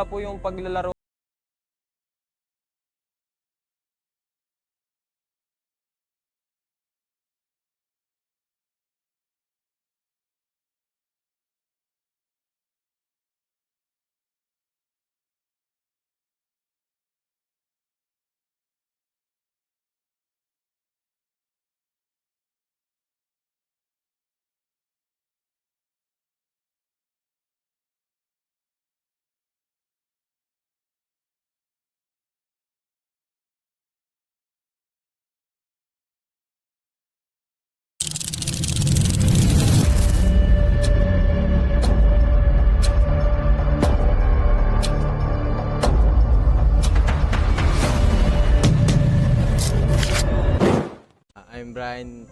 po yung paglalaro. I'm Brian.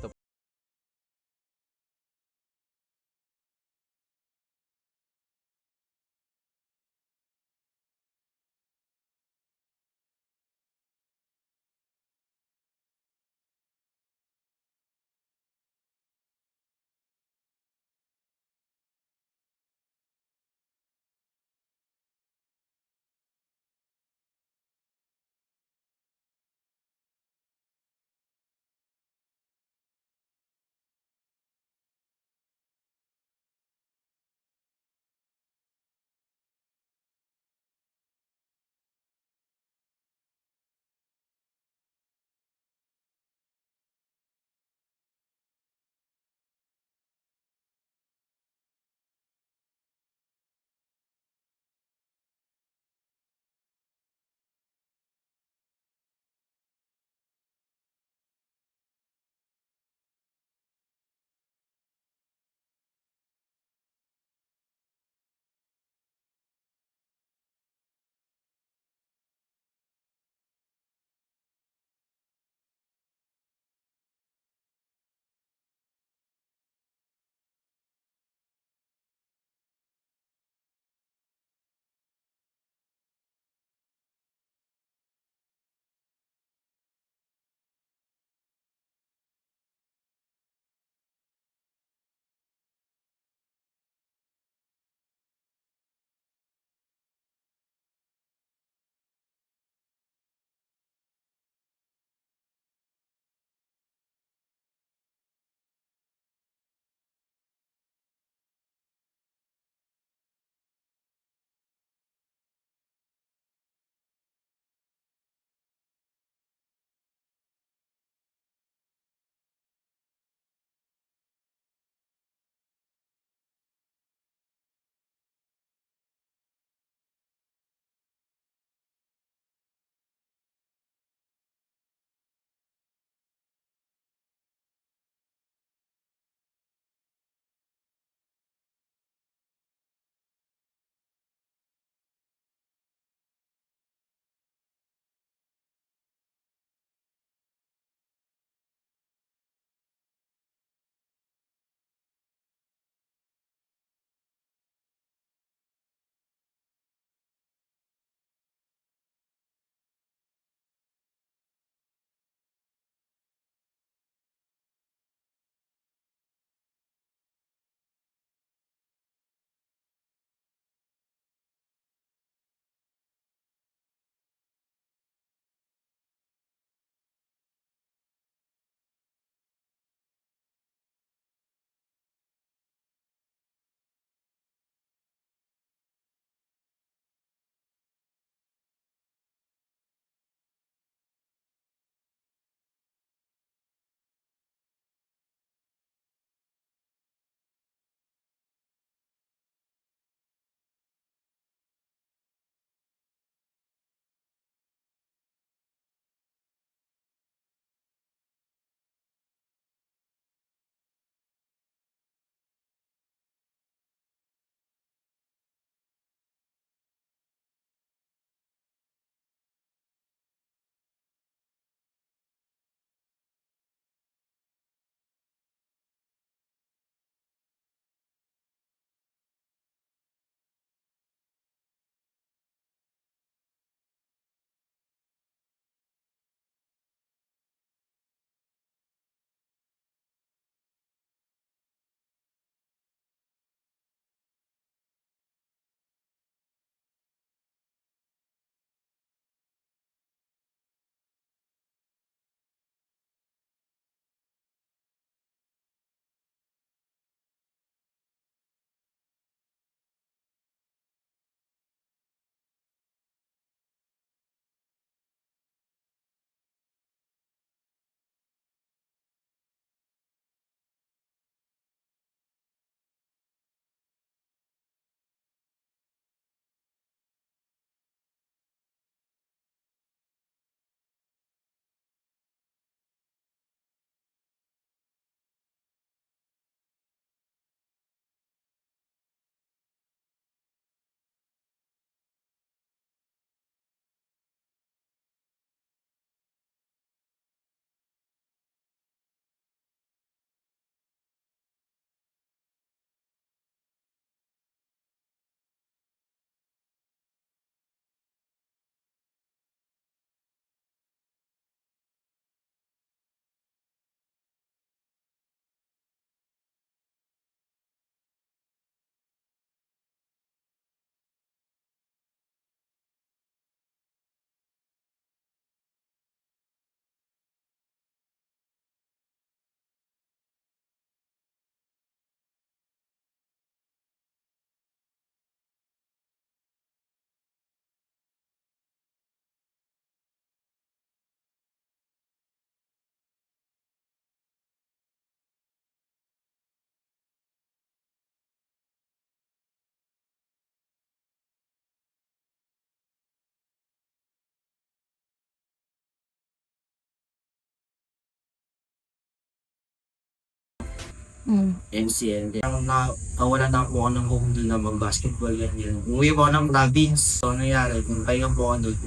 NCL. Nawalan na po ako ng home doon na mag-basketball ganyan. Umuwi po ako ng province. So, ano nangyari, pahinga po ako doon.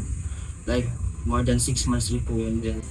Like, more than 6 months rin po yun. Then,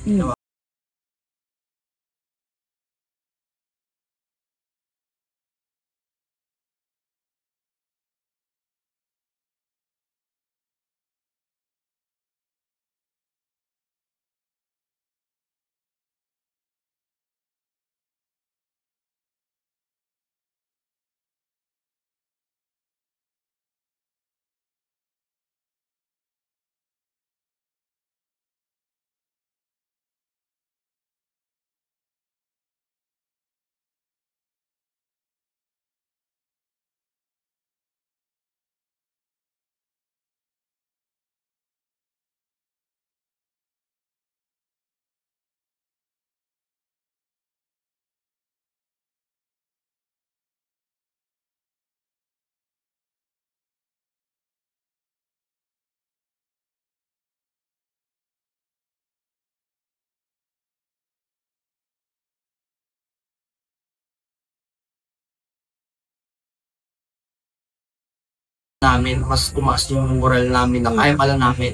namin, mas tumaas yung moral namin na kaya pala namin.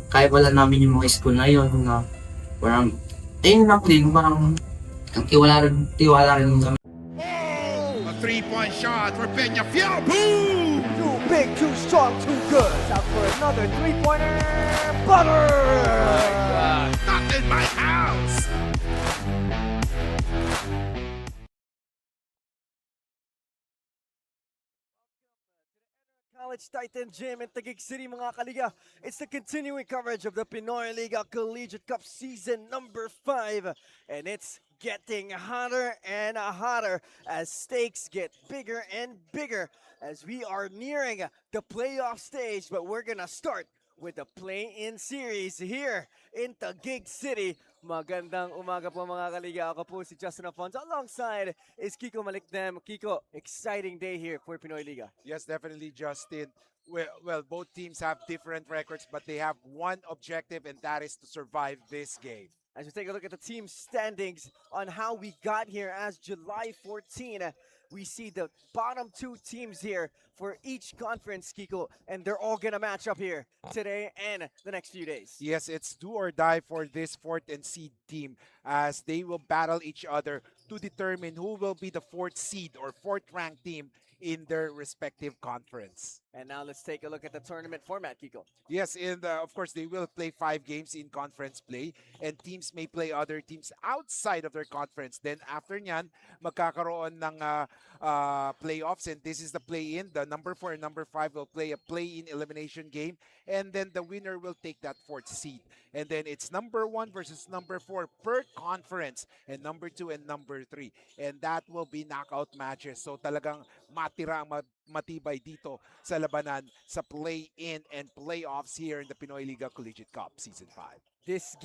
Kaya pala namin yung mga school na yun na parang, ayun lang din, parang tiwala rin kami. A three-point shot for Peñafiel. Boom! Too big, too strong, too good. Out for another three-pointer. Butter! Not in my house. College Titan Gym in Taguig City, mga kaliga. It's the continuing coverage of the Pinoyliga Collegiate Cup Season number 5. And it's getting hotter and hotter as stakes get bigger and bigger as we are nearing the playoff stage. But we're gonna start with the play-in series here in Taguig City. Magandang umaga po mga kaliga. Ako po si Justin Afonso. Alongside is Kiko Malikdem. Kiko, exciting day here for Pinoy Liga. Yes, definitely, Justin. Well, both teams have different records, but they have one objective, and that is to survive this game. As we take a look at the team standings on how we got here as July 14, we see the bottom two teams here for each conference, Kiko, and they're all going to match up here today and the next few days. Yes, it's do or die for this fourth and seed team as they will battle each other to determine who will be the fourth seed or fourth ranked team in their respective conference. And now let's take a look at the tournament format, Kiko. Yes, and of course they will play 5 games in conference play, and teams may play other teams outside of their conference. Then after nyan, magkakaroon ng playoffs, and this is the play-in. The number 4 and number 5 will play a play-in elimination game, and then the winner will take that fourth seed. And then it's number 1 versus number 4 per conference, and number 2 and number 3. And that will be knockout matches. So talagang matira ang matibay dito sa labanan sa play-in and playoffs here in the Pinoyliga Collegiate Cup Season 5. This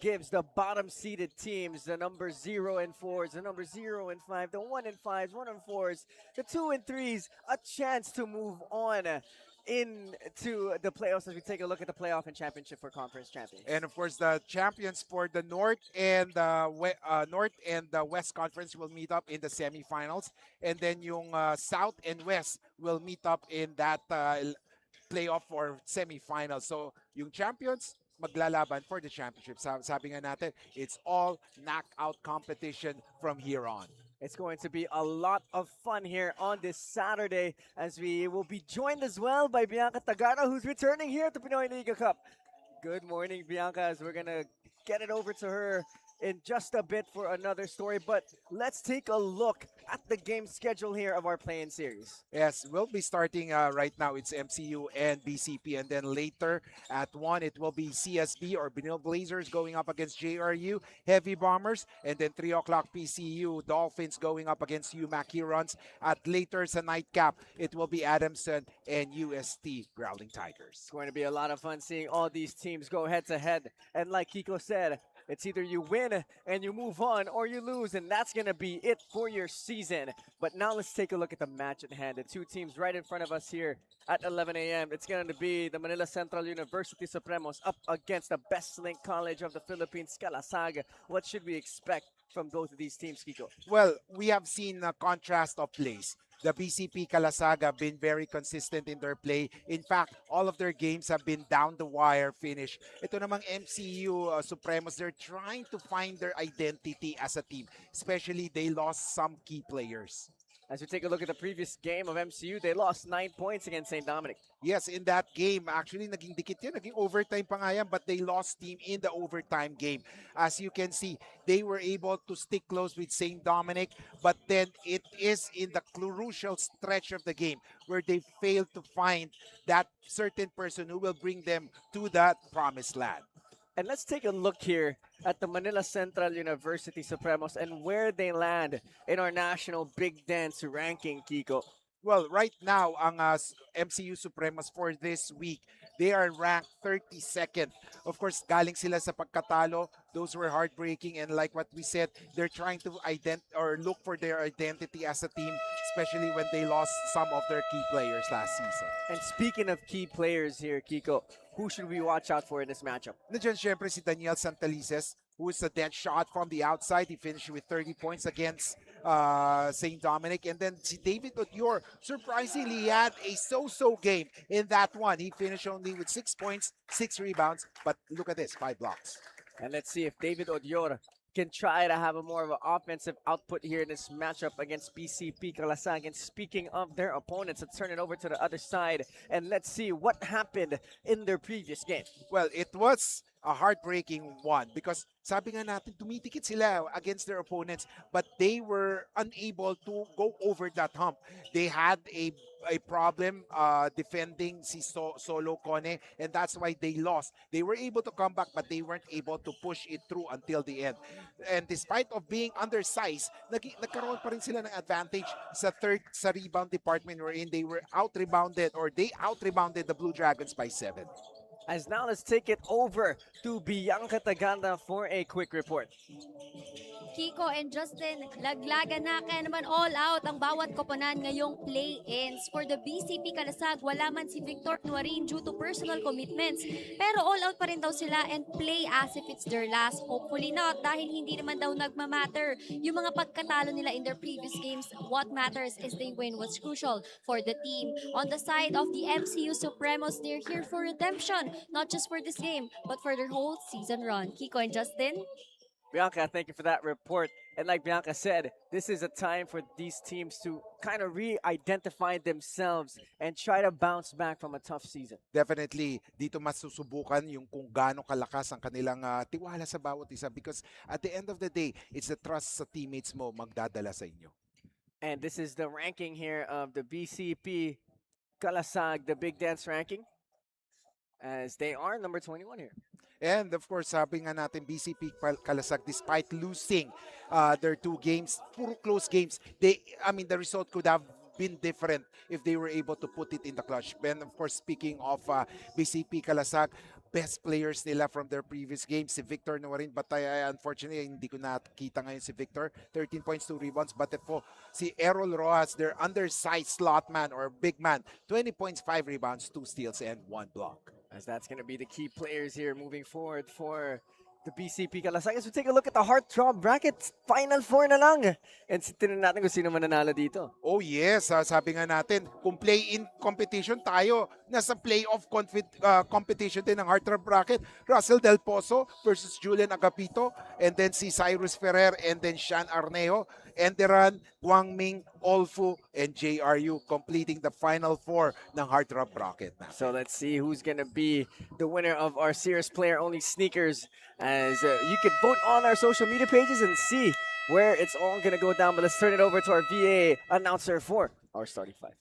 gives the bottom seeded teams, the number 0 and 4s, the number 0 and 5, the 1 and 5s, 1 and 4s, the 2 and 3s, a chance to move on into the playoffs as we take a look at the playoff and championship for conference champions. And of course, the champions for the North and the West Conference will meet up in the semifinals, and then yung South and West will meet up in that playoff or semifinals. So yung champions maglalaban for the championship. Sabi nga natin, it's all knockout competition from here on. It's going to be a lot of fun here on this Saturday as we will be joined as well by Bianca Tagara, who's returning here at the Pinoy Liga Cup. Good morning, Bianca, as we're going to get it over to her in just a bit for another story. But let's take a look at the game schedule here of our play-in series. Yes, we'll be starting right now. It's MCU and BCP, and then later at 1, it will be CSB or Benil Blazers going up against JRU Heavy Bombers, and then 3 o'clock PCU Dolphins going up against UMAC Herons. At later sa nightcap, it will be Adamson and UST Growling Tigers. It's going to be a lot of fun seeing all these teams go head-to-head. And like Kiko said, it's either you win and you move on or you lose, and that's going to be it for your season. But now let's take a look at the match at hand. The two teams right in front of us here at 11 a.m. It's going to be the Manila Central University Supremos up against the best link college of the Philippines, Kalasag. What should we expect from both of these teams, Kiko? Well, we have seen a contrast of plays. The BCP Kalasag have been very consistent in their play. In fact, all of their games have been down the wire finish. Ito namang MCU Supremos, they're trying to find their identity as a team. Especially they lost some key players. As we take a look at the previous game of MCU, they lost 9 points against St. Dominic. Yes, in that game, actually, naging dikit yan. Naging overtime pa nga yan, but they lost team in the overtime game. As you can see, they were able to stick close with St. Dominic, but then it is in the crucial stretch of the game where they failed to find that certain person who will bring them to that promised land. And let's take a look here at the Manila Central University Supremos and where they land in our national big dance ranking, Kiko. Well, right now, ang MCU Supremos for this week, they are ranked 32nd. Of course, galing sila sa pagkatalo. Those were heartbreaking, and like what we said, they're trying to look for their identity as a team, especially when they lost some of their key players last season. And speaking of key players here, Kiko, who should we watch out for in this matchup? Nandiyan syempre si Daniel Santalices, who is a dead shot from the outside. He finished with 30 points against St. Dominic. And then si David Odior, surprisingly, he had a so-so game in that one. He finished only with 6 points, 6 rebounds. But look at this, 5 blocks. And let's see if David Odior can try to have a more of an offensive output here in this matchup against BCP Kalasag. And speaking of their opponents, let's turn it over to the other side and let's see what happened in their previous game. Well, it was a heartbreaking one because sabi nga natin, tumitikit sila against their opponents, but they were unable to go over that hump. They had a problem defending si Solo Cone, and that's why they lost. They were able to come back, but they weren't able to push it through until the end. And despite of being undersized, nagkaroon pa rin sila ng advantage sa rebound department wherein they were out-rebounded, or they out-rebounded the Blue Dragons by 7. As now, let's take it over to Bianca Taganda for a quick report. Kiko and Justin, laglagan na kaya naman all out ang bawat koponan ngayong play-ins. For the BCP Kalasag, wala man si Victor Nuarin due to personal commitments. Pero all out pa rin daw sila and play as if it's their last. Hopefully not, dahil hindi naman daw nagmamatter yung mga pagkatalo nila in their previous games. What matters is they win what's crucial for the team. On the side of the MCU Supremos, they're here for redemption. Not just for this game, but for their whole season run. Kiko and Justin? Bianca, thank you for that report. And like Bianca said, this is a time for these teams to kind of re-identify themselves and try to bounce back from a tough season. Definitely, dito masusubukan yung kung gaano kalakas ang kanilang tiwala sa bawat isa, because at the end of the day, it's the trust sa teammates mo magdadala sa inyo. And this is the ranking here of the BCP Kalasag, the Big Dance ranking, as they are number 21 here. And of course, sabi nga natin, BCP Kalasag, despite losing their 2 games, puro close games, the result could have been different if they were able to put it in the clutch. And of course, speaking of BCP Kalasag, best players nila from their previous games, si Victor Nuarin, but unfortunately, hindi ko nakita ngayon si Victor. 13 points, 2 rebounds, but po si Errol Rojas, their undersized slot man or big man, 20 points, 5 rebounds, 2 steals, and 1 block. As that's going to be the key players here moving forward for the BCP Kalasag. As we take a look at the Heartthrob bracket, Final 4 na lang. And tinan natin kung sino mananalo dito. Oh yes, sabi nga natin, kung play-in competition tayo, nasa playoff competition din ng Heartthrob bracket. Russell Del Pozo versus Julian Agapito, and then si Cyrus Ferrer, and then Sean Arneo, ENDERUN, Guangming, Olfu, and JRU completing the Final 4 ng Heartthrob bracket. So let's see who's going to be the winner of our Serious Player Only sneakers, as you can vote on our social media pages and see where it's all going to go down. But let's turn it over to our VA announcer for our starting 5.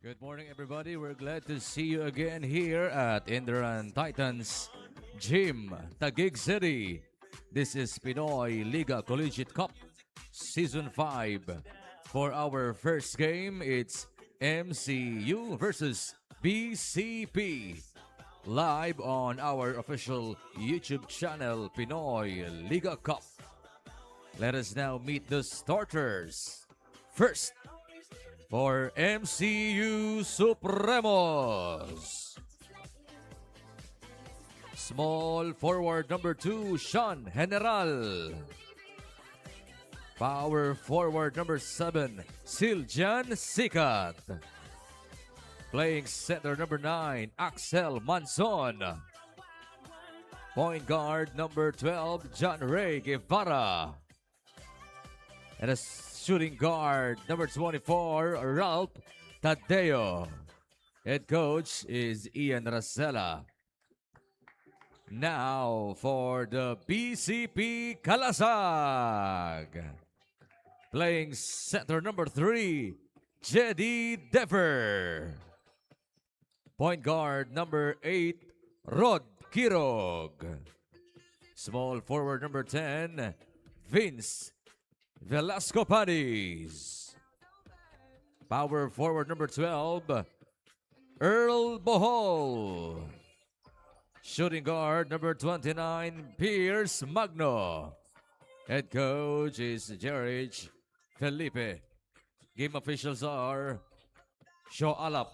Good morning, everybody. We're glad to see you again here at ENDERUN Titans Gym, Taguig City. This is Pinoyliga Collegiate Cup Season 5. For our first game, it's MCU versus BCP. Live on our official YouTube channel, Pinoyliga Cup. Let us now meet the starters. First, for MCU Supremos, Small forward number 2, Sean General. Power forward number 7, Siljan Sikat. Playing center number 9, Axel Manson. Point guard number 12, John Ray Guevara. And a shooting guard number 24, Ralph Tadeo. Head coach is Ian Rasela. Now for the BCP Kalasag. Playing center number 3, Jedi Dever. Point guard number 8, Rod Kirog. Small forward number 10, Vince Velasco Panis. Power forward number 12, Earl Bohol. Shooting guard number 29, Pierce Magno. Head coach is Jerich Felipe. Game officials are Show Alap.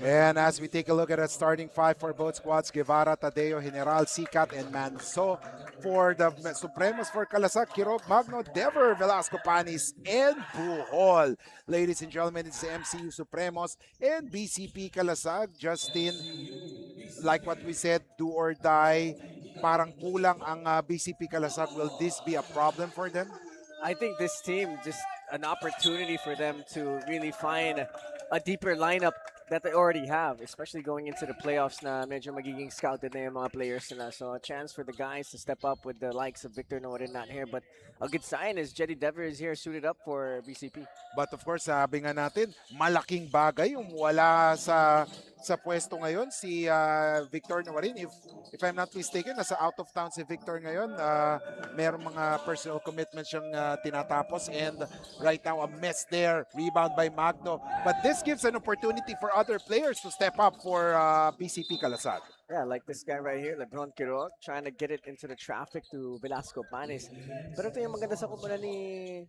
And as we take a look at the starting five for both squads, Guevara, Tadeo, General, Sikat, and Manso. For the Supremos for Kalasag, Kirog, Magno, Dever, Velasco Panis, and Buhol. Ladies and gentlemen, it's the MCU Supremos and BCP Kalasag. Justin, like what we said, do or die. Parang kulang ang BCP Kalasag. Will this be a problem for them? I think this team, just an opportunity for them to really find a deeper lineup that they already have, especially going into the playoffs na medyo magiging scouted na yung mga players nila. So a chance for the guys to step up with the likes of Victor Norin not here. But a good sign is Jedi Dever is here suited up for BCP. But of course, sabi nga natin, malaking bagay yung wala sa pwesto ngayon si Victor Norin. If I'm not mistaken, nasa out of town si Victor ngayon. Merong mga personal commitments siyang tinatapos, and right now a mess there. Rebound by Magno. But this gives an opportunity for other players to step up for BCP Kalasag. Yeah, like this guy right here, Lebron Quiroz, trying to get it into the traffic to Velasco Panis. Pero ito yung maganda sa kumuna ng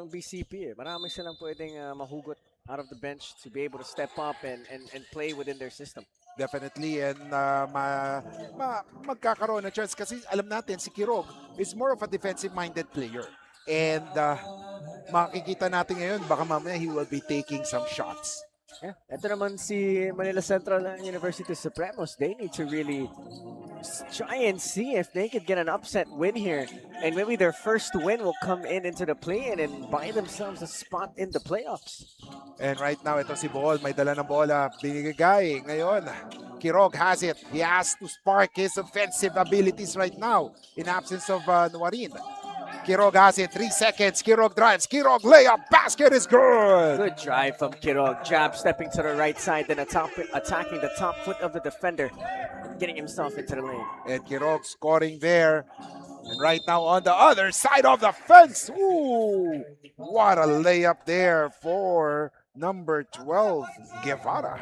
BCP. Marami silang pwedeng mahugot out of the bench to be able to step up and play within their system. Definitely, and magkakaroon ng chance kasi alam natin si Kirog is more of a defensive-minded player. And makikita natin ngayon, baka mamaya he will be taking some shots. Yeah, ito naman si Manila Central University Supremos. They need to really try and see if they could get an upset win here. And maybe their first win will come into the play-in and buy themselves a spot in the playoffs. And right now, ito si Bohol, may dala ng bola, binigay. Ngayon, Kirog has it. He has to spark his offensive abilities right now in absence of Nuarin. Kirog has it, 3 seconds. Kirog drives. Kirog layup. Basket is good. Good drive from Kirog. Jab stepping to the right side, then attacking the top foot of the defender and getting himself into the lane. And Kirog scoring there. And right now on the other side of the fence. Ooh, what a layup there for number 12, Guevara.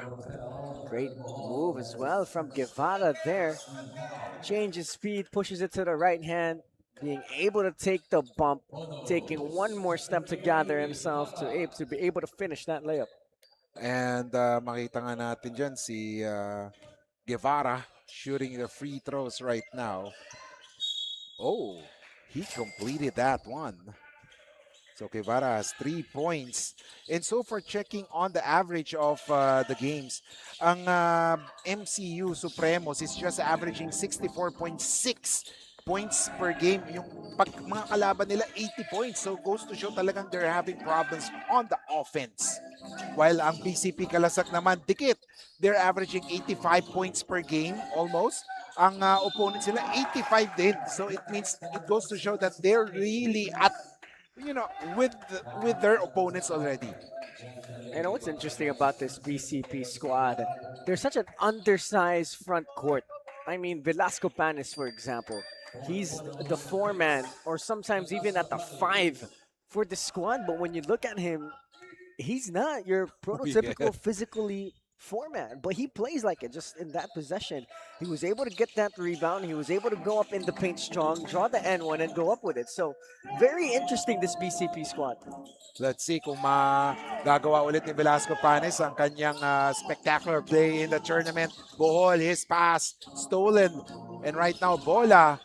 Great move as well from Guevara there. Changes speed, pushes it to the right hand. Being able to take the bump, taking one more step to gather himself to be able to finish that layup. And makita nga natin dyan si Guevara shooting the free throws right now. Oh, he completed that one. So Guevara has 3 points. And so for checking on the average of the games, ang MCU Supremos is just averaging 64.6 points per game. Yung mga kalaban nila 80 points. So goes to show talagang they're having problems on the offense. While ang BCP Kalasag naman dikit. They're averaging 85 points per game almost. Ang opponents nila 85 din. So it means it goes to show that they're really at with their opponents already. You know what's interesting about this BCP squad? They're such an undersized front court. I mean, Velasco Panis, for example. He's the 4-man, or sometimes even at the 5 for the squad. But when you look at him, he's not your prototypical physically format, but he plays like it. Just in that possession, he was able to get that rebound. He was able to go up in the paint strong, draw the N1, and go up with it. So very interesting, this BCP squad. Let's see kung magagawa ulit ni Velasco Panes ang kanyang spectacular play in the tournament. Bohol, his pass, stolen. And right now, bola,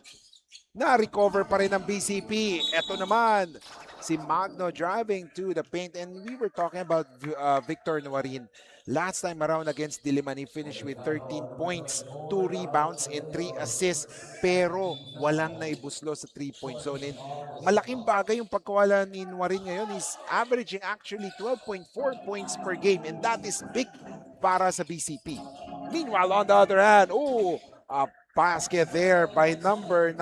na-recover pa rin ng BCP. Ito naman, si Magno driving to the paint. And we were talking about Victor Nuarin. Last time around against Diliman, he finished with 13 points, 2 rebounds, and 3 assists. Pero walang naibuslo sa 3-point zone. And malaking bagay yung pagkawala ni Nuarin ngayon. He's averaging actually 12.4 points per game. And that is big para sa BCP. Meanwhile, on the other hand, a basket there by number 9,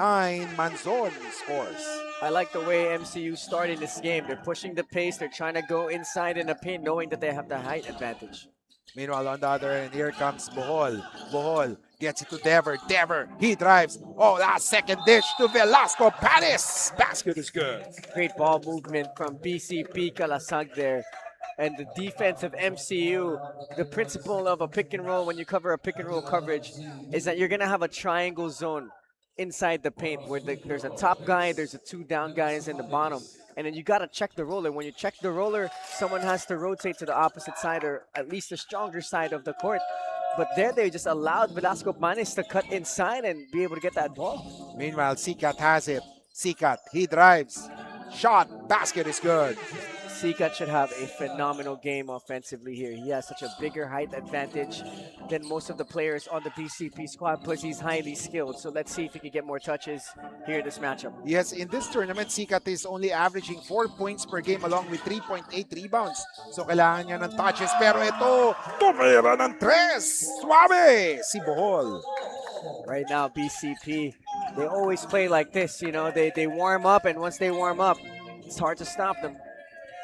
Manzon scores. I like the way MCU started this game. They're pushing the pace. They're trying to go inside in the paint, knowing that they have the height advantage. Meanwhile, on the other end, here comes Bohol. Bohol gets it to Dever. Dever, he drives. Oh, that second dish to Velasco Panis. Basket is good. Great ball movement from BCP Kalasag there. And the defense of MCU, the principle of a pick and roll when you cover a pick and roll coverage is that you're going to have a triangle zone inside the paint where there's a top guy, there's a 2 down guys in the bottom. And then you got to check the roller. When you check the roller, someone has to rotate to the opposite side or at least the stronger side of the court. But there they just allowed Velasco Panis to cut inside and be able to get that ball. Meanwhile, Sikat has it. Sikat, he drives. Shot, basket is good. Sikat should have a phenomenal game offensively here. He has such a bigger height advantage than most of the players on the BCP squad, plus he's highly skilled. So let's see if he can get more touches here in this matchup. Yes, in this tournament, Sikat is only averaging 4 points per game along with 3.8 rebounds. So kailangan niya ng touches. Pero ito, tumira ng 3. Suabe si Bohol. Right now, BCP, they always play like this. You know, they warm up, and once they warm up, it's hard to stop them.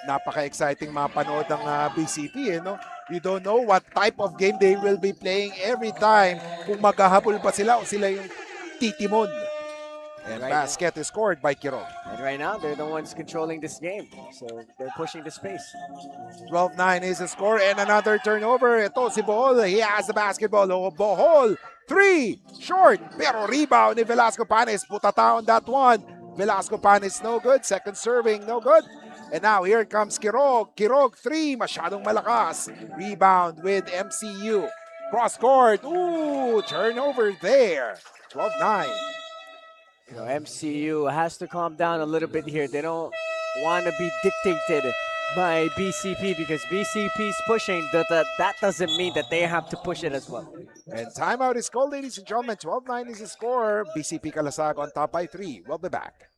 Napaka-exciting mapanood ng BCP, no? You don't know what type of game they will be playing every time, kung maghahabol pa sila o sila yung titimon. And Right basket is scored by Quirog. And right now, they're the ones controlling this game. So they're pushing the space. 12-9 is the score and another turnover. Ito si Bohol, he has the basketball. Oh, Bohol, 3, short, pero rebound ni Velasco Panis. Putata on that one. Velasco Panis, no good. Second serving, no good. And now here comes Quirog. Quirog 3, masyadong malakas. Rebound with MCU. Cross court. Ooh, turnover there. 12-9. You know, MCU has to calm down a little bit here. They don't want to be dictated by BCP because BCP's pushing. That doesn't mean that they have to push it as well. And timeout is called, ladies and gentlemen. 12-9 is the score. BCP Kalasag on top by 3. We'll be back.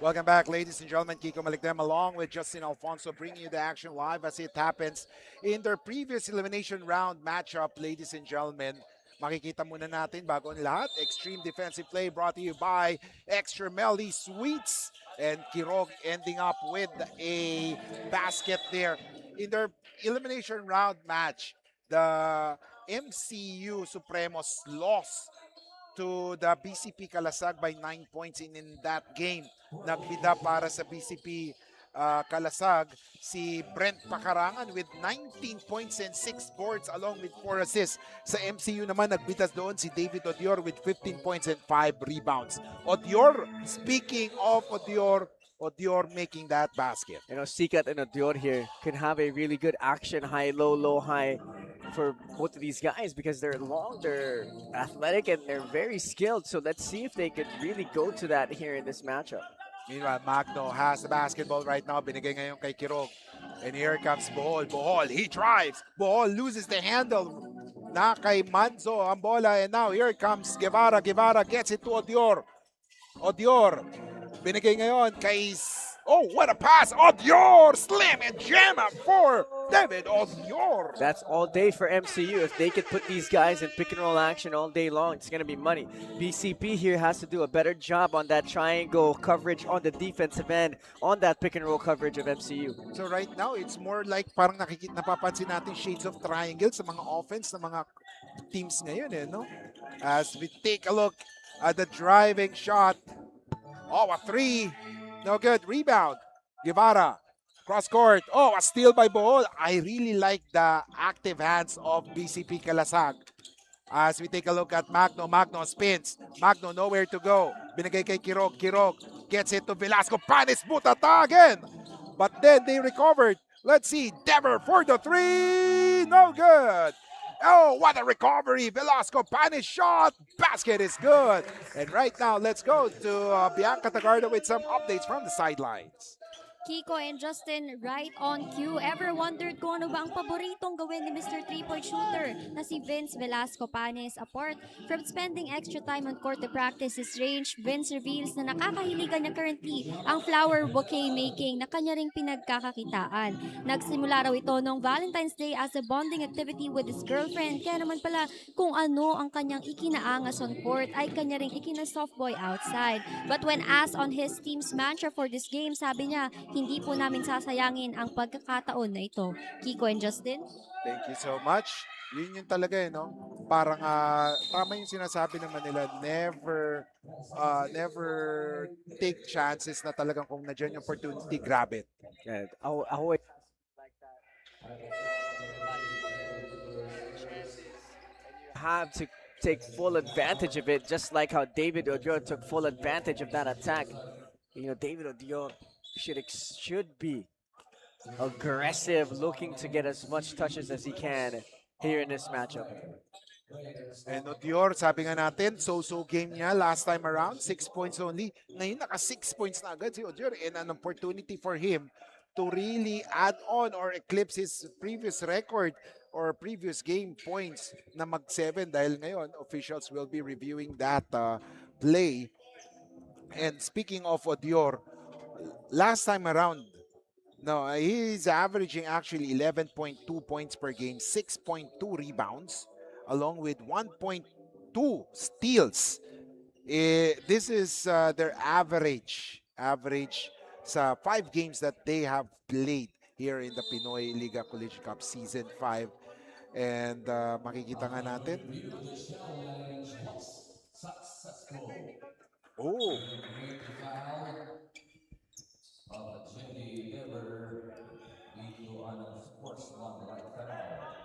Welcome back, ladies and gentlemen. Kiko Malikdem along with Justin Alfonso bringing you the action live as it happens in their previous elimination round matchup, ladies and gentlemen. Makikita muna natin bago ang lahat. Extreme defensive play brought to you by Extra Melly Sweets. And Quirog ending up with a basket there. In their elimination round match, the Mcu Supremos lost to the BCP Kalasag by 9 points in that game. Nagbida para sa BCP Kalasag si Brent Pakarangan with 19 points and 6 boards along with 4 assists. Sa MCU naman nagbitas doon si David Odior with 15 points and 5 rebounds. Odior, speaking of Odior making that basket. You know, Sikat and Odior here can have a really good action high, low, low, high for both of these guys because they're long, they're athletic, and they're very skilled. So let's see if they could really go to that here in this matchup. Meanwhile, Magno has the basketball right now. Binigay ngayon kay Quirog. And here comes Bohol. Bohol, he drives. Bohol loses the handle. Na kay Manzo ang bola. And now here comes Guevara. Guevara gets it to Odior. Odior. Binigay ngayon kay... Oh, what a pass! Odior! Slam and jam up for David Odior. That's all day for MCU. If they could put these guys in pick and roll action all day long, it's going to be money. BCP here has to do a better job on that triangle coverage on the defensive end, on that pick and roll coverage of MCU. So right now, it's more like parang napapansin natin shades of triangle sa mga offense ng mga teams ngayon, eh, no? As we take a look at the driving shot. Oh, a three. No good. Rebound. Guevara. Cross court. Oh, a steal by Bohol. I really like the active hands of Bcp Kalasag. As we take a look at Magno. Magno spins. Magno nowhere to go. Binigay kay Kirog. Kirog gets it to Velasco. Panis Butata again. But then they recovered. Let's see. Dever for the three. No good. Oh, what a recovery. Velasco Panis shot. Basket is good. And right now, let's go to Bianca Tagarda with some updates from the sidelines. Kiko and Justin right on cue. Ever wondered kung ano ba ang paboritong gawin ni Mr. 3-point shooter na si Vince Velasco Panes? Apart from spending extra time on court to practice his range, Vince reveals na nakakahiligan niya currently ang flower bouquet making na kanya ring pinagkakakitaan. Nagsimula raw ito noong Valentine's Day as a bonding activity with his girlfriend. Kaya naman pala kung ano ang kanyang ikinaangas on court ay kanya ring ikina-softboy outside. But when asked on his team's mantra for this game, sabi niya, hindi po namin sasayangin ang pagkakataon na ito. Kiko and Justin? Thank you so much. Yun yung talaga, eh, no? Parang tama yung sinasabi naman nila, never take chances na talagang kung nandiyan yung opportunity, grab it. Yeah, I always like that. You have to take full advantage of it, just like how David Odior took full advantage of that attack. You know, David Odior should be aggressive, looking to get as much touches as he can here in this matchup. And Odior, sabi nga natin, so-so game niya last time around, 6 points only. Ngayon, naka 6 points na agad si Odior, and an opportunity for him to really add on or eclipse his previous record or previous game points na mag-7 dahil ngayon, officials will be reviewing that play. And speaking of Odior, last time around, no, he's averaging actually 11.2 points per game, 6.2 rebounds, along with 1.2 steals. This is their average sa 5 games that they have played here in the Pinoyliga Collegiate Cup Season 5. And makikita nga natin. Oh,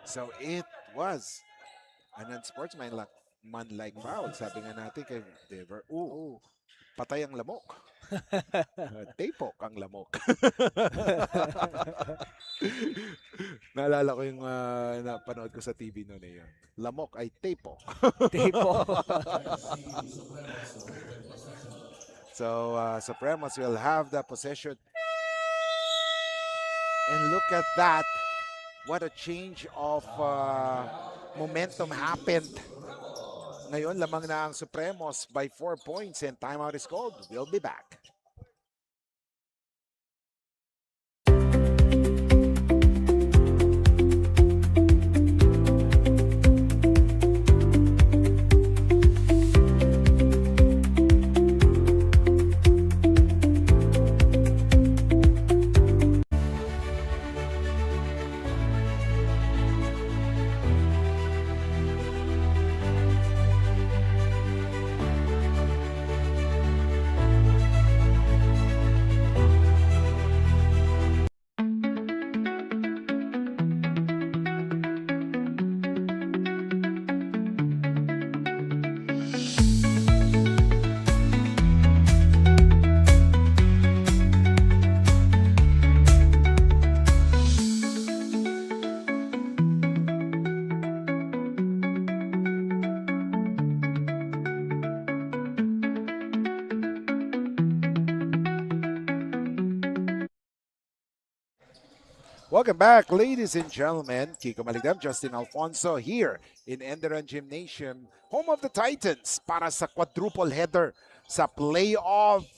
so it was an unsportsmanlike foul. Sabi nga natin kay Dever. Patay ang lamok. Tapok ang lamok. Naalala ko yung napanood ko sa TV noon eh. Lamok ay tapok. Tapok. So, Supremos will have the possession. And look at that. What a change of momentum happened. Ngayon, lamang na ang Supremos by 4 points and timeout is called. We'll be back. Welcome back, ladies and gentlemen. Kiko Maligdam, Justin Alfonso here in ENDERUN Gymnasium, home of the Titans para sa quadruple header sa playoff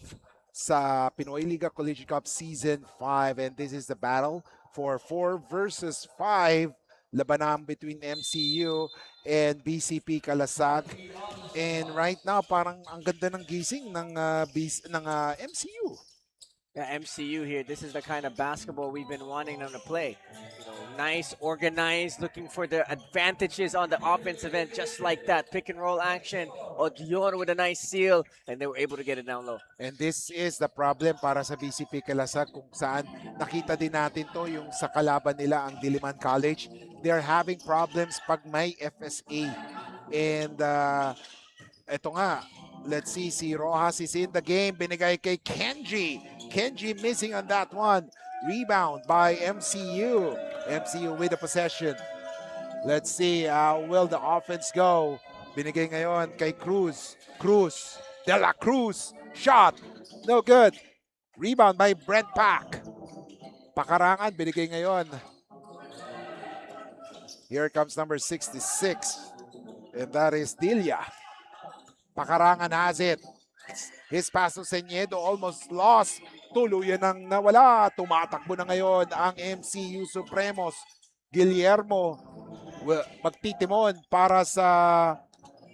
sa Pinoyliga Collegiate Cup Season 5. And this is the battle for 4 versus 5. Labanang between MCU and BCP Kalasag. And right now, parang ang ganda ng gising ng, MCU. Yeah, MCU here. This is the kind of basketball we've been wanting them to play. You know, nice, organized, looking for the advantages on the offensive end, just like that. Pick and roll action. Odion with a nice seal, and they were able to get it down low. And this is the problem para sa BCP Kalasag kung saan nakita din natin to yung sa kalaban nila ang Diliman College. They're having problems pag may FSA. And eto nga, let's see, si Rojas is in the game. Binigay kay Kenji. Kenji missing on that one. Rebound by MCU. MCU with the possession. Let's see how will the offense go. Binigay ngayon kay Cruz. Cruz. De La Cruz. Shot. No good. Rebound by Brent Pack. Pakarangan. Binigay ngayon. Here comes number 66. And that is Dilia. Pakarangan has it. His pass to Señedo almost lost. Tuluyan ng nawala. Tumatakbo na ngayon ang MCU Supremos. Guillermo magtitimon para sa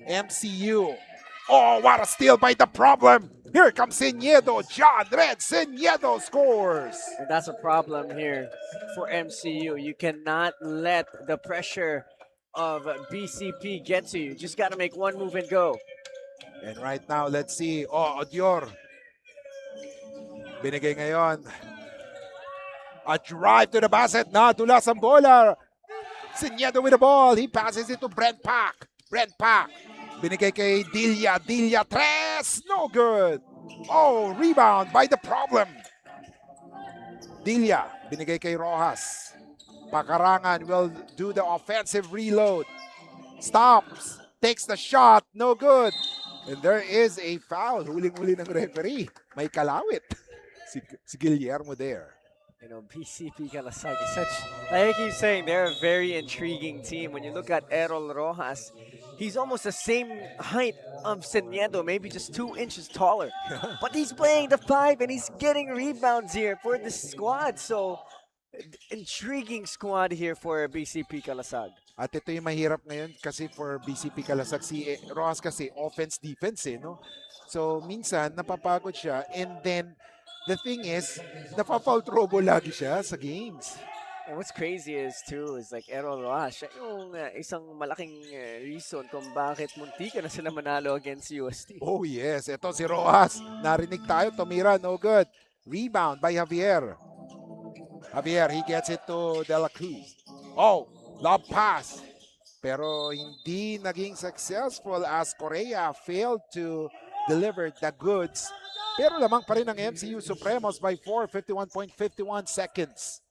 MCU. Oh, what a steal by the problem. Here comes Señedo. John Red Señedo scores. And that's a problem here for MCU. You cannot let the pressure of BCP get to you. Just got to make one move and go. And right now, let's see. Oh, Odior. Binigay ngayon. A drive to the basket. Nadulas ang bola. Señedo with the ball. He passes it to Brent Pack. Brent Pack. Binigay kay Dilia. Dilia, tres. No good. Oh, rebound by the problem. Dilia. Binigay kay Rojas. Pakarangan will do the offensive reload. Stops. Takes the shot. No good. And there is a foul. Huling-huli ng referee. May kalawit. Si Guillermo there. You know, BCP Kalasag is such, like I keep saying, they're a very intriguing team. When you look at Errol Rojas, he's almost the same height of Señedo, maybe just 2 inches taller. But he's playing the 5 and he's getting rebounds here for the squad. So, intriguing squad here for BCP Kalasag. At ito yung mahirap ngayon kasi for BCP Kalasag, si Rojas kasi offense-defense no? So, minsan napapagod siya and then the thing is, napafoul trouble lagi siya sa games. And what's crazy is too, is like Errol Rojas, siya yung isang malaking reason kung bakit muntika na sila manalo against UST. Oh yes, ito si Rojas. Narinig tayo, tumira, no good. Rebound by Javier. Javier, he gets it to De La Cruz. Oh, lob pass. Pero hindi naging successful as Correa failed to deliver the goods. Pero lamang pa rin ang MCU Supremos by 4, 51.51 seconds.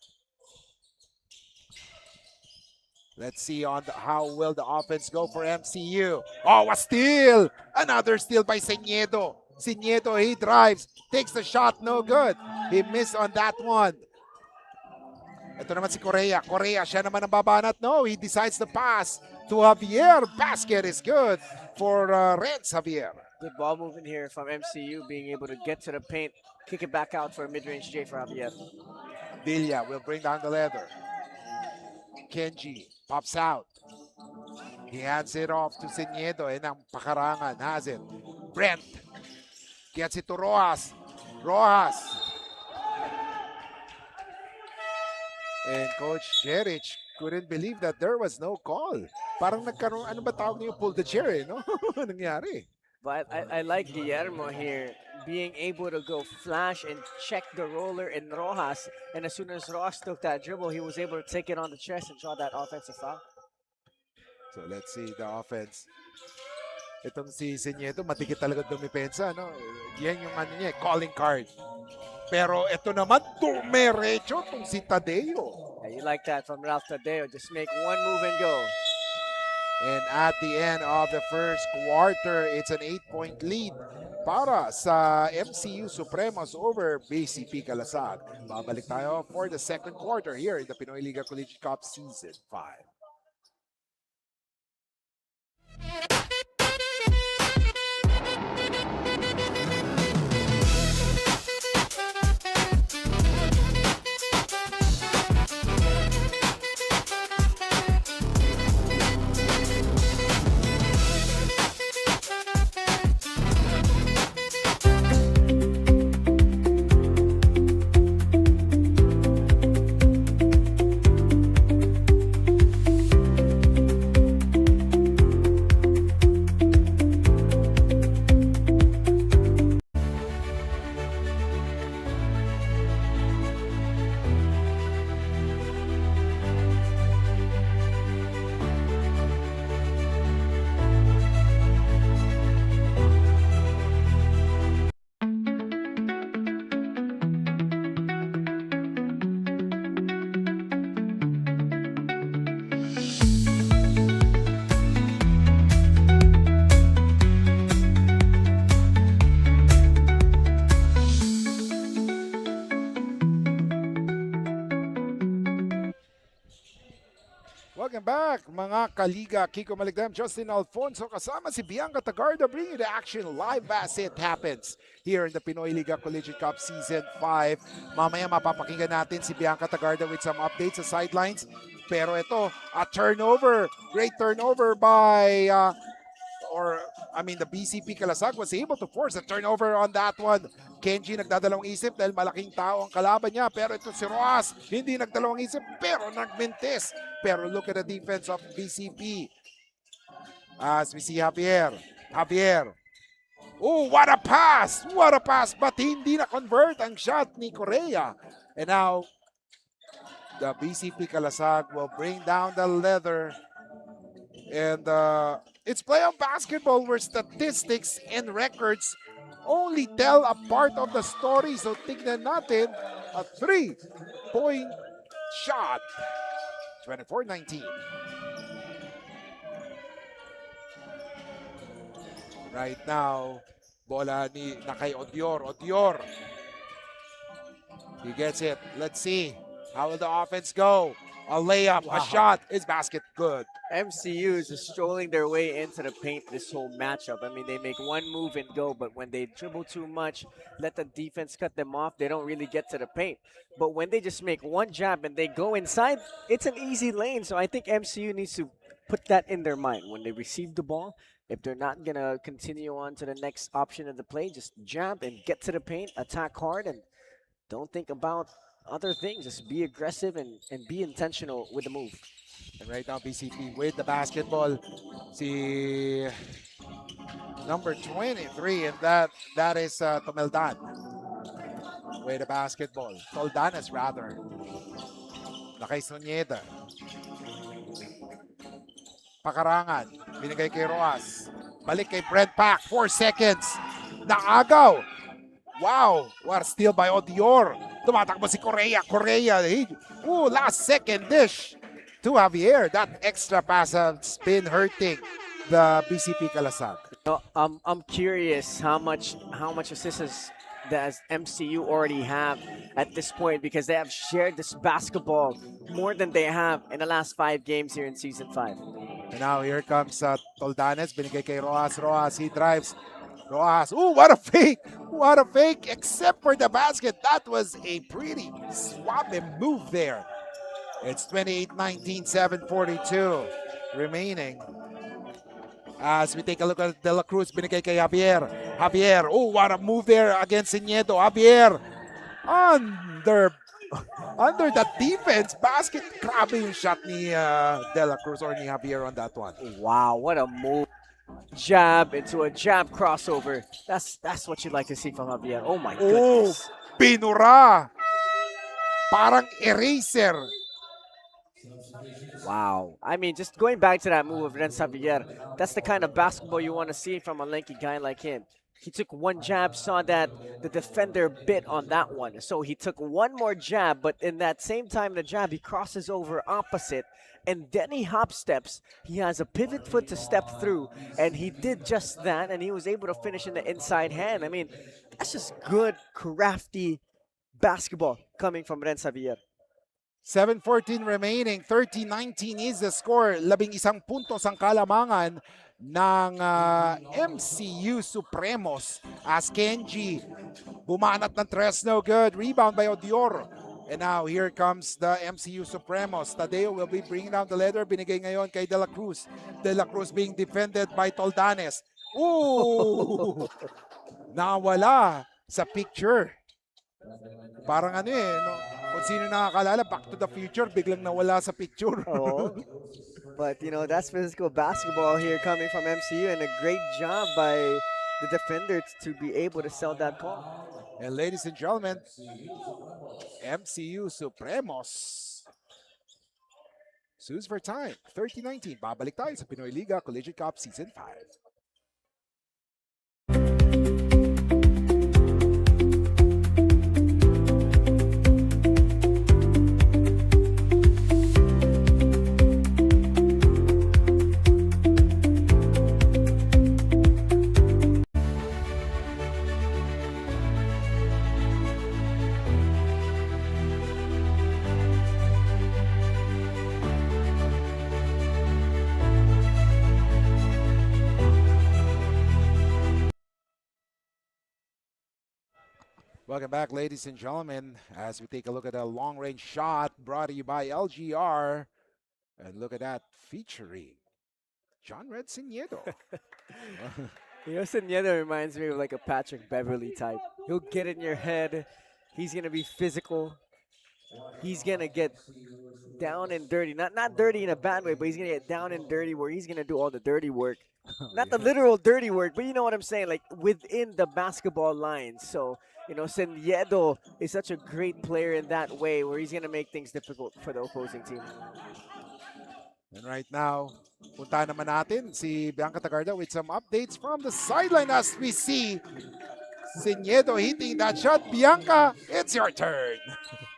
Let's see how will the offense go for MCU. Oh, a steal! Another steal by Señedo. Señedo, he drives, takes the shot, no good. He missed on that one. Ito naman si Correa. Correa, siya naman ang babanat. No, he decides to pass to Javier. Basket is good for Reds Javier. Good ball movement here from MCU, being able to get to the paint, kick it back out for a mid-range J for Javier. Dilia will bring down the leather. Kenji pops out. He hands it off to Señedo and ang pakarangan has it. Brent gets it to Rojas. Rojas. And Coach Jerich couldn't believe that there was no call. Parang nagkaroon, ano ba tawag niyo? Pull the chair no? Nangyari. But I like Guillermo here being able to go flash and check the roller in Rojas. And as soon as Rojas took that dribble, he was able to take it on the chest and draw that offensive foul. So let's see the offense. Itong si Señedo, matikit talaga dumipensa. No? Yan yung ano niya, calling card. Pero ito naman, dumiretso itong si Tadeo. Yeah, you like that from Ralph Tadeo. Just make one move and go. And at the end of the first quarter, it's an 8-point lead para sa MCU Supremos over Bcp Kalasag. Babalik tayo for the second quarter here in the Pinoyliga Collegiate Cup Season 5. Welcome back, mga kaliga. Kiko Maligdam, Justin Alfonso, kasama si Bianca Tagarda, bringing you the action live as it happens here in the Pinoyliga Collegiate Cup Season 5. Mamaya mapapakinggan natin si Bianca Tagarda with some updates sa sidelines. Pero ito, a turnover, great turnover by, the BCP Kalasag was able to force a turnover on that one. Kenji nagdadalawang isip dahil malaking tao ang kalaban niya. Pero ito si Roas, hindi nagdalawang isip pero nagmintis. Pero look at the defense of BCP. As we see Javier. Oh, what a pass! What a pass! But hindi na-convert ang shot ni Correa. And now, the BCP Kalasag will bring down the leather. And it's playoff basketball where statistics and records only tell a part of the story. So tignan natin, a 3-point shot. 24-19. Right now, bola na kay Odior. He gets it. Let's see. How will the offense go? A layup, a shot. Is basket good? MCU is just strolling their way into the paint this whole matchup. I mean, they make one move and go, but when they dribble too much, let the defense cut them off, they don't really get to the paint. But when they just make one jab and they go inside, it's an easy lane. So I think MCU needs to put that in their mind. When they receive the ball, if they're not going to continue on to the next option of the play, just jab and get to the paint, attack hard, and don't think about other things. Just be aggressive and be intentional with the move. And right now, BCP with the basketball. See number 23, and that is Tomeldan with the basketball. Toldanas rather. Nakay Sonyeda. Pakarangan. Binigay kay Roas. Balik kay Brent Pack. 4 seconds. Naagaw. Wow. What a steal by Odior. Tumatakbo si Correa. Last second dish to Javier. That extra pass has been hurting the BCP Kalasag. No, I'm curious how much assists does MCU already have at this point, because they have shared this basketball more than they have in the last 5 games here in Season 5. And now here comes Toldanes. Binigay kay Roas. He drives. Roas. Ooh, what a fake. What a fake. Except for the basket. That was a pretty swappy move there. It's 28-19, 7:42 remaining. As we take a look at De La Cruz, binigay kay Javier. Oh, what a move there against Iniedo. Javier, under the defense basket. Grabe yung shot ni De La Cruz or ni Javier on that one. Wow, what a move. Jab into a jab crossover. That's what you'd like to see from Javier. Oh my goodness. Pinura. Parang eraser. Wow. I mean, just going back to that move of Renz Javier, that's the kind of basketball you want to see from a lanky guy like him. He took one jab, saw that the defender bit on that one. So he took one more jab, but in that same time, the jab, he crosses over opposite. And then he hop steps. He has a pivot foot to step through. And he did just that. And he was able to finish in the inside hand. I mean, that's just good, crafty basketball coming from Ren Xavier. 7:14 remaining. 30-19 is the score. 11 puntos ang kalamangan ng MCU Supremos as Kenji bumanat ng tres, no good. Rebound by Odior. And now here comes the MCU Supremos. Tadeo will be bringing down the leather. Binigay ngayon kay De La Cruz. De La Cruz being defended by Toldanes. Ooh! Nawala sa picture. Parang ano no? Kung sino nakakalala, Back to the Future, biglang nawala sa picture. Oh. But, that's physical basketball here coming from MCU, and a great job by the defender to be able to sell that call. And ladies and gentlemen, MCU Supremos. Sues for time. 30-19. Babalik tayo sa Pinoyliga Collegiate Cup Season 5. Welcome back, ladies and gentlemen, as we take a look at a long-range shot brought to you by LGR. And look at that, featuring John Red Siniedo. Siniedo reminds me of like a Patrick Beverly type. He'll get in your head. He's going to be physical. He's going to get down and dirty. Not dirty in a bad way, but he's going to get down and dirty where he's going to do all the dirty work. Not the literal dirty work, but you know what I'm saying, like within the basketball lines. So, Siniedo is such a great player in that way where he's going to make things difficult for the opposing team. And right now, punta naman natin si Bianca Tagarda with some updates from the sideline as we see Siniedo hitting that shot. Bianca, it's your turn.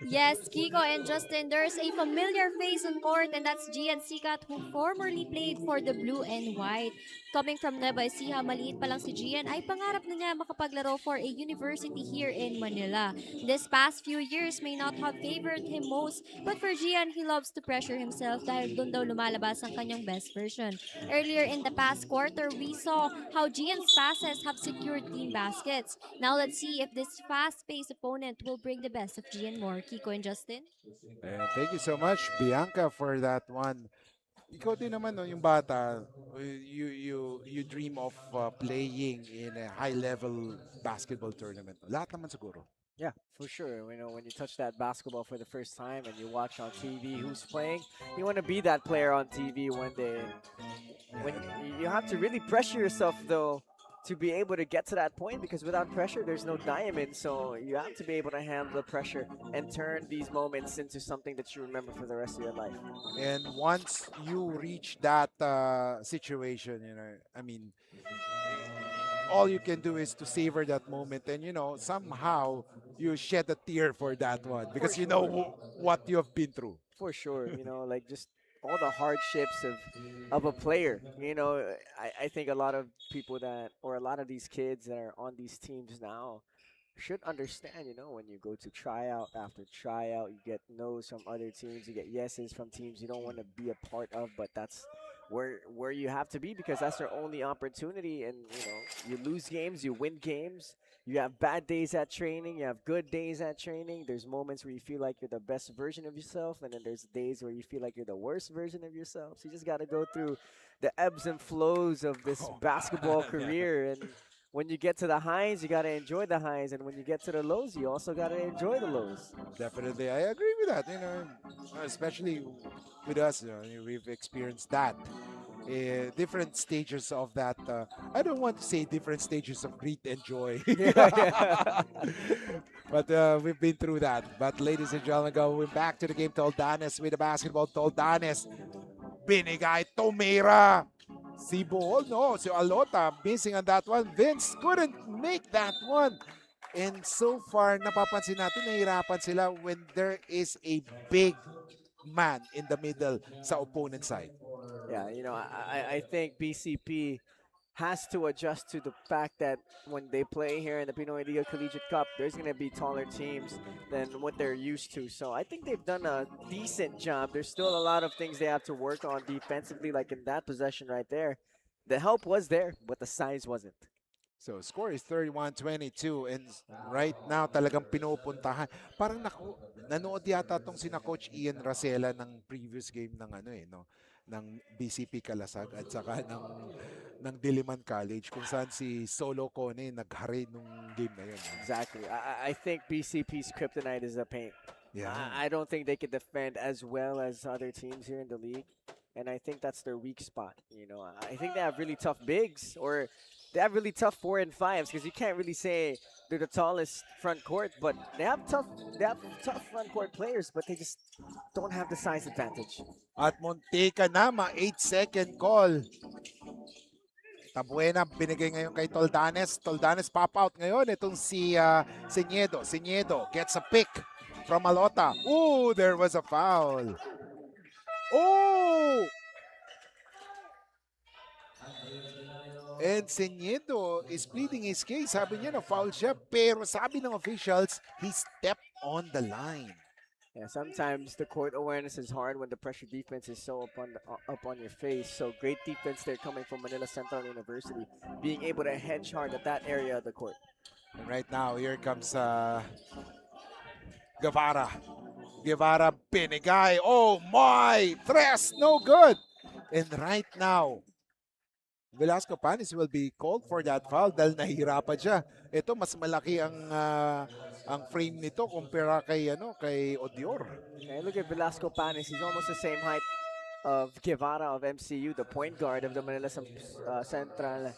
Yes, Kiko and Justin, there's a familiar face on court, and that's Gian Sikat, who formerly played for the Blue and White. Coming from Nueva Ecija, maliit pa lang si Gian, ay pangarap na niya makapaglaro for a university here in Manila. This past few years may not have favored him most, but for Gian, he loves to pressure himself dahil doon daw lumalabas ang kanyang best version. Earlier in the past quarter, we saw how Gian's passes have secured team baskets. Now let's see if this fast-paced opponent will bring the best of Gian more. Kiko and Justin? And thank you so much, Bianca, for that one. Ikaw din naman, no, yung bata, you dream of playing in a high-level basketball tournament. Lahat naman siguro. Yeah, for sure. When you touch that basketball for the first time and you watch on TV who's playing, you want to be that player on TV one day. When you have to really pressure yourself, though, to be able to get to that point, because without pressure, there's no diamond. So you have to be able to handle the pressure and turn these moments into something that you remember for the rest of your life. And once you reach that situation, I mean, all you can do is to savor that moment, and somehow you shed a tear for that one because you know what you have been through. For sure, like just all the hardships of a player. I think a lot of people or a lot of these kids that are on these teams now should understand, when you go to tryout after tryout, you get no's from other teams, you get yeses from teams you don't want to be a part of, but that's where you have to be, because that's their only opportunity. And you lose games, you win games. You have bad days at training, you have good days at training. There's moments where you feel like you're the best version of yourself, and then there's days where you feel like you're the worst version of yourself. So you just got to go through the ebbs and flows of this basketball career. And when you get to the highs, you got to enjoy the highs, and when you get to the lows, you also got to enjoy the lows. Definitely, I agree with that. Especially with us, we've experienced that. Different stages of that. I don't want to say different stages of greed and joy. But we've been through that. But ladies and gentlemen, going back to the game, Toldanes with the basketball. Toldanes, binigay, tumira. Si Bohol, no. Si Alota missing on that one. Vince couldn't make that one. And so far, napapansin natin, nahihirapan sila when there is a big man in the middle sa opponent side. Yeah, I think BCP has to adjust to the fact that when they play here in the Pinoyliga Collegiate Cup, there's going to be taller teams than what they're used to. So I think they've done a decent job. There's still a lot of things they have to work on defensively, like in that possession right there. The help was there, but the size wasn't. So score is 31-22 and right now talagang pinupuntahan. Parang nanood yata tong sina Coach Ian Racela ng previous game ng ng BCP Kalasag at saka ng Diliman College kung saan si Solo Cone naghari nung game na yun. Exactly. I think BCP's kryptonite is the paint. Yeah. I don't think they can defend as well as other teams here in the league. And I think that's their weak spot. I think they have really tough bigs, or they have really tough 4 and 5s, because you can't really say they're the tallest front court, but they have tough front court players, but they just don't have the size advantage. At muntika na, 8-second call. Tabuena binigay ngayon kay Toldanes. Toldanes pop out ngayon. Itong si Señedo. Señedo gets a pick from Alota. Ooh, there was a foul. Oh! And Señedo is pleading his case. Sabi niya na foul siya, pero sabi ng officials, he stepped on the line. Yeah, sometimes the court awareness is hard when the pressure defense is so up on your face. So great defense there coming from Manila Central University, being able to hedge hard at that area of the court. And right now, here comes Guevara. Guevara binigay. Oh my! Tres, no good. And right now, Velasco Panis will be called for that foul dahil nahihirapan siya. Ito mas malaki ang frame nito kumpara kay Odior. Okay, look at Velasco Panis. He's almost the same height of Guevara of MCU, the point guard of the Manila Central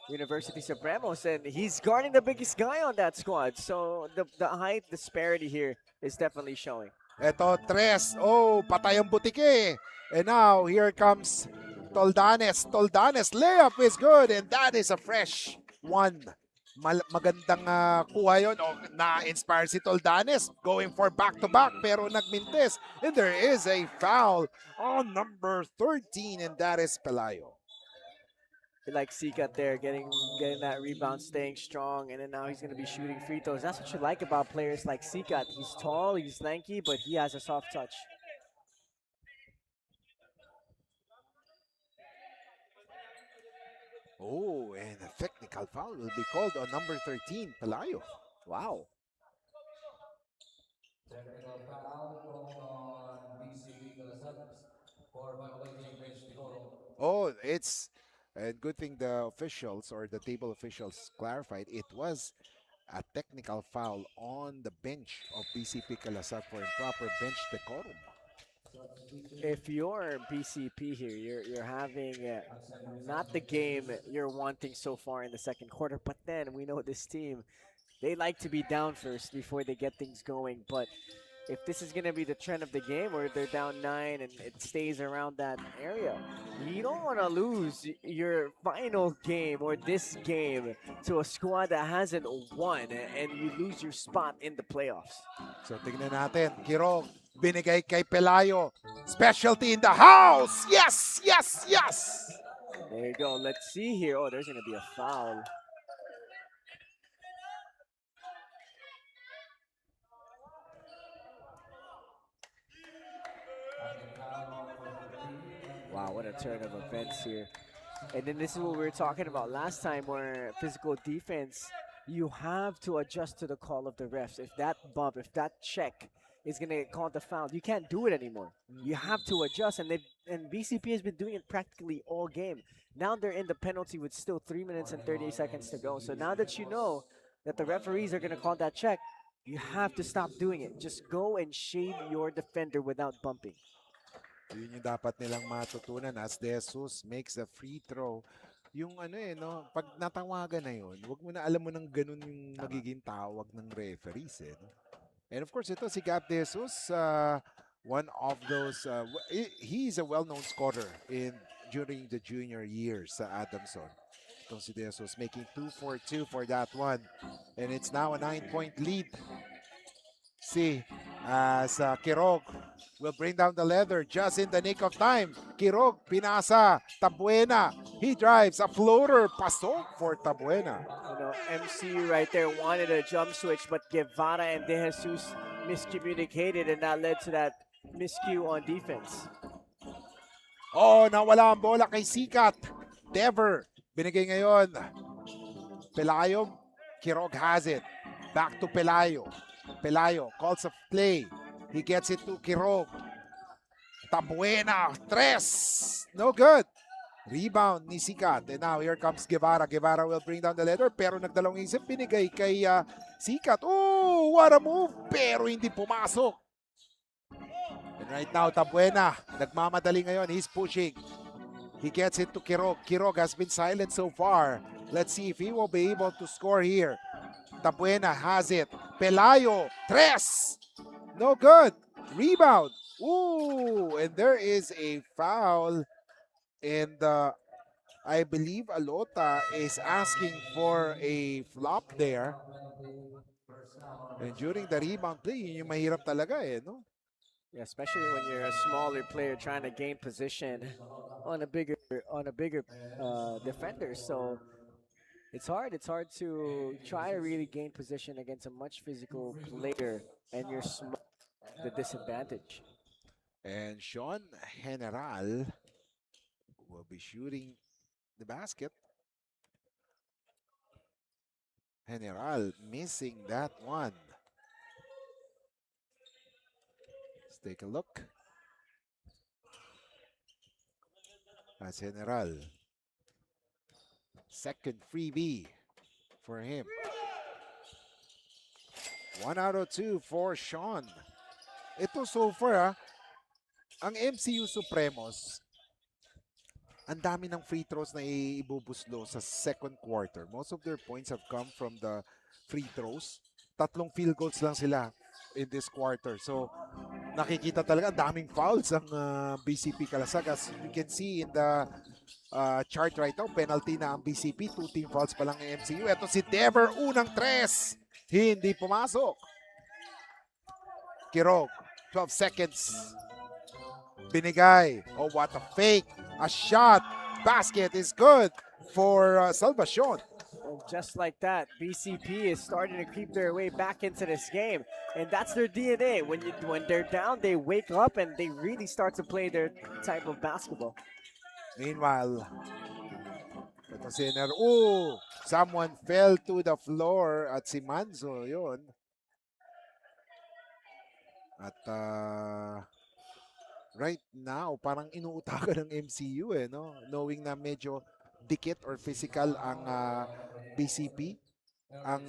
University Supremos, and he's guarding the biggest guy on that squad. So the height disparity here is definitely showing. Ito, Tres. Oh, patay ang butike. And now, here comes Toldanes. Toldanes, layup is good. And that is a fresh one. Magandang kuha yun. Oh, na-inspire si Toldanes. Going for back-to-back, pero nagmintis. And there is a foul on number 13, and that is Pelayo. I like Sikat there, getting that rebound, staying strong, and then now he's going to be shooting free throws. That's what you like about players like Sikat. He's tall, he's lanky, but he has a soft touch. Oh, and a technical foul will be called on number 13, Pelayo. Wow. Technical foul on BCP Kalasag for violating bench decorum. Oh, it's a good thing the officials or the table officials clarified it was a technical foul on the bench of BCP Kalasag for improper bench decorum. If you're BCP here, you're having not the game you're wanting so far in the second quarter, but then we know this team, they like to be down first before they get things going. But if this is going to be the trend of the game where they're down 9 and it stays around that area, you don't want to lose your final game or this game to a squad that hasn't won and you lose your spot in the playoffs. So tingnan natin, Kirog, binigay kay Pelayo. Specialty in the house! Yes, yes, yes! There you go. Let's see here. Oh, there's going to be a foul. Wow, what a turn of events here. And then this is what we were talking about last time, where physical defense, you have to adjust to the call of the refs. If that bump, if that check is going to get called the foul, you can't do it anymore. You have to adjust, and BCP has been doing it practically all game. Now they're in the penalty with still 3 minutes and 30 seconds to go. So now that you know that the referees are going to call that check, you have to stop doing it. Just go and shade your defender without bumping. Yun yung dapat nilang matutunan as De Jesus makes a free throw. Yung pag natawagan na yun, wag mo na alam mo nang ganun yung magiging tawag ng referees. No? And of course, ito si Gab De Jesus, one of those, he's a well-known scorer in during the junior years sa Adamson. Itong si De Jesus making 2-4-2 for that one. And it's now a 9-point lead. See, as Kirog will bring down the leather just in the nick of time. Kirog, pinasa, Tabuena. He drives a floater, pasok for Tabuena. You know, MCU right there wanted a jump switch, but Guevara and De Jesus miscommunicated, and that led to that miscue on defense. Oh, nawala ang bola kay Sikat. Dever, binigay ngayon. Pelayo, Kirog has it. Back to Pelayo. Pelayo calls a play. He gets it to Kirog. Tabuena, tres. No good. Rebound ni Sikat. And now here comes Guevara. Guevara will bring down the leather. Pero nagdalawang isip, binigay kay Sikat. Oh, what a move. Pero hindi pumasok. And right now, Tabuena, nagmamadali ngayon. He's pushing. He gets it to Kirog. Kirog has been silent so far. Let's see if he will be able to score here. Tabuena has it. Pelayo, tres. No good. Rebound. Ooh, and there is a foul. And I believe Alota is asking for a flop there. And during the rebound play, yun yung mahirap talaga no? Yeah, especially when you're a smaller player trying to gain position on a bigger defender. So it's hard. It's hard to try to really gain position against a much physical player, and you're small. The disadvantage. And Sean General will be shooting the basket. General missing that one. Let's take a look. That's General. Second freebie for him. 1 out of 2 for Sean. Ito so far, ang MCU Supremos, ang dami ng free throws na ibubuslo sa second quarter. Most of their points have come from the free throws. 3 field goals lang sila in this quarter. So, nakikita talaga ang daming fouls ang BCP Kalasag. As you can see in the chart right now, penalty na ang BCP. 2 team fouls pa lang ang MCU. Ito si Dever, unang 3. Hindi pumasok. Kirog, 12 seconds. Binigay. Oh, what a fake. A shot. Basket is good for Salvacion. And just like that, BCP is starting to creep their way back into this game. And that's their DNA. When they're down, they wake up and they really start to play their type of basketball. Meanwhile, ito si oh, someone fell to the floor at si Manzo, yun. At right now, parang inuutakan ng MCU no? Knowing na medyo dikit or physical ang BCP. Ang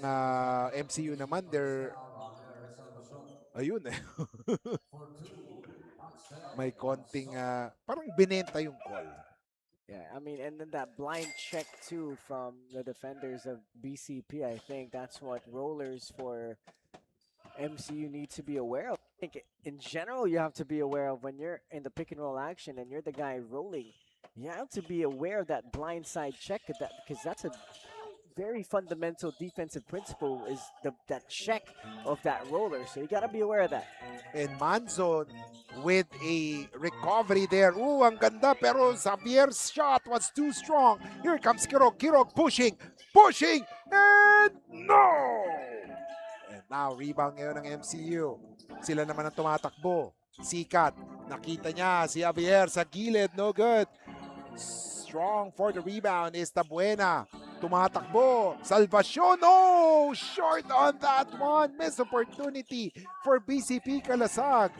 MCU naman, they're ayun may konting parang binenta yung call. Yeah, I mean, and then that blind check too from the defenders of BCP, I think that's what rollers for MCU need to be aware of. I think in general, you have to be aware of when you're in the pick and roll action and you're the guy rolling. You have to be aware of that blind side check because that's a very fundamental defensive principle is that check of that roller. So you got to be aware of that. And Manzo with a recovery there. Ooh, ang ganda. Pero Xavier's shot was too strong. Here comes Kirog. Kirog pushing. And no! And now, rebound ngayon ng MCU. Sila naman ang tumatakbo. Sikat. Nakita niya si Javier sa gilid. No good. Strong for the rebound is Tabuena. Tumatakbo. Salvacion. Oh! Short on that one. Missed opportunity for BCP Kalasag.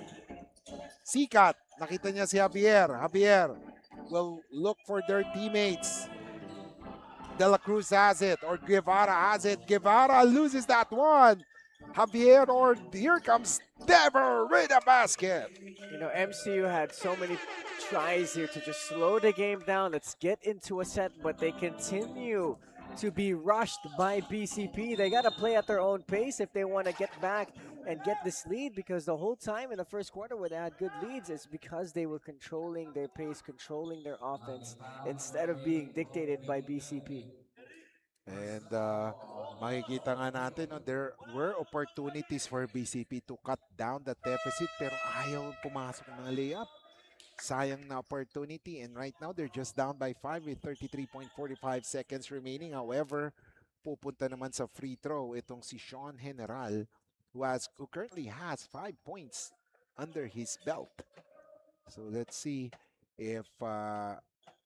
Sikat. Nakita niya si Javier. Javier will look for their teammates. De La Cruz has it. Or Guevara has it. Guevara loses that one. Javier, or here comes Dever with a basket. You know, MCU had so many tries here to just slow the game down. Let's get into a set, but they continue to be rushed by BCP. They got to play at their own pace if they want to get back and get this lead, because the whole time in the first quarter where they had good leads, it's because they were controlling their pace, controlling their offense instead of being dictated by BCP. And makikita nga natin, no, there were opportunities for BCP to cut down the deficit pero ayaw pumasok ng mga layup. Sayang na opportunity, and right now they're just down by 5 with 33.45 seconds remaining. However, pupunta naman sa free throw itong si Sean General, who currently has 5 points under his belt. So let's see if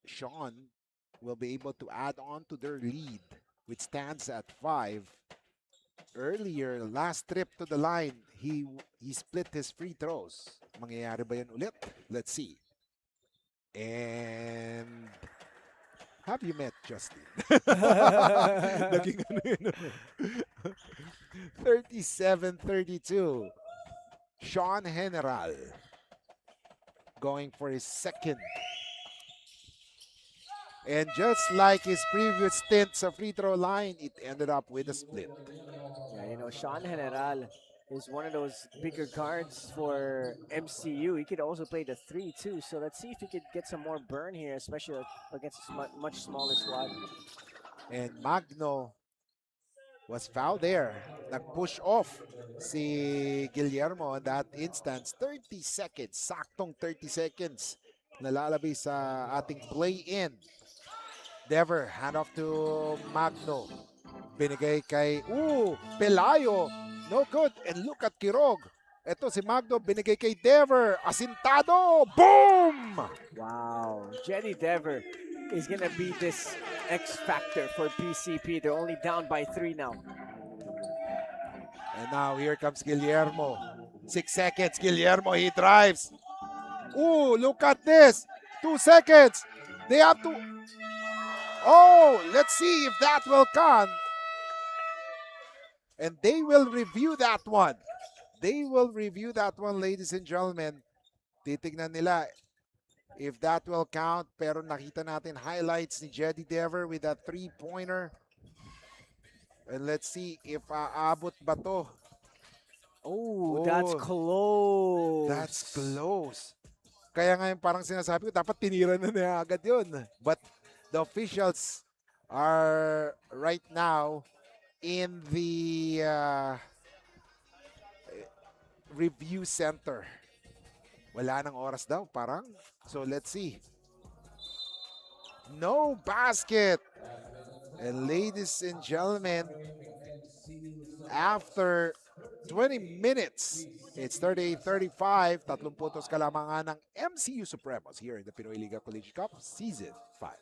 Sean will be able to add on to their lead, which stands at 5. Earlier, last trip to the line, he split his free throws. Mangyayari ba yan ulit? Let's see. And have you met Justin? Naging ano yun? 37-32. Sean General going for his second. And just like his previous stint sa free throw line, it ended up with a split. Yeah, you know, Sean General is one of those bigger guards for MCU. He could also play the 3 too. So let's see if he could get some more burn here, especially against a much smaller squad. And Magno was fouled there. Nag-push off si Guillermo in that instance. 30 seconds, saktong 30 seconds. Nalalabi sa ating play-in. Dever, hand off to Magno. Binigay kay, Pelayo. No good. And look at Kirog. Ito si Magno, binigay kay Dever. Asintado. Boom! Wow. Jenny Dever is going to be this X factor for BCP. They're only down by 3 now. And now here comes Guillermo. 6 seconds. Guillermo, he drives. Look at this. 2 seconds. They have to... let's see if that will count. And they will review that one. They will review that one, ladies and gentlemen. Titignan nila if that will count. Pero nakita natin highlights ni Jedi Dever with that 3-pointer. And let's see if aabot ba to. That's close. That's close. Kaya ngayon parang sinasabi ko, dapat tinira na niya agad yun. But the officials are right now in the review center. Wala nang oras daw, parang. So let's see. No basket. And ladies and gentlemen, after 20 minutes, it's 38-35. 3 puntos kalamangan ng MCU Supremos here in the Pinoyliga Collegiate Cup Season 5.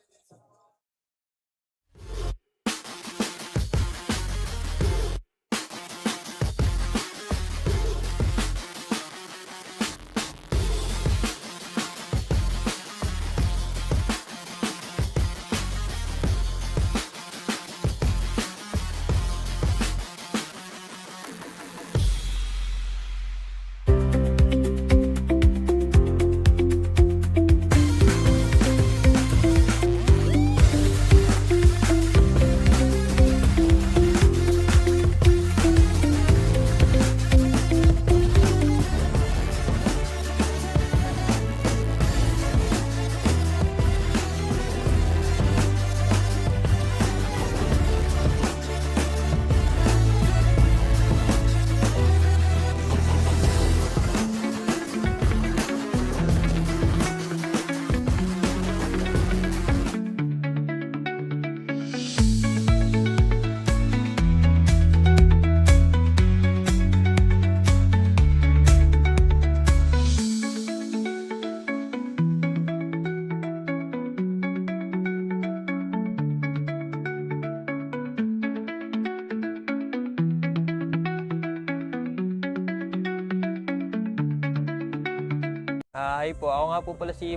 Hi po, ako nga po pala si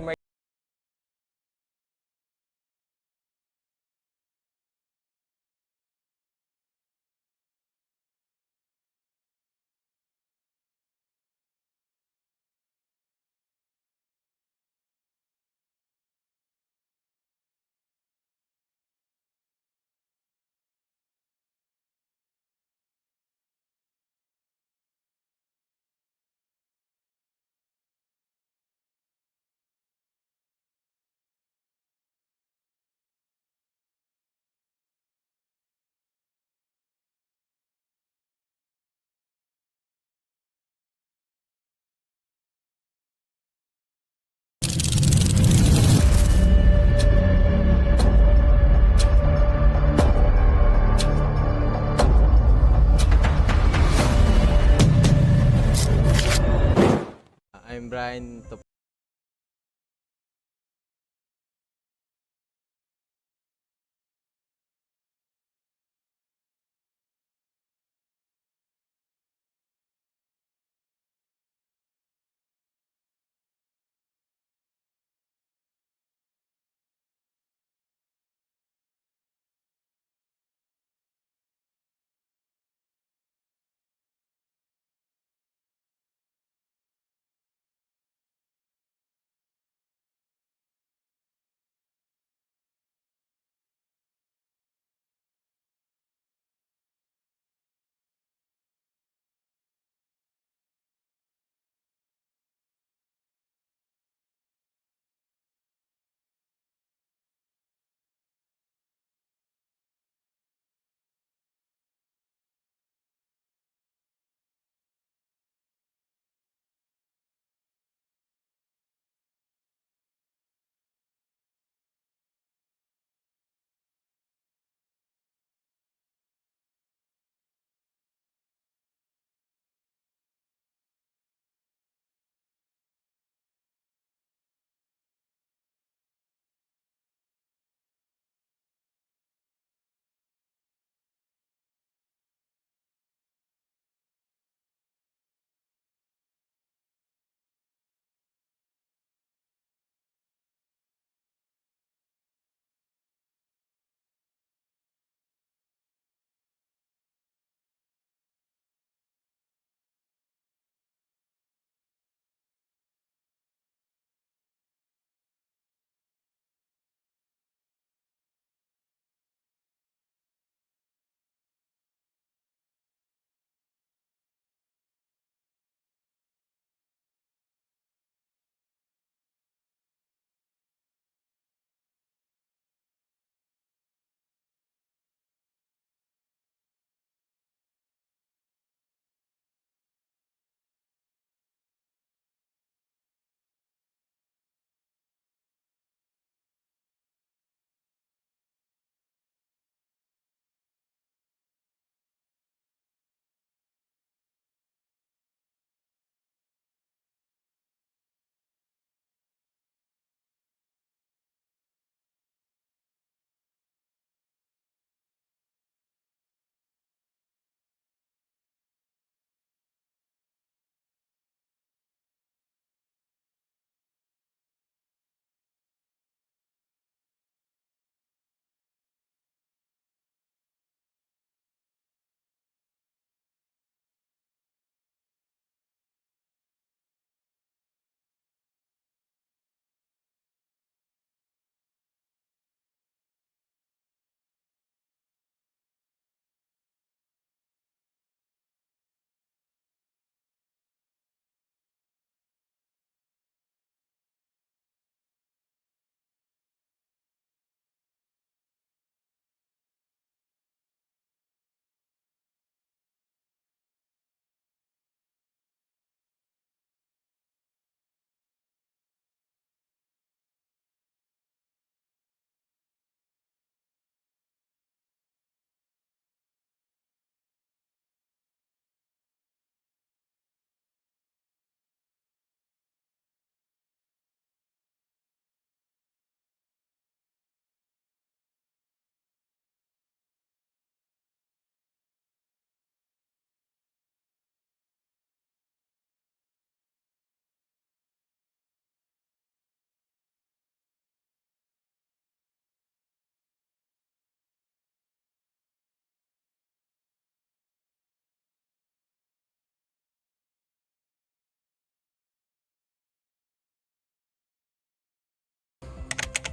trying to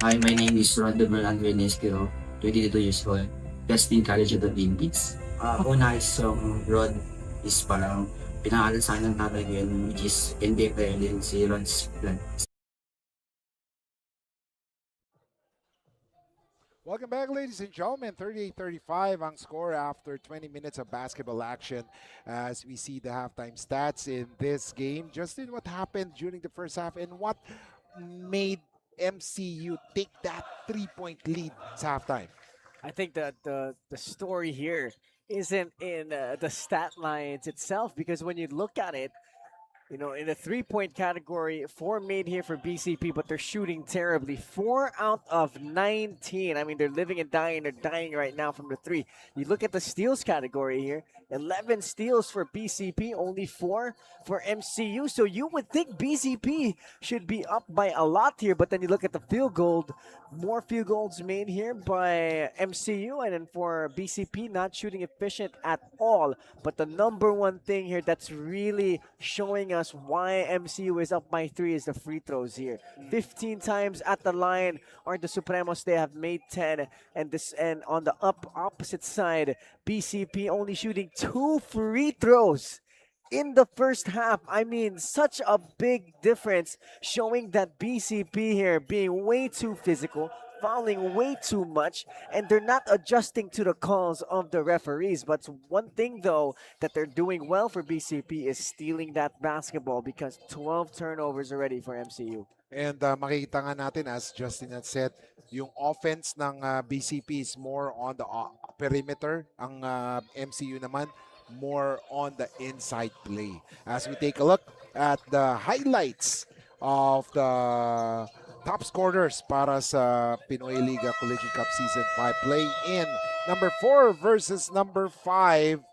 Hi, my name is Rodrigo Anvenesquio, 22 years old, Testing College of the Philippines. Una is Rod is parang pinangalan sa akin ng tatay ko yun, which is NDFL, si Rod's plan. Welcome back, ladies and gentlemen. 38-35 ang score after 20 minutes of basketball action as we see the halftime stats in this game. Justin, what happened during the first half and what made MCU take that 3-point lead at halftime? I think that the story here isn't in the stat lines itself, because when you look at it, You know, in the three-point category, 4 made here for BCP, but they're shooting terribly. 4 out of 19. I mean, they're living and dying. They're dying right now from the three. You look at the steals category here. 11 steals for BCP, only 4 for MCU. So you would think BCP should be up by a lot here, but then you look at the field goal. More field goals made here by MCU, and then for BCP, not shooting efficient at all. But the number one thing here that's really showing us why MCU is up by 3 is the free throws here. 15 times at the line are the Supremos. They have made 10, and on the opposite side, BCP only shooting 2 free throws in the first half. I mean, such a big difference, showing that BCP here being way too physical, fouling way too much, and they're not adjusting to the calls of the referees. But one thing, though, that they're doing well for BCP is stealing that basketball, because 12 turnovers already for MCU. And makikita nga natin, as Justin had said, yung offense ng BCP is more on the perimeter. Ang MCU naman, more on the inside play. As we take a look at the highlights of the top scorers para sa Pinoyliga Collegiate Cup Season 5 play-in. Number 4 versus number 5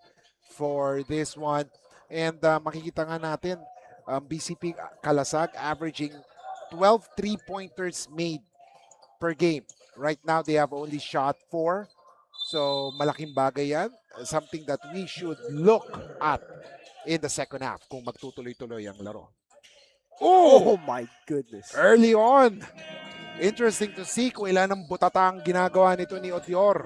for this one. And makikita nga natin, BCP Kalasag averaging 12 3-pointers made per game. Right now, they have only shot 4. So, malaking bagay yan. Something that we should look at in the second half kung magtutuloy-tuloy ang laro. Oh my goodness. Early on. Interesting to see kung ilan ang butatang ginagawa nito ni Odior.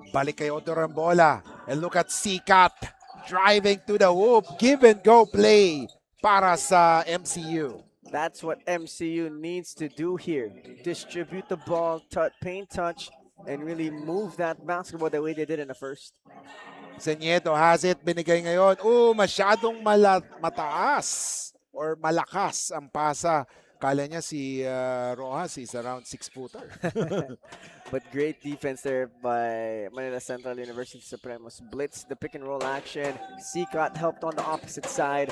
Balik kay Odior ang bola. And look at Sikat driving to the hoop. Give and go play para sa MCU. That's what MCU needs to do here. Distribute the ball, paint touch, and really move that basketball the way they did in the first. Senieto has it, binigay ngayon. Masyadong mataas or malakas ang pasa. Kala niya si Rojas is around 6-footer. But great defense there by Manila Central University Supremos. Blitz the pick and roll action. Sikat helped on the opposite side.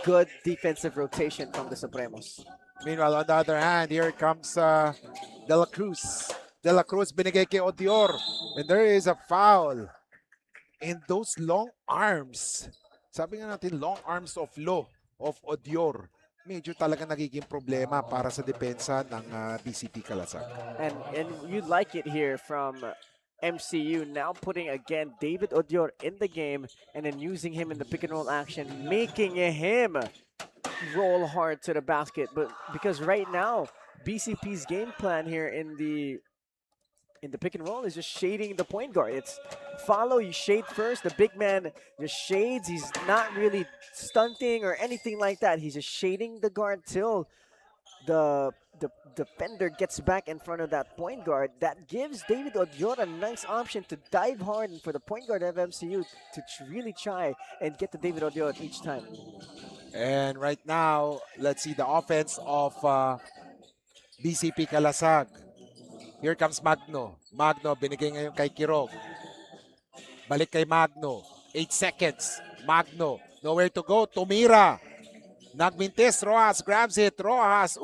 Good defensive rotation from the Supremos. Meanwhile, on the other hand, here comes De La Cruz. De La Cruz binigay kay Odior. And there is a foul. And those long arms, sabi nga natin, long arms of Odior, medyo talaga nagiging problema para sa depensa ng BCP Kalasag. And you like it here from MCU, now putting again David Odior in the game and then using him in the pick and roll action, making him roll hard to the basket. But because right now, BCP's game plan here in the pick and roll is just shading the point guard. It's follow, you shade first. The big man just shades. He's not really stunting or anything like that. He's just shading the guard till the defender gets back in front of that point guard. That gives David Odior a nice option to dive hard, and for the point guard of MCU to really try and get to David Odior each time. And right now, let's see the offense of BCP Kalasag. Here comes Magno. Magno, binigay ngayon kay Kirog. Balik kay Magno. 8 seconds. Magno, nowhere to go. Tumira. Nagmintis. Rojas grabs it. Rojas.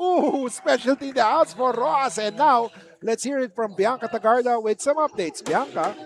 Specialty in the house for Rojas. And now, let's hear it from Bianca Tagarda with some updates. Bianca.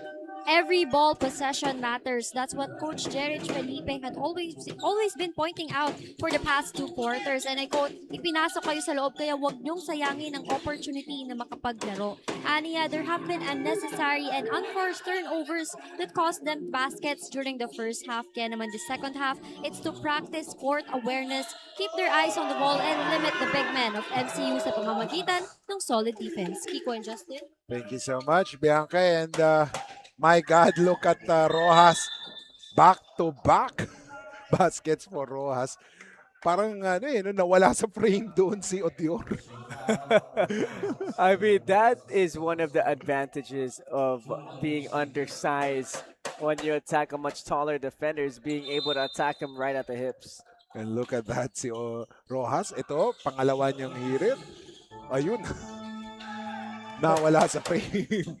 Every ball possession matters. That's what Coach Jerich Felipe had always been pointing out for the past 2 quarters. And I quote, ipinasok kayo sa loob kaya wag niyong sayangin ang opportunity na makapaglaro. Aniya, there have been unnecessary and unforced turnovers that cost them baskets during the first half. Kaya naman the second half, it's to practice court awareness, keep their eyes on the ball, and limit the big men of MCU sa pamamagitan ng solid defense. Kiko and Justin. Thank you so much, Bianca. And my God, look at Rojas. Back-to-back baskets for Rojas. Parang nawala sa frame doon si Odior. I mean, that is one of the advantages of being undersized when you attack a much taller defender, is being able to attack him right at the hips. And look at that, si Rojas. Ito, pangalawa niyang hirit. Ayun. Nawala sa frame.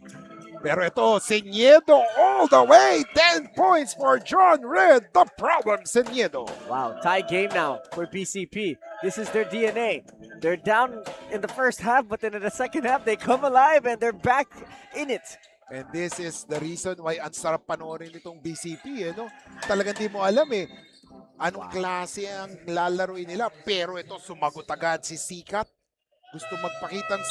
Pero ito, Seniedo all the way. 10 points for John Red. The problem, Seniedo. Wow, tie game now for BCP. This is their DNA. They're down in the first half, but then in the second half, they come alive and they're back in it. And this is the reason why ang sarap panoorin itong BCP. No? Talagang di mo alam anong klase ang lalaruin nila. Pero ito, sumagot agad si Sikat. Gusto magpakitang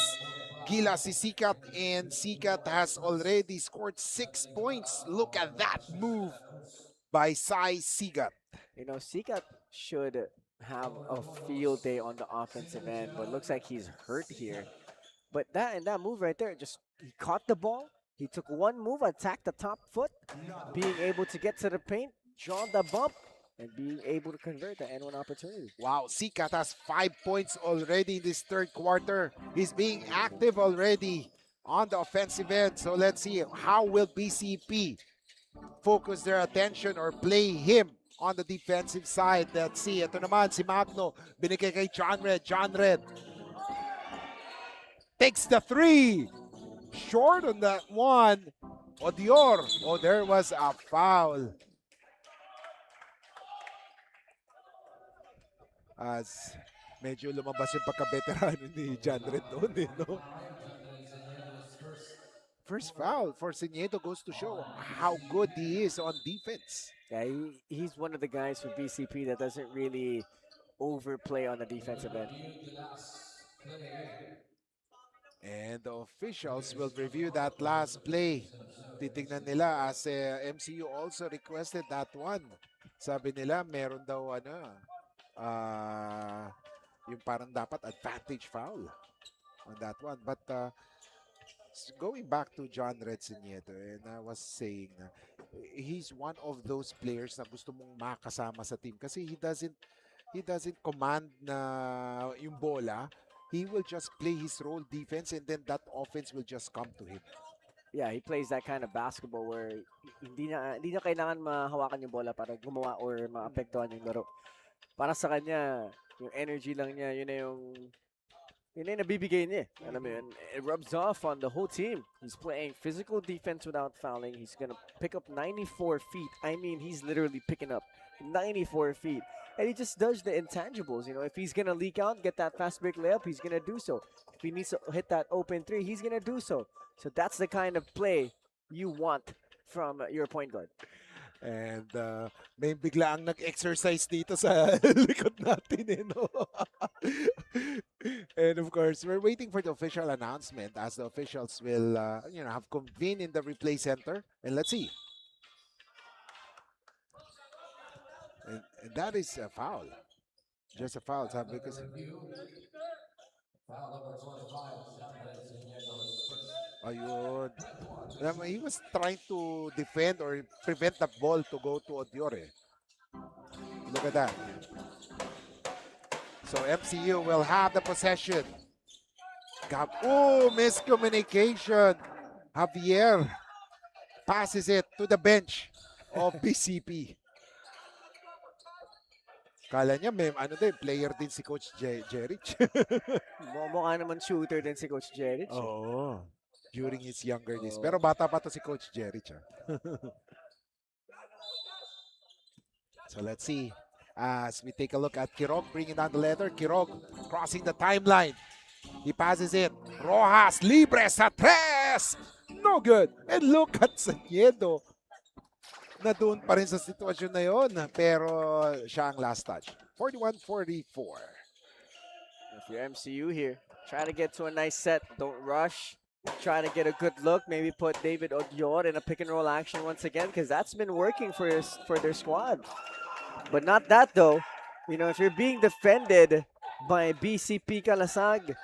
gila si Sikat, and Sikat has already scored 6 points. Look at that move by Sai Sigat. You know, Sikat should have a field day on the offensive end, but looks like he's hurt here. But that move right there, he caught the ball. He took one move, attacked the top foot, being able to get to the paint, draw the bump, and being able to convert the N1 opportunity. Wow, Sikat has 5 points already in this third quarter. He's being active already on the offensive end. So let's see, how will BCP focus their attention or play him on the defensive side? Let's see, ito naman si Magno, binigay kay John Red. John Red takes the three. Short on that one. Odior. Oh, there was a foul. As medyo lumabas yung pagka-veterano ni John Red doon, no? First foul for Seniedo goes to show how good he is on defense. Yeah, he's one of the guys for BCP that doesn't really overplay on the defensive end. And the officials will review that last play. Titingnan nila as MCU also requested that one. Sabi nila meron daw yung parang dapat advantage foul on that one. But going back to John Red Seniedo, and I was saying na he's one of those players na gusto mong makasama sa team kasi he doesn't command na yung bola. He will just play his role defense, and then that offense will just come to him. Yeah, he plays that kind of basketball where hindi na kailangan mahawakan yung bola para gumawa or maapektuhan yung laro. Para sa kanya, yung energy lang niya, yun na yung nabibigay niya. Alam mo yun, it rubs off on the whole team. He's playing physical defense without fouling. He's gonna pick up 94 feet. I mean, he's literally picking up 94 feet. And he just does the intangibles. You know, if he's going to leak out, get that fast break layup, he's going to do so. If he needs to hit that open three, he's going to do so. So that's the kind of play you want from your point guard. And may bigla ang nag-exercise dito sa likod natin, no? And of course, we're waiting for the official announcement as the officials will, have convened in the replay center. And let's see. And that is a foul. Just a foul, sabi because ayun. He was trying to defend or prevent the ball to go to Odiore. Look at that. So MCU will have the possession. Miscommunication. Javier passes it to the bench of BCP. Kala niya may player din si Coach Jeric. Mukha naman shooter din si Coach Jeric. Oo. During his younger days. Pero bata pa to si Coach Jeric. So let's see. As we take a look at Kirog bringing down the letter. Kirog crossing the timeline. He passes it. Rojas libre sa tres. No good. And look at Seniedo. Na doon pa rin sa sitwasyon na yun. Pero siya ang last touch. 41-44. If you're MCU here, try to get to a nice set. Don't rush. Try to get a good look. Maybe put David Odior in a pick and roll action once again because that's been working for their squad. But not that though. You know, if you're being defended by Bcp Kalasag,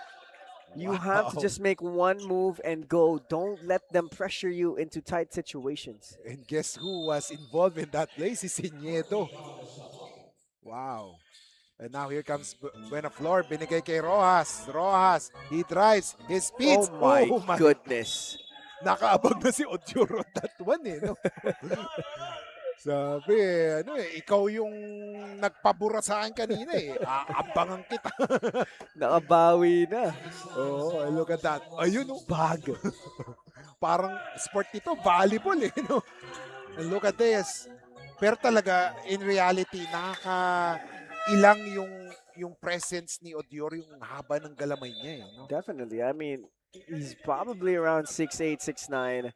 you have to just make one move and go. Don't let them pressure you into tight situations. And guess who was involved in that play? Si Seniedo. Wow. And now here comes Buenaflor. Binigay kay Rojas. Rojas. He drives. He speeds. Oh my goodness. Nakaabag na si Odior on that one no? Sabi, ikaw yung nagpabura sa akin kanina Aabangan kita. Nakabawi na. Oh, look at that. Ayun bag. parang sport ito, volleyball eh. No? And look at this. Pero talaga, in reality, ilang yung presence ni Odior, yung haba ng galamay niya. Eh, no? Definitely. I mean, he's probably around 6'8", 6'9",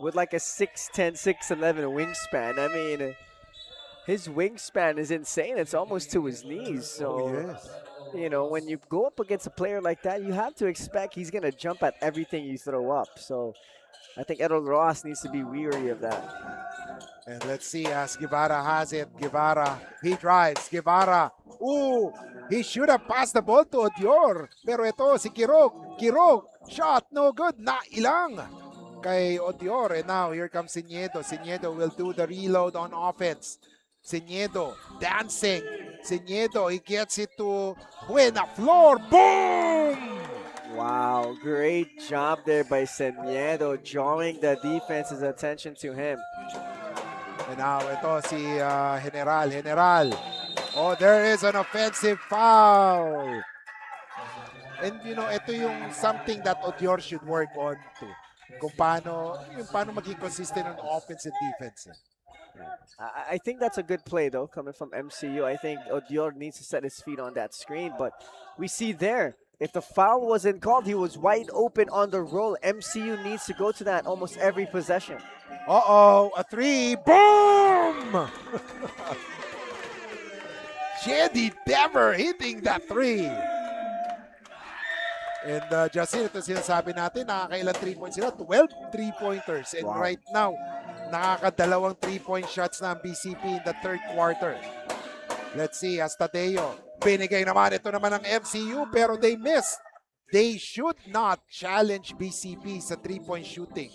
with like a 6'10", 6'11" wingspan. I mean, his wingspan is insane. It's almost to his knees. So, Yes. you know, when you go up against a player like that, you have to expect he's going to jump at everything you throw up. So, I think Errol Ross needs to be weary of that. And let's see as Guevara has it. Guevara, he drives. Guevara, ooh, he should have passed the ball to Odior. Pero ito, si Kirog. Kirog, shot, no good. Nailang kay Odior. And now, here comes Siniedo. Siniedo will do the reload on offense. Siniedo, dancing. Siniedo, he gets it to Buena Flor. Boom! Wow, great job there by Seniedo, drawing the defense's attention to him. And now, ito si General. General. Oh, there is an offensive foul. And you know, ito yung something that Odior should work on too. Kung paano maging consistent on offense and defense. I think that's a good play, though, coming from MCU. I think Odior needs to set his feet on that screen, but we see there, if the foul wasn't called, he was wide open on the roll. MCU needs to go to that almost every possession. Uh-oh, a three. Boom! Jedi Dever hitting that three. And Justin, ito sinasabi natin, nakakailan 3-point sila? 12 3-pointers. And Wow. right now, nakakadalawang 3-point shots na ang BCP in the third quarter. Let's see, as Tadeo. Binigay naman ito naman ng MCU, pero they missed. They should not challenge BCP sa 3-point shooting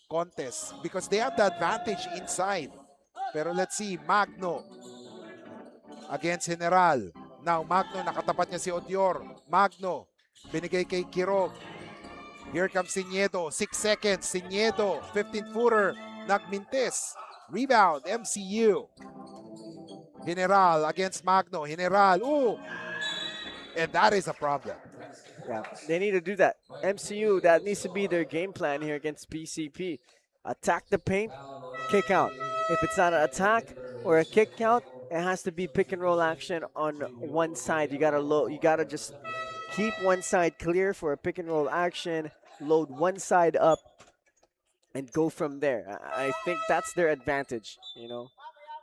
contest because they have the advantage inside. Pero let's see, Magno against General. Now, Magno, nakatapat niya si Odior. Magno, binigay kay Kirog. Here comes Siniedo. 6 seconds. Siniedo, 15-footer. Nagmintis. Rebound, MCU. General against Magno. General, ooh. And that is a problem. Yeah, they need to do that. MCU, that needs to be their game plan here against BCP. Attack the paint, kick out. If it's not an attack or a kick out, it has to be pick and roll action on one side. You gotta just keep one side clear for a pick and roll action, load one side up, and go from there. I think that's their advantage, you know.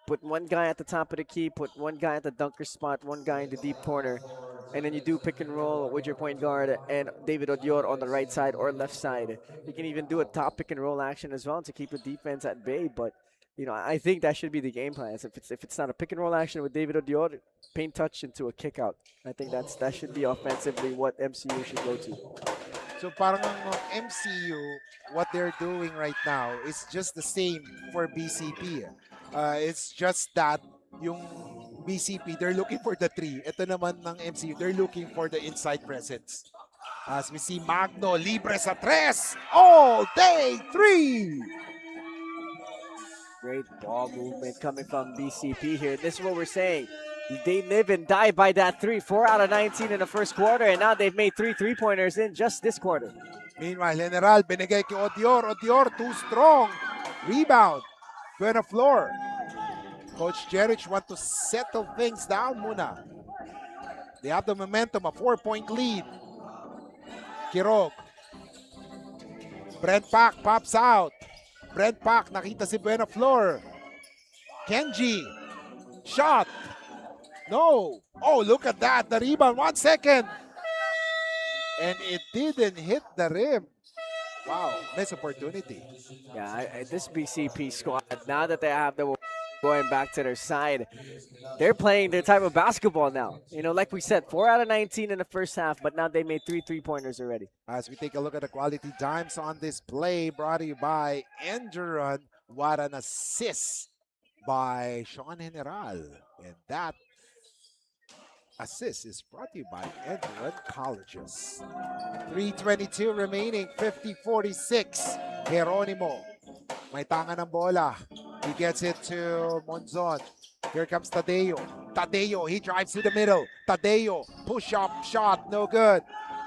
Put one guy at the top of the key, put one guy at the dunker spot, one guy in the deep corner, and then you do pick and roll with your point guard and David Odior on the right side or left side. You can even do a top pick and roll action as well to keep the defense at bay, but you know, I think that should be the game plan. If it's not a pick and roll action with David Odior, paint touch into a kick out. I think that should be offensively what MCU should go to. So parang MCU, what they're doing right now is just the same for BCP. It's just that yung BCP, they're looking for the three. Ito naman ng MCU, they're looking for the inside presence. As we see Magno, libre sa tres, all day three. Great ball movement coming from BCP here. This is what we're saying. They live and die by that three. 4 out of 19 in the first quarter, and now they've made 3 3-pointers in just this quarter. Meanwhile, General, binigay kay Odior. Odior, too strong. Rebound. Buena Flor. Coach Jerich want to settle things down muna. They have the momentum, a 4-point lead. Kirog. Brent Pak pops out. Brent Pak, nakita si Buena Flor. Kenji. Shot. No. Oh, look at that. The rebound. 1 second. And it didn't hit the rim. Wow. Missed opportunity. Yeah, this BCP squad, now that they have the going back to their side, they're playing their type of basketball now. You know, like we said, 4 out of 19 in the first half, but now they made 3 3-pointers already. As we take a look at the quality dimes on this play, brought to you by ENDERUN. What an assist by Sean General. And that assist is brought to you by ENDERUN Colleges. 3:22 remaining, 50-46. Geronimo, may tanga ng bola. He gets it to Monzon. Here comes Tadeo. Tadeo, he drives to the middle. Tadeo, push-up shot, no good.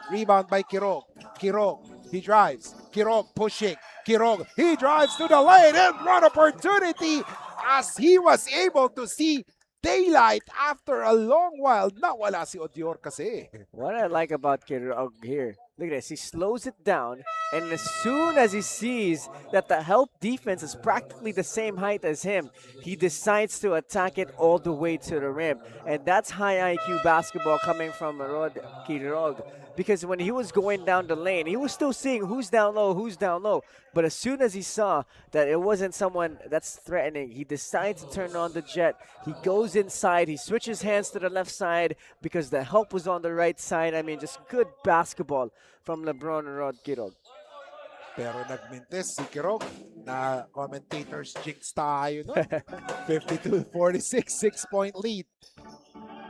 Rebound by Kirog. Kirog, He drives. Kirog pushing. Kirog, he drives to the lane and run opportunity as he was able to see daylight after a long while. Nawala si Odior kasi. What I like about Kirog here, look at this. He slows it down, and as soon as he sees that the help defense is practically the same height as him, he decides to attack it all the way to the rim. And that's high IQ basketball coming from Rod Kirog. Because when he was going down the lane, he was still seeing who's down low, who's down low. But as soon as he saw that it wasn't someone that's threatening, he decides to turn on the jet. He goes inside, he switches hands to the left side because the help was on the right side. I mean, just good basketball from LeBron and Rod Kirog. Pero nagmintis si Kirog na commentators jinx tayo nun. 52-46, 6-point lead.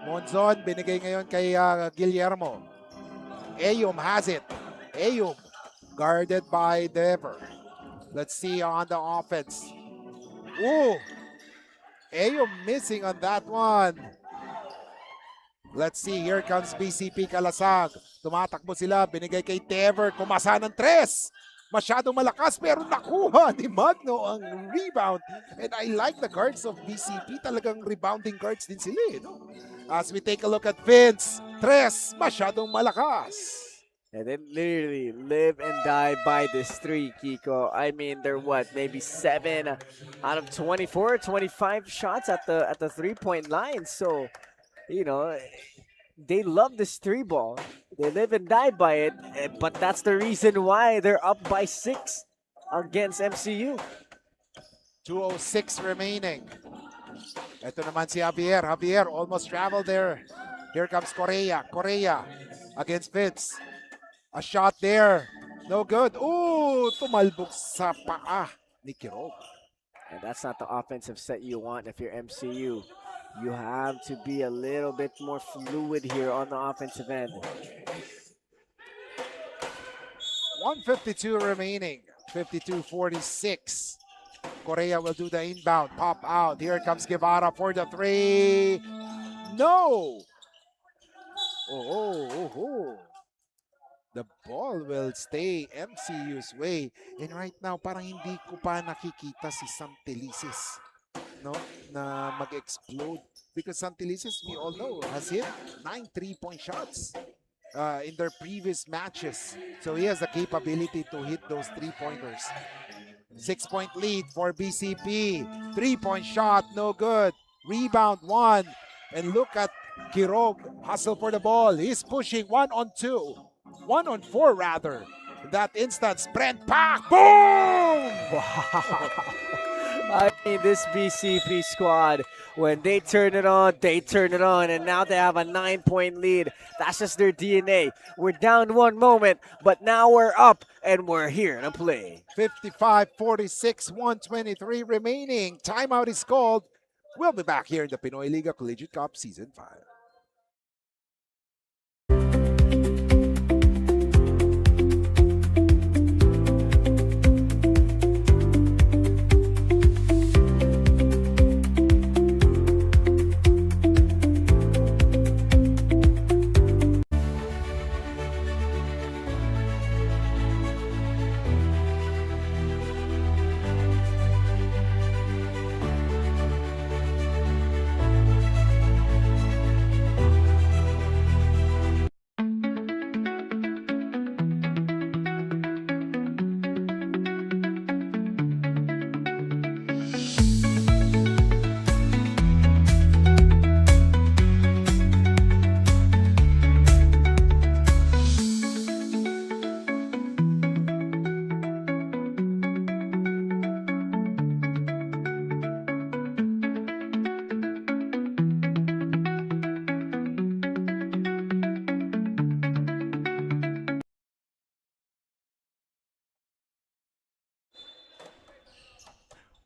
Monzon binigay ngayon kay Guillermo. Ayum has it. Ayum guarded by Dever. Let's see on the offense. Ooh! Ayum missing on that one. Let's see, here comes Bcp Kalasag. Tumatakbo sila, binigay kay Dever, kumasa ng 3. Masyadong malakas pero nakuha ni Magno ang rebound. And I like the guards of BCP. Talagang rebounding guards din sila. No? As we take a look at Vince, 3, masyadong malakas. And they literally live and die by this 3, Kiko. I mean, they're what, maybe 7 out of 24, 25 shots at the 3-point line. So, you know, they love this 3 ball. They live and die by it, but that's the reason why they're up by 6 against MCU. 2:06 remaining. Ito naman si Javier. Javier almost traveled there. Here comes Correa. Correa against Vince. A shot there. No good. Ooh, tumalbog sa paa ni Kirog. And that's not the offensive set you want if you're MCU. You have to be a little bit more fluid here on the offensive end. 1:52 remaining. 52-46. Correa will do the inbound. Pop out. Here comes Guevara for the 3. No! Oh. The ball will stay MCU's way. And right now, parang hindi ko pa nakikita si Santelices, no, na mag-explode. Because Santelices, we all know, has hit 9 3-point shots in their previous matches. So he has the capability to hit those 3-pointers. 6-point lead for BCP. 3-point shot, no good. Rebound 1. And look at Kirog, hustle for the ball. He's pushing 1-on-2. 1-on-4 rather. In that instance, Brent Pak, boom! Wow. I mean, this BCP squad, when they turn it on, and now they have a 9-point lead. That's just their DNA. We're down one moment, but now we're up, and we're here to play. 55-46, 1:23 remaining. Timeout is called. We'll be back here in the Pinoyliga Collegiate Cup Season 5.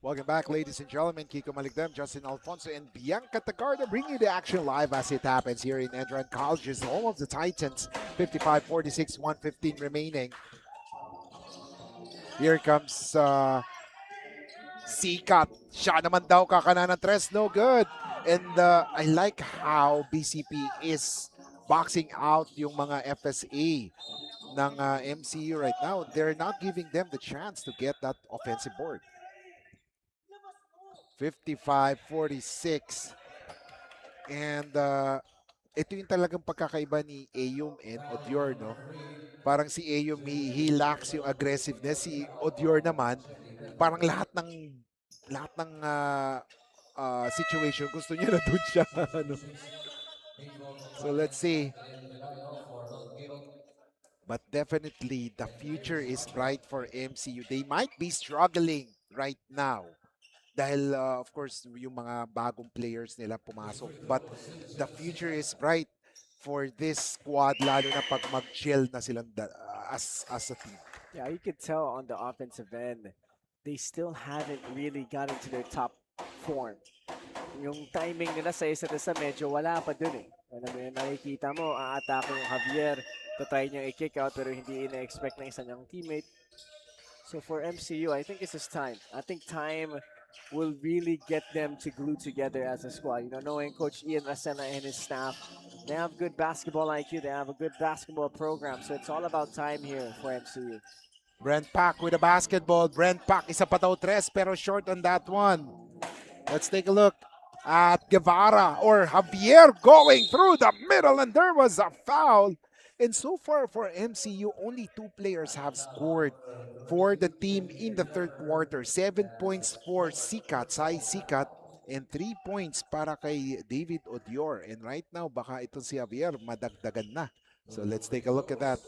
Welcome back, ladies and gentlemen. Kiko Maligdem, Justin Alfonso, and Bianca Tagarda bring you the action live as it happens here in ENDERUN College's home of the Titans. 55-46, 1:15 remaining. Here comes Sikat. Siya naman daw kakana ng 3, no good. And I like how BCP is boxing out yung mga FSA. ng MCU right now. They're not giving them the chance to get that offensive board. 55-46. And ito yung talagang pagkakaiba ni Ayum and Odior, no? Parang si Ayum, he lacks yung aggressiveness. Si Odior naman, parang lahat ng situation gusto niya na doon siya. Ano? So let's see. But definitely the future is bright for MCU. They might be struggling right now. Dahil of course yung mga bagong players nila pumasok. But the future is bright for this squad, lalo na pag mag-chill na silang as a team. Yeah, you could tell on the offensive end, they still haven't really gotten to their top form. Yung timing nila sa isa't isa medyo wala pa dun eh. Ano mo yun, nakikita mo, aatake yung Javier, tatry niya i-kick out pero hindi ina-expect ng isa niyang teammate. So for MCU, I think it's just time. I think time will really get them to glue together as a squad. You know, knowing Coach Ian Racena and his staff, they have good basketball IQ, they have a good basketball program. So it's all about time here for MCU. Brent Pak with a basketball. Brent Pak, isa pa daw tres pero short on that one. Let's take a look at Guevara or Javier going through the middle, and there was a foul. And so far for MCU, only 2 players have scored for the team in the third quarter. 7 points for Sikat, Sai Sikat, and 3 points para kay David Odior. And right now, baka itong si Javier madagdagan na. So let's take a look at that.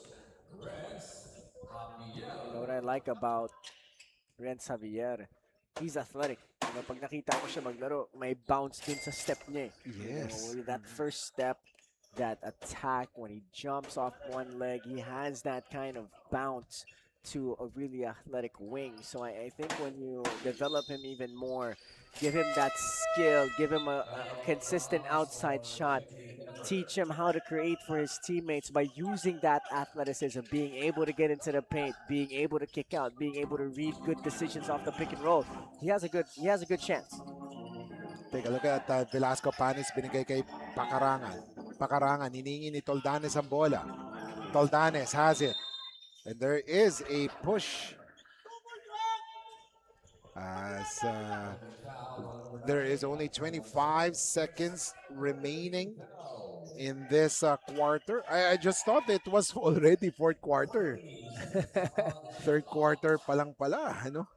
You know what I like about Renz Javier? He's athletic. You know, pag nakita mo siya maglaro, may bounce din sa step niya. Yes. You know, that first step, that attack, when he jumps off one leg, he has that kind of bounce to a really athletic wing. So I think when you develop him even more, give him that skill, give him a consistent outside shot, teach him how to create for his teammates by using that athleticism, being able to get into the paint, being able to kick out, being able to read good decisions off the pick and roll. He has a good chance. Take a look at Velasco Panis, binigay kay Pakarangan. Pakarangan, hiningi ni Toldanes ang bola. Toldanes has it. And there is a push. As there is only 25 seconds remaining in this quarter. I just thought it was already fourth quarter. Third quarter pa lang pala, ano?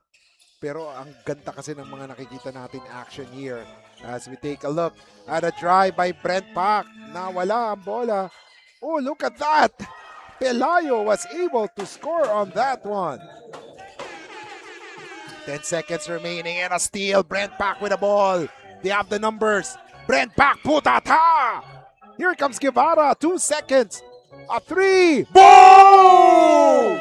Pero ang ganda kasi ng mga nakikita natin action here as we take a look at a drive by Brent Pak. Nawala ang bola. Oh, look at that! Pelayo was able to score on that one. 10 seconds remaining and a steal. Brent Pak with the ball. They have the numbers. Brent Pak, putata! Here comes Guevara. 2 seconds. A 3. Boom!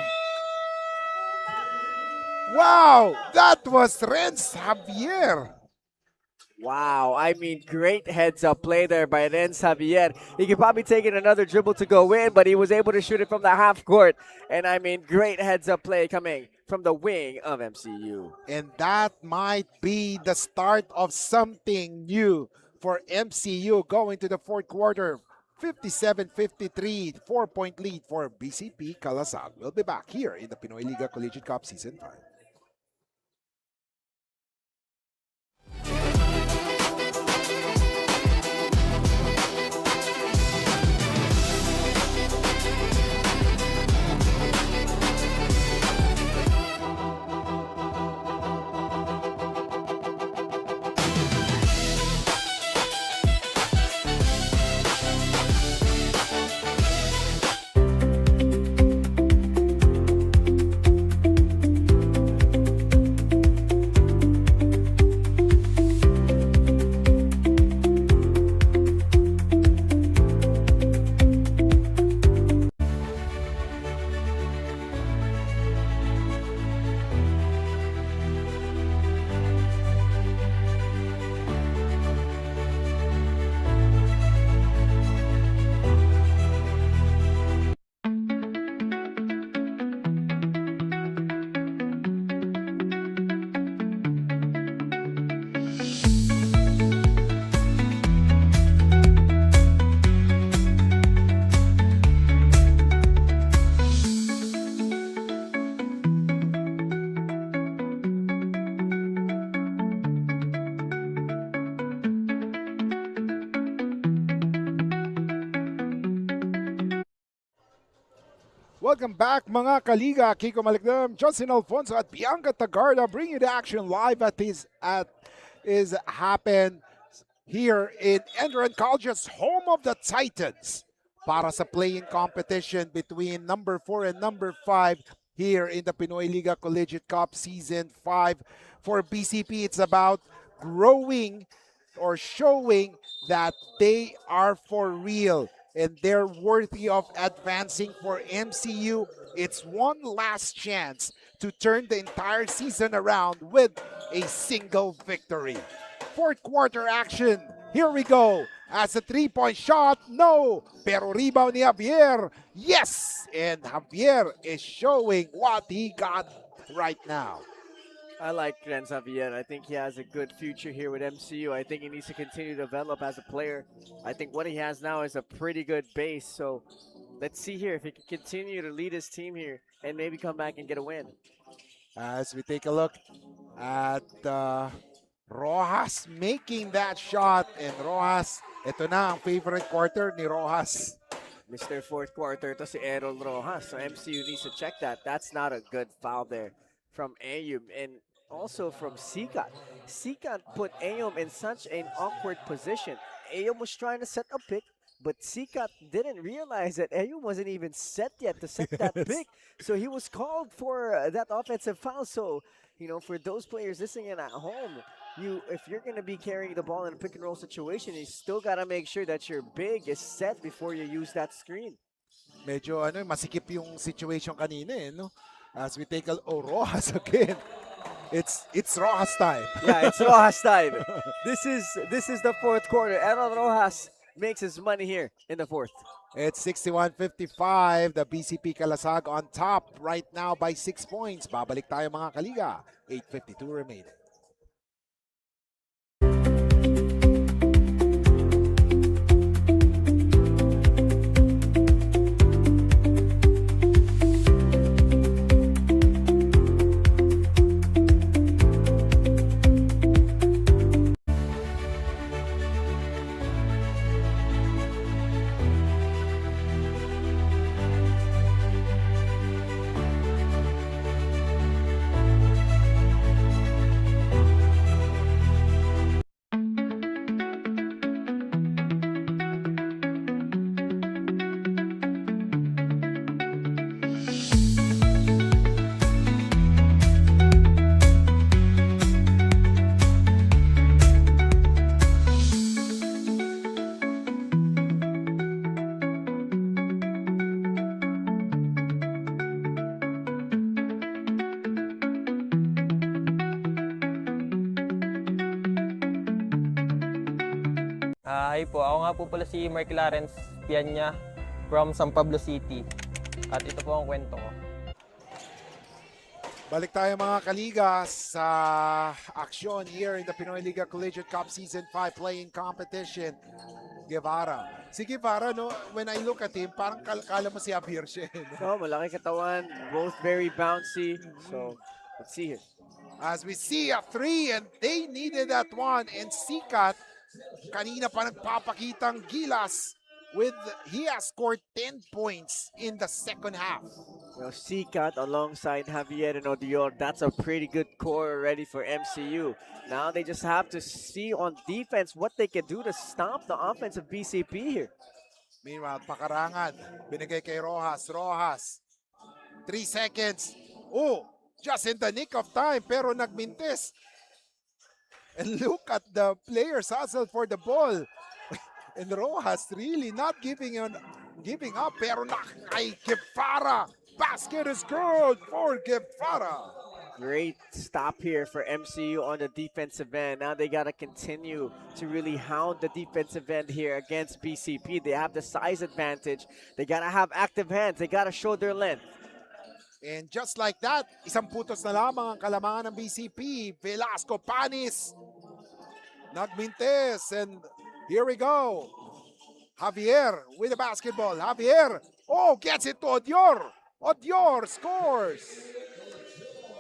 Wow, that was Renz Javier. Wow, I mean, great heads-up play there by Renz Javier. He could probably take another dribble to go in, but he was able to shoot it from the half court. And I mean, great heads-up play coming from the wing of MCU. And that might be the start of something new for MCU going to the fourth quarter. 57-53, 4-point lead for Bcp Kalasag. We'll be back here in the Pinoyliga Collegiate Cup Season 5. Welcome back mga kaliga. Kiko Malikdam, Justin Alfonso at Bianca Tagarda bring you the action live at is happen here in ENDERUN Collegiate's home of the Titans para sa playing competition between number 4 and number 5 here in the Pinoyliga Collegiate Cup Season 5. For BCP, it's about growing or showing that they are for real and they're worthy of advancing. For MCU, it's one last chance to turn the entire season around with a single victory. Fourth quarter action. Here we go. As a three-point shot, no. Pero rebound ni Javier, yes. And Javier is showing what he got right now. I like Renz Javier. I think he has a good future here with MCU. I think he needs to continue to develop as a player. I think what he has now is a pretty good base. So let's see here if he can continue to lead his team here and maybe come back and get a win. As we take a look at Rojas making that shot. And Rojas, ito na ang favorite quarter ni Rojas. Mr. Fourth Quarter to si Errol Rojas. So MCU needs to check that. That's not a good foul there from Ayum and also from Sikat. Sikat put Ayum in such an awkward position. Ayum was trying to set a pick, but Sikat didn't realize that Ayum wasn't even set yet to set that pick. So he was called for that offensive foul. So, you know, for those players listening in at home, if you're going to be carrying the ball in a pick and roll situation, you still got to make sure that your big is set before you use that screen. Medyo masikip yung situation kanina no? As we take a Rojas again. It's Rojas time. Yeah, it's Rojas time. This is the fourth quarter. Errol Rojas makes his money here in the fourth. It's 61-55. The Bcp Kalasag on top right now by 6 points. Babalik tayo mga kaliga. 8:52 remaining. Hi po, ako nga po pala si Mark Clarence Pianya from San Pablo City. At ito po ang kwento ko. Balik tayo mga kaliga sa aksyon here in the Pinoyliga Collegiate Cup Season 5 playing competition. Guevara. Si Guevara, no, when I look at him, parang kala mo si Javier siya. No? No, malaki katawan, both very bouncy. So, let's see here. As we see a three and they needed that one. And Sikat, kanina pa nagpapakitang gilas he has scored 10 points in the second half. Well, Sikat alongside Javier and Odior, that's a pretty good core already for MCU. Now they just have to see on defense what they can do to stop the offense of BCP here. Meanwhile, pakarangan, binigay kay Rojas. Rojas, 3 seconds. Oh, just in the nick of time, pero nagmintis. And look at the players hustle for the ball. And Rojas really not giving up. Pero kay Guevara. Basket is good for Guevara. Great stop here for MCU on the defensive end. Now they got to continue to really hound the defensive end here against BCP. They have the size advantage. They got to have active hands. They got to show their length. And just like that, isang putos na lamang ang kalamangan ng BCP. Velasco Panis. Nagmintes. And here we go. Javier with the basketball. Javier. Oh, gets it to Odior. Odior scores.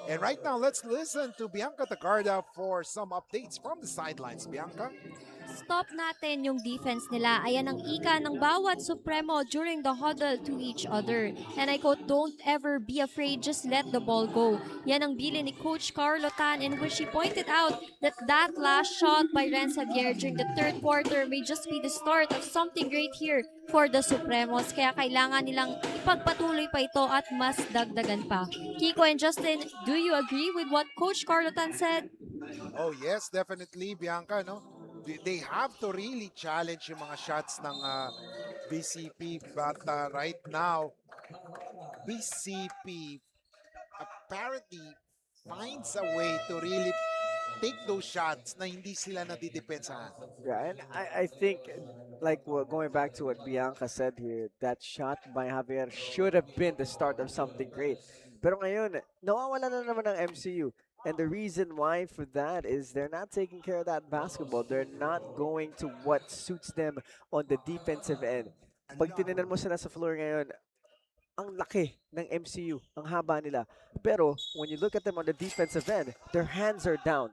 And right now, let's listen to Bianca Tagarda for some updates from the sidelines. Bianca? stop natin yung defense nila. Ayan ang ika ng bawat Supremo during the huddle to each other. And I quote, don't ever be afraid, just let the ball go. Yan ang bilin ni Coach Carlo Tan, in which he pointed out that last shot by Renz Javier during the third quarter may just be the start of something great here for the Supremos. Kaya kailangan nilang ipagpatuloy pa ito at mas dagdagan pa. Kiko and Justin, do you agree with what Coach Carlo Tan said? Oh yes, definitely, Bianca, no? They have to really challenge yung mga shots ng BCP, but right now, BCP apparently finds a way to really take those shots na hindi sila nadidepensahan. Yeah, and I think, like going back to what Bianca said here, that shot by Javier should have been the start of something great. Pero ngayon, nawawala na naman ng MCU. And the reason why for that is they're not taking care of that basketball. They're not going to what suits them on the defensive end. Pag tinignan mo sila sa floor ngayon, ang laki ng MCU, ang haba nila. Pero when you look at them on the defensive end, their hands are down.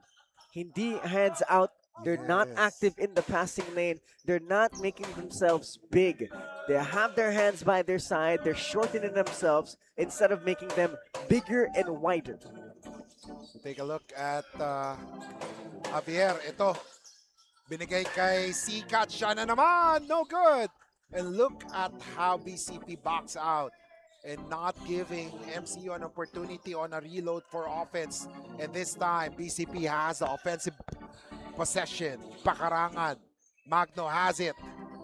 Hindi hands out. They're not active in the passing lane. They're not making themselves big. They have their hands by their side. They're shortening themselves instead of making them bigger and wider. Take a look at Javier. Ito, binigay kay Sikat. Siya na naman. No good. And look at how BCP backs out and not giving MCU an opportunity on a reload for offense. And this time, BCP has the offensive possession. Pakarangan. Magno has it.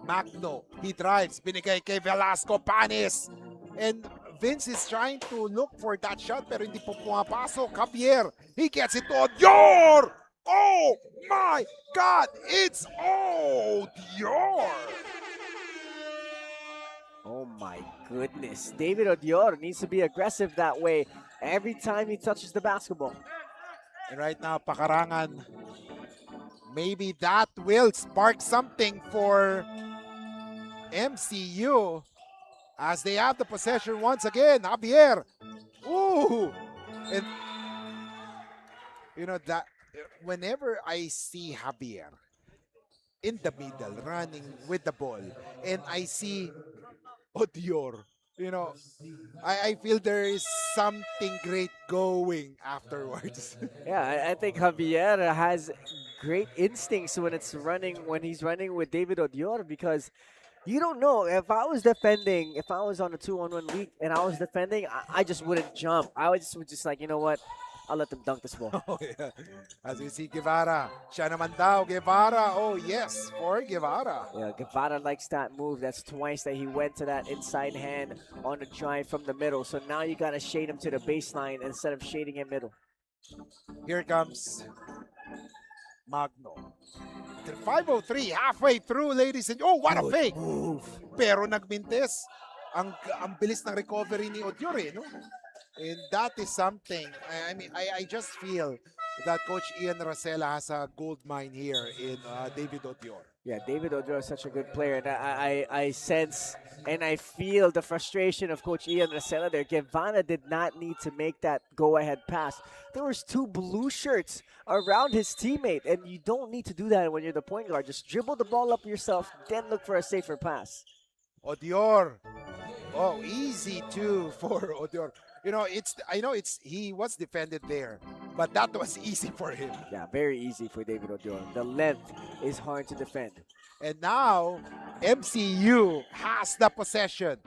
Magno, he drives. Binigay kay Velasco Panis. And Vince is trying to look for that shot pero hindi po pumapasok. Javier, he gets it to Odior! Oh my God! It's Odior! Oh my goodness. David Odior needs to be aggressive that way every time he touches the basketball. And right now, Pakarangan, maybe that will spark something for MCU as they have the possession once again. Javier. Ooh! And you know that whenever I see Javier in the middle running with the ball and I see Odior, you know, I feel there is something great going afterwards. Yeah, I think Javier has great instincts when he's running with David Odior, because you don't know. If I was defending, if I was on a 2-on-1 league and I was defending, I just wouldn't jump. I would just like, you know what? I'll let them dunk this ball. Oh, yeah. As we see Guevara. Siya naman daw, Guevara. Oh, yes, for Guevara. Yeah, Guevara likes that move. That's twice that he went to that inside hand on a drive from the middle. So now you got to shade him to the baseline instead of shading him middle. Here comes Magno. 5:03, halfway through, ladies and... Oh, what a fake! Move. Pero nagmintes. Ang bilis ng recovery ni Odior, eh, no? And that is something. I mean, I just feel that Coach Ian Rosella has a gold mine here in David Odior. Yeah, David Odior is such a good player. And I sense and I feel the frustration of Coach Ian Rosella there. Guevara did not need to make that go-ahead pass. There was 2 blue shirts around his teammate, and you don't need to do that when you're the point guard. Just dribble the ball up yourself, then look for a safer pass. Odior. Oh, easy too for Odior. You know, he was defended there, but that was easy for him. Yeah, very easy for David Odior. The length is hard to defend. And now, MCU has the possession.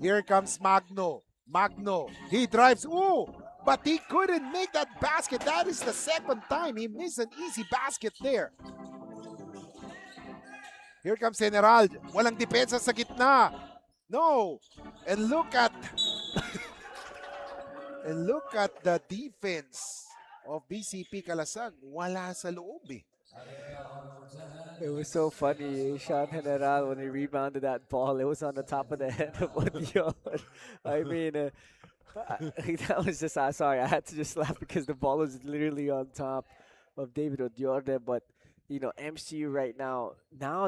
Here comes Magno. Magno, he drives. Ooh, but he couldn't make that basket. That is the second time he missed an easy basket there. Here comes General. Walang depensa sa gitna. No. And look at and look at the defense of Bcp Kalasag. Wala sa loob eh. It was so funny, Sean General, when he rebounded that ball. It was on the top of the head of Odior. I mean, that was just, sorry, I had to just laugh because the ball was literally on top of David Odior there. But, you know, MCU right now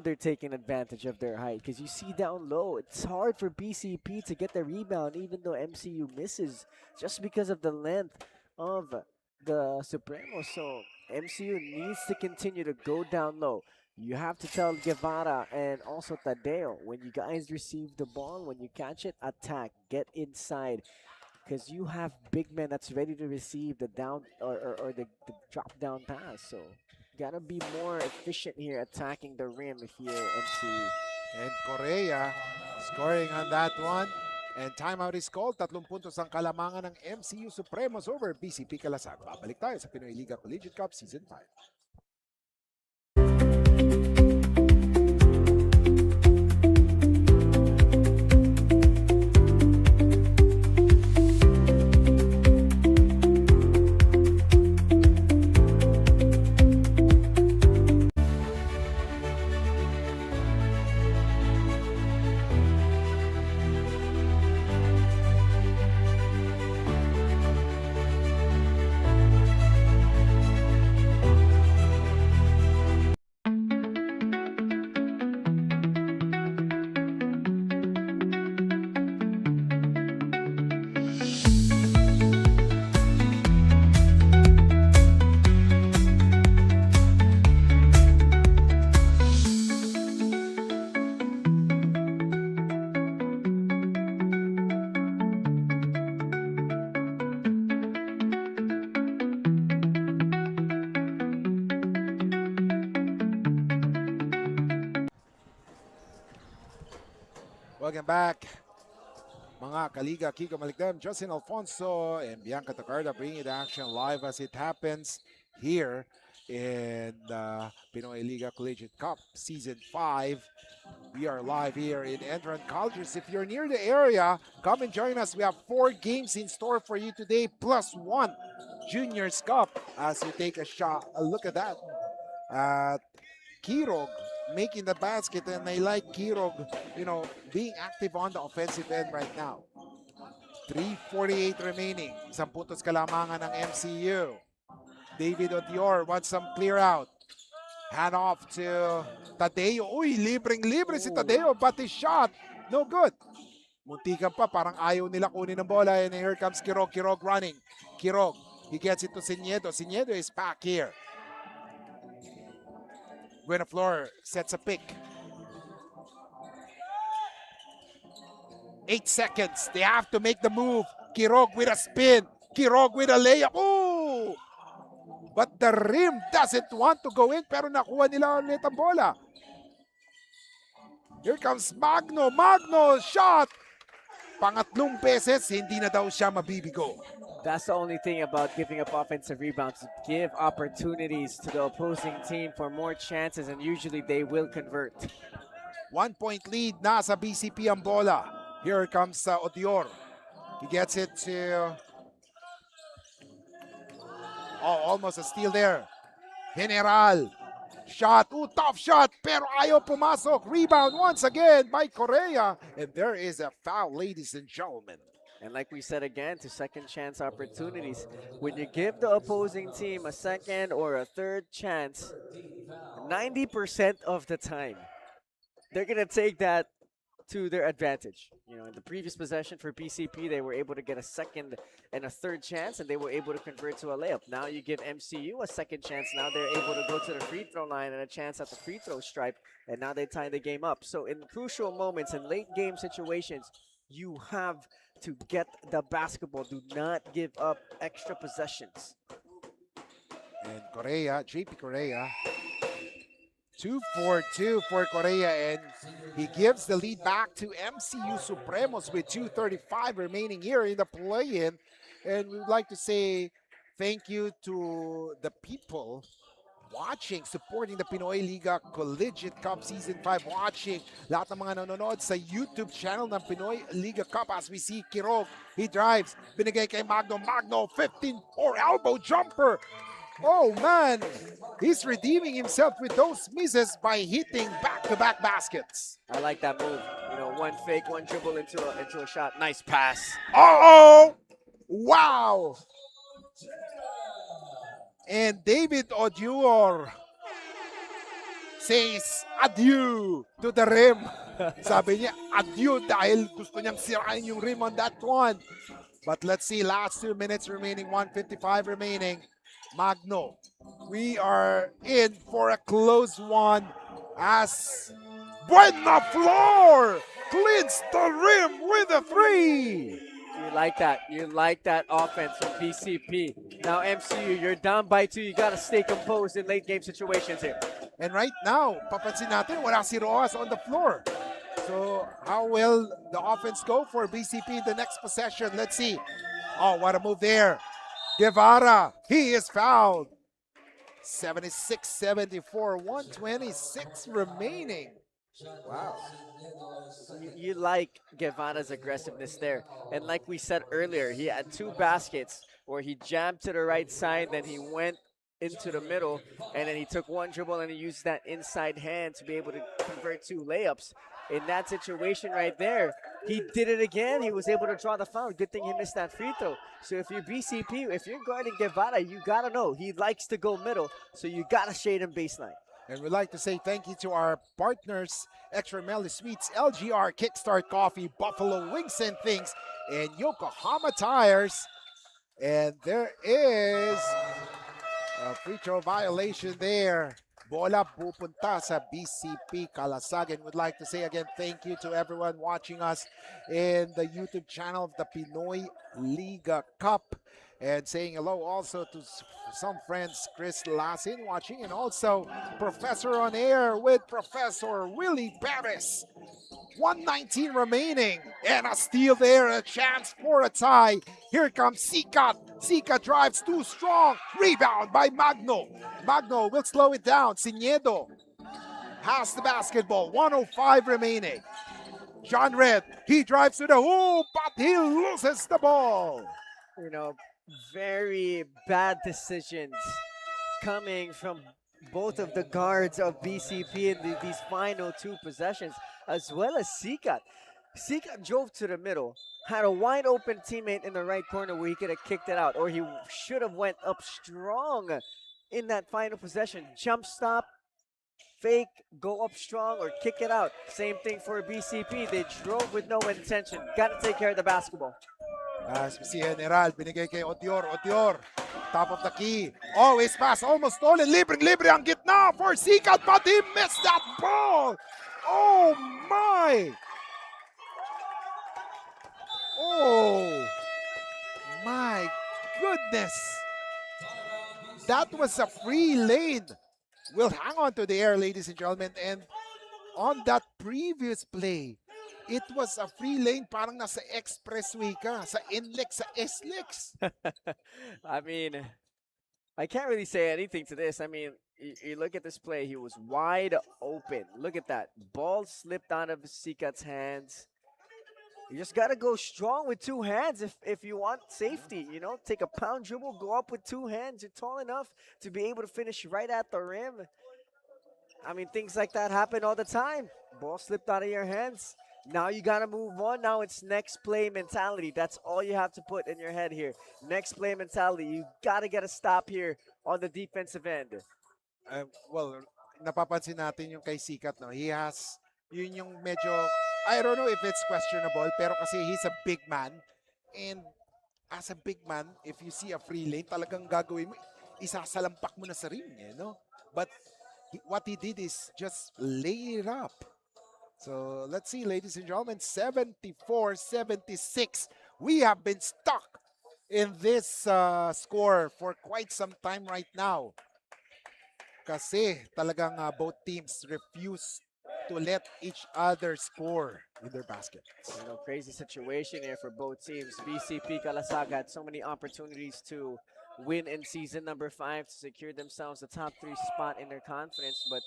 they're taking advantage of their height, because you see down low, it's hard for BCP to get the rebound even though MCU misses just because of the length of the Supremos. So MCU needs to continue to go down low. You have to tell Guevara and also Tadeo, when you guys receive the ball, when you catch it, attack, get inside. Because you have big men that's ready to receive the down or the drop down pass. So gotta be more efficient here attacking the rim here, MCU. And Correa scoring on that one. And timeout is called. 3 puntos ang kalamangan ng MCU Supremos over BCP Kalasag. Babalik tayo sa Pinoyliga Collegiate Cup Season 5. Welcome back. Mga Kaliga, Kiko Malikdam, Justin Alfonso, and Bianca Tacarda bringing the action live as it happens here in the Pinoyliga Collegiate Cup Season 5. We are live here in ENDERUN Colleges. If you're near the area, come and join us. We have 4 games in store for you today, plus 1 Juniors Cup as we take a look at that. Kirog making the basket, and I like Kirog, being active on the offensive end right now. 3:48 remaining. 10 puntos kalamangan ng MCU. David Odior wants some clear out. Hand off to Tadeo. Uy, libreng-libre si Tadeo, but his shot, no good. Muntikan pa, parang ayaw nila kunin ng bola, and here comes Kirog. Kirog running. Kirog, he gets it to Siniedo. Siniedo is back here. Buenaflor sets a pick. 8 seconds. They have to make the move. Kirog with a spin. Kirog with a layup. Ooh! But the rim doesn't want to go in, pero nakuha nila ulit ang bola. Here comes Magno. Magno shot. Pangatlong beses, hindi na daw siya mabibigo. That's the only thing about giving up offensive rebounds. Give opportunities to the opposing team for more chances, and usually they will convert. 1-point lead na sa BCP ang bola. Here comes Odior. He gets it to... Oh, almost a steal there. General. Shot. Ooh, tough shot. Pero ayaw pumasok. Rebound once again by Correa. And there is a foul, ladies and gentlemen. And like we said again, to second chance opportunities. When you give the opposing team a second or a third chance, 90% of the time, they're going to take that to their advantage. In the previous possession for BCP, they were able to get a second and a third chance, and they were able to convert to a layup. Now you give MCU a second chance. Now they're able to go to the free throw line and a chance at the free throw stripe, and now they tie the game up. So in crucial moments, in late game situations, you have to get the basketball. Do not give up extra possessions. And Correa, JP Correa, 2 for 2 for Correa, and he gives the lead back to MCU Supremos with 2:35 remaining here in the play-in. And we would like to say thank you to the people watching, supporting the Pinoyliga Collegiate Cup Season 5, watching lahat ng mga nanonood sa YouTube channel ng Pinoyliga Cup. As we see Kirog, he drives, binigay kay Magno. Magno, 15 or elbow jumper. Oh man, he's redeeming himself with those misses by hitting back-to-back baskets. I like that move. One fake, one dribble into a shot. Nice pass. Uh-oh! Wow! And David Odior says adieu to the rim. Sabi niya, adieu dahil gusto niyang sirain yung rim on that one. But let's see, last 2 minutes remaining, 1:55 remaining. Magno. We are in for a close one as Buena Flor cleans the rim with a three. You like that. You like that offense from BCP. Now, MCU, you're down by 2. You got to stay composed in late game situations here. And right now, papansin natin, wala si Roas on the floor. So how will the offense go for BCP in the next possession? Let's see. Oh, what a move there. Guevara, he is fouled. 76-74, 126 remaining. Wow. You like Guevara's aggressiveness there. And like we said earlier, he had 2 baskets where he jammed to the right side, then he went into the middle, and then he took 1 dribble and he used that inside hand to be able to convert 2 layups. In that situation right there, he did it again. He was able to draw the foul. Good thing he missed that free throw. So if you're BCP, if you're guarding Guevara, you got to know he likes to go middle, so you got to shade him baseline. And we'd like to say thank you to our partners, Extra Melly Sweets, LGR, Kickstart Coffee, Buffalo Wings and Things, and Yokohama Tires. And there is a free throw violation there. Bola pupunta sa BCP Kalasag. And would like to say again thank you to everyone watching us in the YouTube channel of the Pinoyliga Cup. And saying hello also to some friends, Chris Lasin watching, and also Professor on Air with Professor Willie Perez. 119 remaining, and a steal there, a chance for a tie. Here comes Sikat. Sikat drives too strong. Rebound by Magno. Magno will slow it down. Sinedo has the basketball. 105 remaining. John Red, he drives to the hoop, but he loses the ball. You know, very bad decisions coming from both of the guards of BCP in these final 2 possessions, as well as Sikat. Sikat drove to the middle, had a wide open teammate in the right corner where he could have kicked it out, or he should have went up strong in that final possession. Jump stop, fake, go up strong, or kick it out. Same thing for BCP. They drove with no intention. Got to take care of the basketball. Si General, binigay kay Odior. Odior, top of the key. Oh, his pass almost stolen. Libreng-libre ang gitna for Sikat, but he missed that ball. Oh, my. Oh, my goodness. That was a free lane. We'll hang on to the air, ladies and gentlemen. And on that previous play, it was a free lane, parang nasa expressway ka, sa NLEX, sa SLEX. I mean, I can't really say anything to this. I mean, you look at this play, he was wide open. Look at that. Ball slipped out of Sikat's hands. You just got to go strong with 2 hands if you want safety. You know, take a pound dribble, go up with 2 hands. You're tall enough to be able to finish right at the rim. I mean, things like that happen all the time. Ball slipped out of your hands. Now you got to move on. Now it's next play mentality. That's all you have to put in your head here. Next play mentality. You got to get a stop here on the defensive end. Well, napapansin natin yung kay Sikat, no? He has, yun yung medyo, I don't know if it's questionable, pero kasi he's a big man. And as a big man, if you see a free lane, talagang gagawin mo, isasalampak mo na sa ring, you know? But what he did is just lay it up. So let's see, ladies and gentlemen, 74-76. We have been stuck in this score for quite some time right now. Kasi talagang both teams refuse to let each other score in their baskets. You know, crazy situation here for both teams. BCP Kalasag had so many opportunities to win in season number 5 to secure themselves the top 3 spot in their conference, but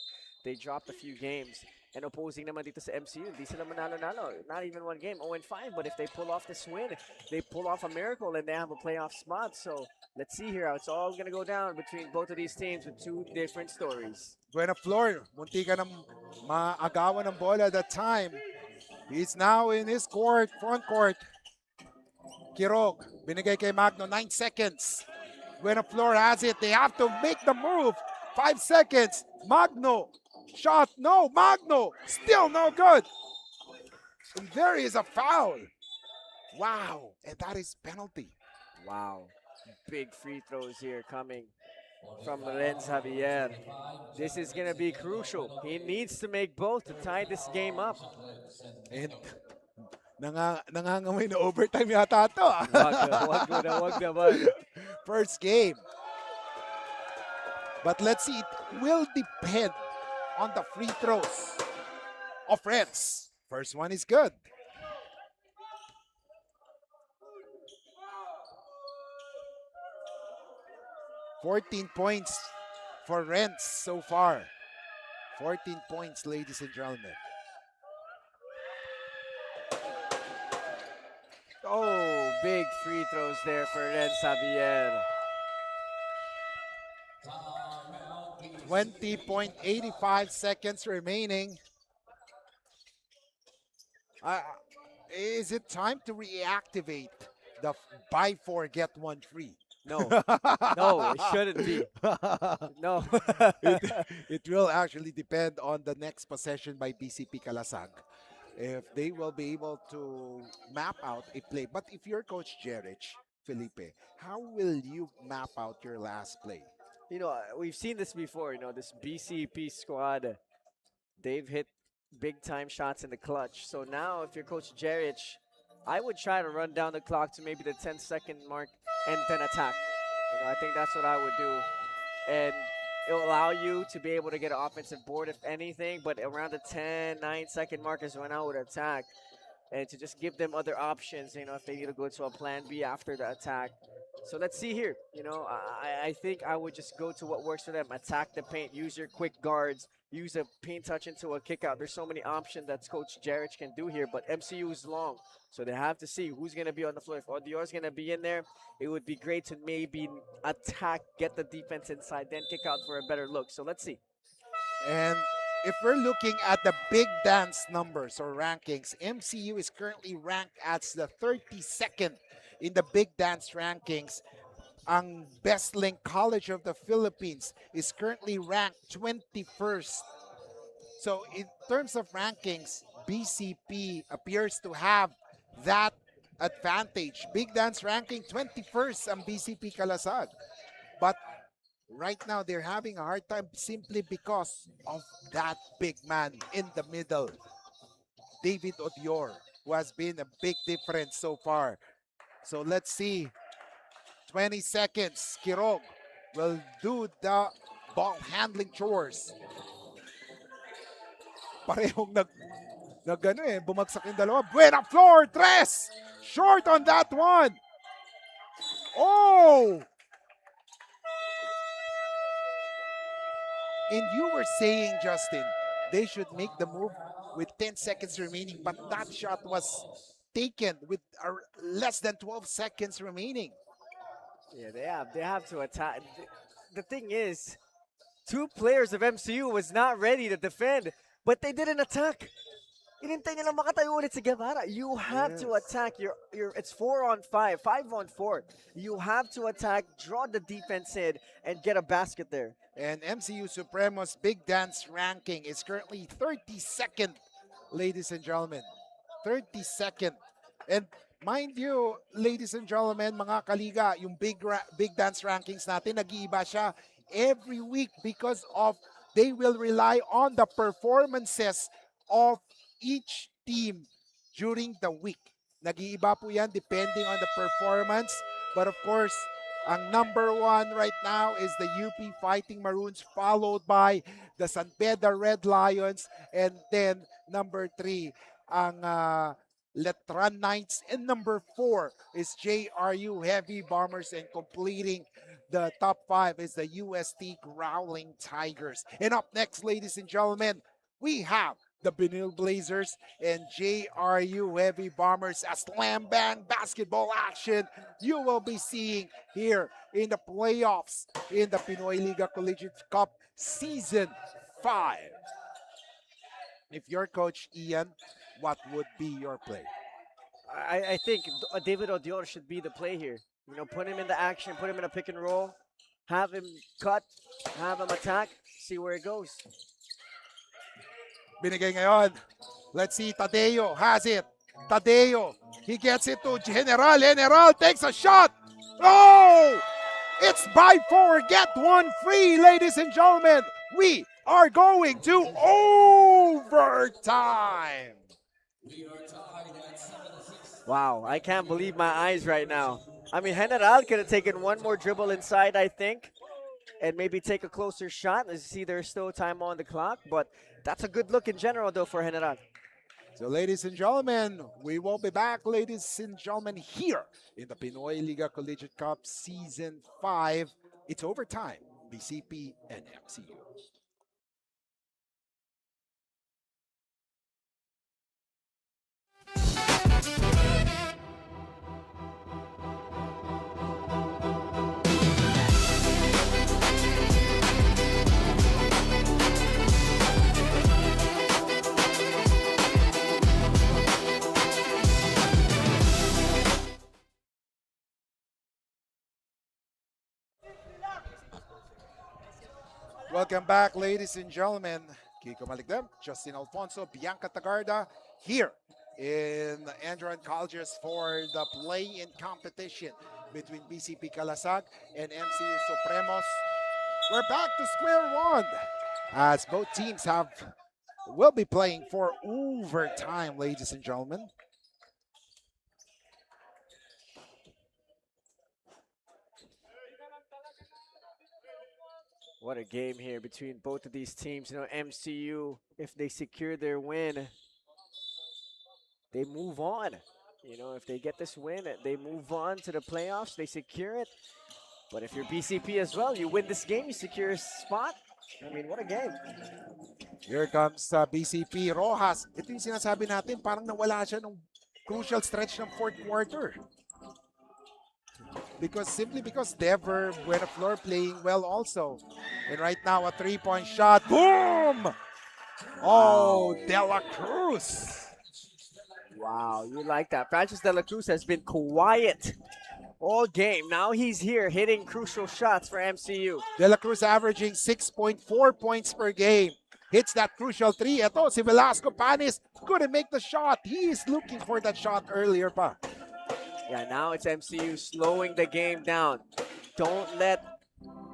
they dropped a few games. And opposing naman dito sa MCU, di sila manalo-nalo. Not even 1 game, 0-5. But if they pull off this win, they pull off a miracle and they have a playoff spot. So let's see here how it's all going to go down between both of these teams with 2 different stories. Buena Flor, munti ka ng maagawan ng bola at that time. He's now in his court, front court. Kirog, binigay kay Magno, 9 seconds. Buena Flor has it. They have to make the move. 5 seconds. Magno. Shot, no, Magno, still no good. And there is a foul. Wow, and that is penalty. Wow. Big free throws here coming from Renz Javier. This is going to be crucial. He needs to make both to tie this game up. And nangangamoy na overtime yata to. Wag naman. First game. But let's see, it will depend on the free throws of Reds. First one is good. $14 points for Rents so far. 14 points, ladies and gentlemen. Oh, big free throws there for Renz Javier. 20.85 seconds remaining. Is it time to reactivate the buy four, get one free? No, no, it shouldn't be. No. It will actually depend on the next possession by Bcp Kalasag. If they will be able to map out a play. But if you're Coach Jerich, Felipe, how will you map out your last play? You know, we've seen this before, you know, this BCP squad, they've hit big time shots in the clutch. So now if you're Coach Jerich, I would try to run down the clock to maybe the 10-second mark and then attack. You know, I think that's what I would do. And it'll allow you to be able to get an offensive board if anything, but around the 9-second mark is when I would attack. And to just give them other options, you know, if they need to go to a plan B after the attack. So let's see here. You know, I think I would just go to what works for them. Attack the paint, use your quick guards, use a paint touch into a kick out. There's so many options that Coach Jerich can do here, but MCU is long. So they have to see who's going to be on the floor. If Odior's going to be in there, it would be great to maybe attack, get the defense inside, then kick out for a better look. So let's see. And if we're looking at the big dance numbers or rankings, MCU is currently ranked as the 32nd in the big dance rankings. Ang Best Link College of the Philippines is currently ranked 21st. So in terms of rankings, BCP appears to have that advantage. Big dance ranking 21st ang BCP Kalasag. But right now they're having a hard time simply because of that big man in the middle, David Odior, who has been a big difference so far. So let's see. 20 seconds. Kirog will do the ball handling chores. Parehong bumagsak yung dalawa. Buena floor, tres! Short on that one. Oh! And you were saying, Justin, they should make the move with 10 seconds remaining, but that shot was taken with less than 12 seconds remaining. Yeah, they have to attack. The thing is, two players of MCU was not ready to defend, but they didn't attack. Inintay nila makatayo ulit si Guevara. You have to attack. It's 4-on-5, 5-on-4. You have to attack, draw the defense in, and get a basket there. And MCU Supremos big dance ranking is currently 32nd, ladies and gentlemen. 32nd. And mind you, ladies and gentlemen, mga kaliga, yung big dance rankings natin, nag-iiba siya every week because of they will rely on the performances of each team during the week. Nag-iiba po yan depending on the performance. But of course, ang number one right now is the UP Fighting Maroons, followed by the San Pedro Red Lions, and then number 3, ang Letran Knights, and number 4 is JRU Heavy Bombers, and completing the top 5 is the UST Growling Tigers. And up next, ladies and gentlemen, we have the Benil Blazers and JRU Heavy Bombers. A slam bang basketball action you will be seeing here in the playoffs in the Pinoyliga Collegiate Cup Season 5. If you're Coach Ian, what would be your play? I think David Odior should be the play here. You know, put him in the action, put him in a pick and roll, have him cut, have him attack, see where it goes. Binigay ngayon. Let's see, Tadeo has it. Tadeo, he gets it to General. General takes a shot. Oh! It's buy four, get one free, ladies and gentlemen. We are going to overtime. Wow, I can't believe my eyes right now. I mean, General could have taken one more dribble inside, I think, and maybe take a closer shot. As you see, there's still time on the clock, but that's a good look in general, though, for General. So, ladies and gentlemen, we will be back, ladies and gentlemen, here in the Pinoyliga Collegiate Cup Season 5. It's overtime, BCP and MCU. Welcome back, ladies and gentlemen. Kiko Maligdem, Justin Alfonso, Bianca Tagarda, here in ENDERUN Colleges for the play-in competition between BCP Kalasag and Mcu Supremos. We're back to square one as both teams will be playing for overtime, ladies and gentlemen. What a game here between both of these teams. You know, MCU, if they secure their win, they move on. You know, if they get this win, they move on to the playoffs, they secure it. But if you're BCP as well, you win this game, you secure a spot. I mean, what a game. Here comes BCP Rojas. Ito yung sinasabi natin, parang nawala siya nung crucial stretch ng fourth quarter. Simply because Dever Buenaflor playing well also. And right now, a three-point shot. Boom! Oh, De La Cruz. Wow, you like that. Francis De La Cruz has been quiet all game. Now he's here hitting crucial shots for MCU. De La Cruz averaging 6.4 points per game. Hits that crucial three. Ito, si Velasco Panis couldn't make the shot. He is looking for that shot earlier pa. Yeah, now it's MCU slowing the game down. Don't let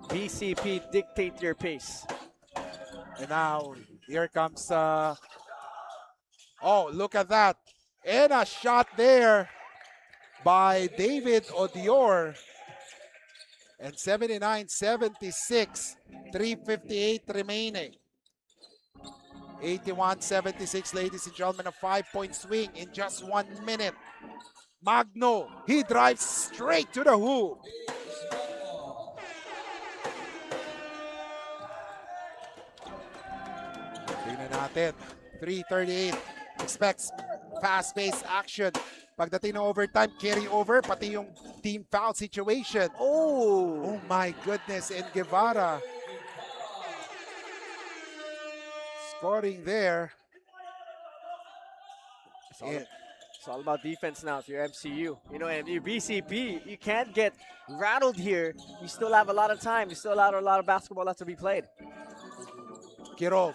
BCP dictate your pace. And now, here comes, oh, look at that. And a shot there by David Odior. And 79-76, 3:58 remaining. 81-76, ladies and gentlemen, a 5-point swing in just 1 minute. Magno, he drives straight to the hoop. Tingnan natin, 3:38, expects fast-paced action. Pagdating ng overtime, carry over, pati yung team foul situation. Oh my goodness, and Guevara scoring there. It's all about defense now if you're MCU. You know, and if you're BCP, you can't get rattled here. You still have a lot of time. You still have a lot of basketball left to be played. Kirov.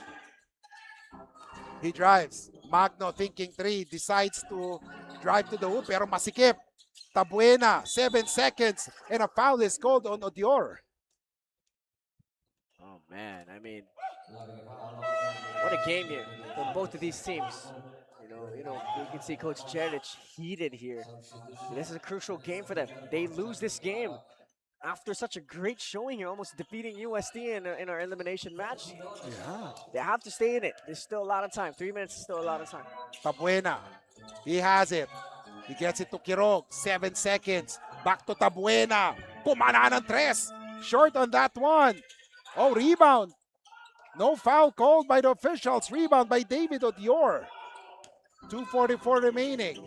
He drives. Magno thinking three. Decides to drive to the hoop pero masikip. Tabuena, 7 seconds. And a foul is called on Odior. Oh, man. I mean, what a game here for both of these teams. You know, you can see Coach Jeric heated here. This is a crucial game for them. They lose this game after such a great showing here, almost defeating USD in our elimination match. Yeah. They have to stay in it. There's still a lot of time. 3 minutes is still a lot of time. Tabuena. He has it. He gets it to Kirog. 7 seconds. Back to Tabuena. Pumana ng tres. Short on that one. Oh, rebound. No foul called by the officials. Rebound by David Odior. 2:44 remaining.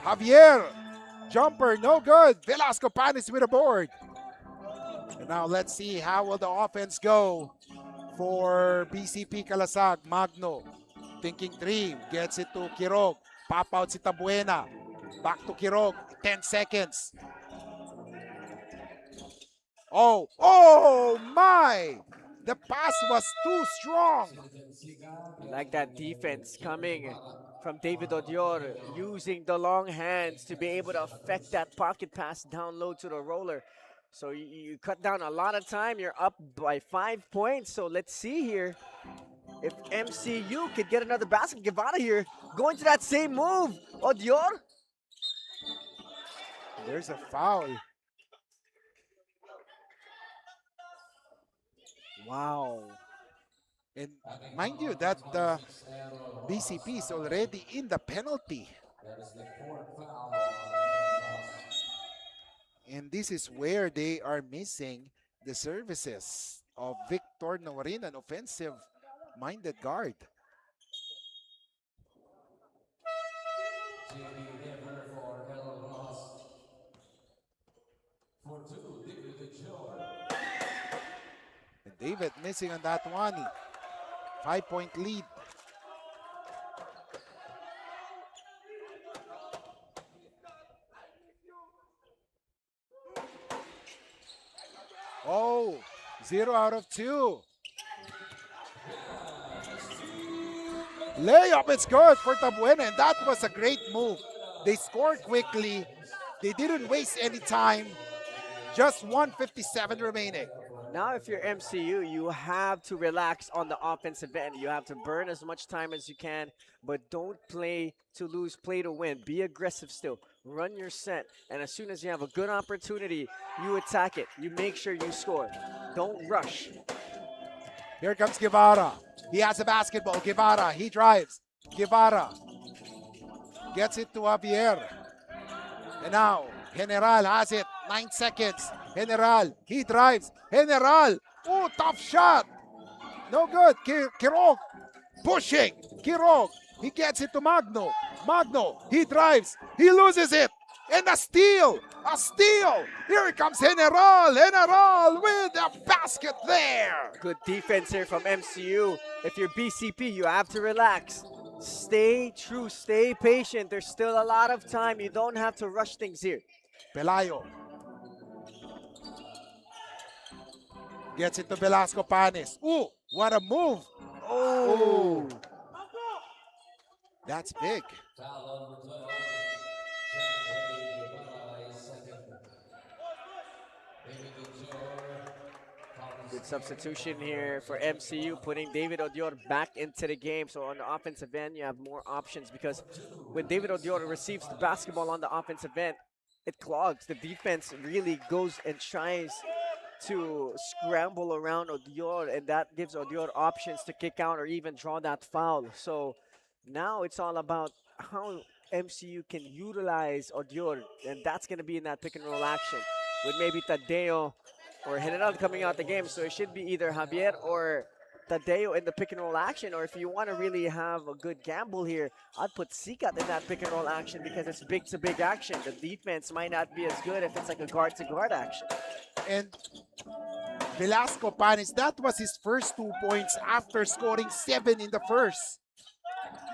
Javier. Jumper, no good. Velasco Panis with a board. And now let's see how will the offense go for BCP Kalasag. Magno. Thinking three. Gets it to Kirog. Pop out si Tabuena. Back to Kirog. 10 seconds. Oh my! The pass was too strong. Like that defense coming from David Odior, using the long hands to be able to affect that pocket pass down low to the roller. So you cut down a lot of time. You're up by 5 points. So let's see here if MCU could get another basket. Guevara here going to that same move. Odior. There's a foul. Wow. And mind you that BCP is already in the penalty. And this is where they are missing the services of Victor Norin, an offensive-minded guard. And David missing on that one. 5-point lead. Oh, 0 out of 2. Layup, it's good for Tabuena, and that was a great move. They scored quickly. They didn't waste any time. Just 1:57 remaining. Now, if you're MCU, you have to relax on the offensive end. You have to burn as much time as you can, but don't play to lose, play to win. Be aggressive still. Run your set, and as soon as you have a good opportunity, you attack it. You make sure you score. Don't rush. Here comes Guevara. He has a basketball. Guevara, he drives. Guevara gets it to Javier. And now, General has it. 9 seconds. General, he drives. General, oh, tough shot. No good. Kirog pushing. Kirog, he gets it to Magno. Magno, he drives. He loses it. And a steal. A steal. Here comes General. General with a basket there. Good defense here from MCU. If you're BCP, you have to relax. Stay true, stay patient. There's still a lot of time. You don't have to rush things here. Pelayo gets it to Velasco Panes. Ooh, what a move. Oh, that's big. Good substitution here for MCU, putting David Odior back into the game. So on the offensive end, you have more options because when David Odior receives the basketball on the offensive end, it clogs. The defense really goes and tries to scramble around Odior, and that gives Odior options to kick out or even draw that foul. So now it's all about how MCU can utilize Odior, and that's going to be in that pick and roll action with maybe Tadeo or General coming out the game. So it should be either Javier or Tadeo in the pick and roll action, or if you want to really have a good gamble here, I'd put Sikat in that pick and roll action because it's big to big action. The defense might not be as good if it's like a guard to guard action. And Velasco Panes, that was his first 2 points after scoring 7 in the first.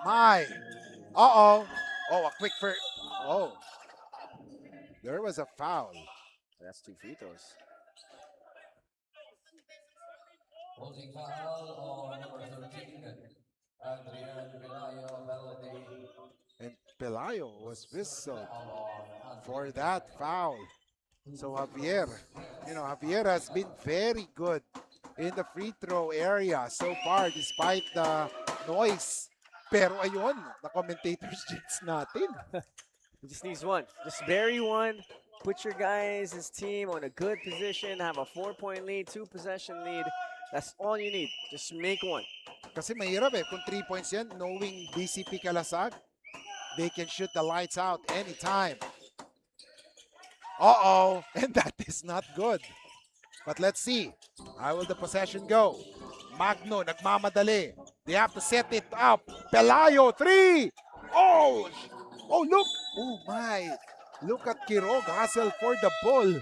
My. Uh-oh. Oh, a quick first. Oh. There was a foul. That's 2 free throws. Holding foul on number 13, Adrian Pelayo, penalty. And Pelayo was whistled for that foul. So Javier, Javier has been very good in the free throw area so far despite the noise. Pero ayun, the commentators jinx natin. He just needs one. Just bury one. Put your guys, his team on a good position. Have a 4-point lead, 2-possession lead. That's all you need. Just make one. Kasi mahirap kung 3 points yan, knowing BCP Kalasag, they can shoot the lights out anytime. Uh-oh, and that is not good. But let's see. How will the possession go? Magno, nagmamadali. They have to set it up. Pelayo, 3! Oh, look. Oh, my. Look at Kirog hustle for the ball.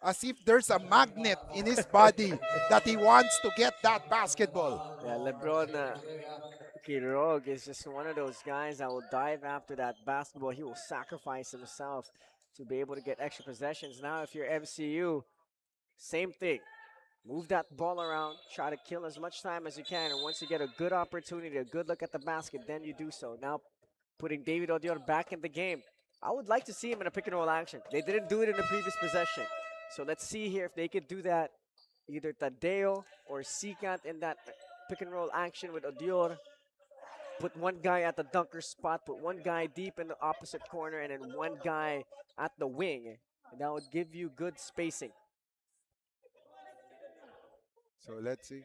As if there's a magnet in his body that he wants to get that basketball. Yeah, LeBron Kirog is just one of those guys that will dive after that basketball. He will sacrifice himself to be able to get extra possessions. Now, if you're MCU, same thing. Move that ball around, try to kill as much time as you can, and once you get a good opportunity, a good look at the basket, then you do so. Now, putting David Odion back in the game. I would like to see him in a pick and roll action. They didn't do it in the previous possession. So let's see here if they could do that. Either Tadeo or Sikat in that pick and roll action with Odior. Put one guy at the dunker spot, put one guy deep in the opposite corner, and then one guy at the wing. And that would give you good spacing. So let's see.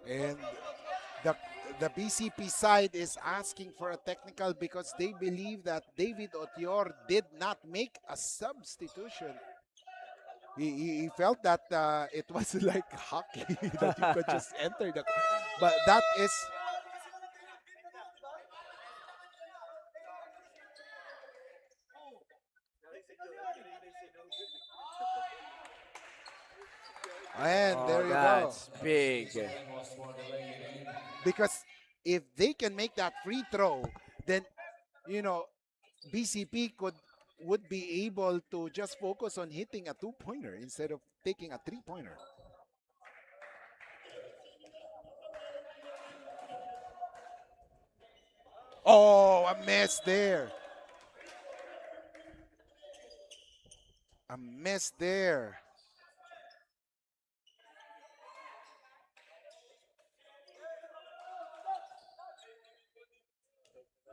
And the BCP side is asking for a technical because they believe that David Otior did not make a substitution. He felt that it was like hockey that you could just enter the. But that is. And there you go. That's big. Because if they can make that free throw, then BCP would be able to just focus on hitting a two-pointer instead of taking a three-pointer. Oh, a miss there. A miss there.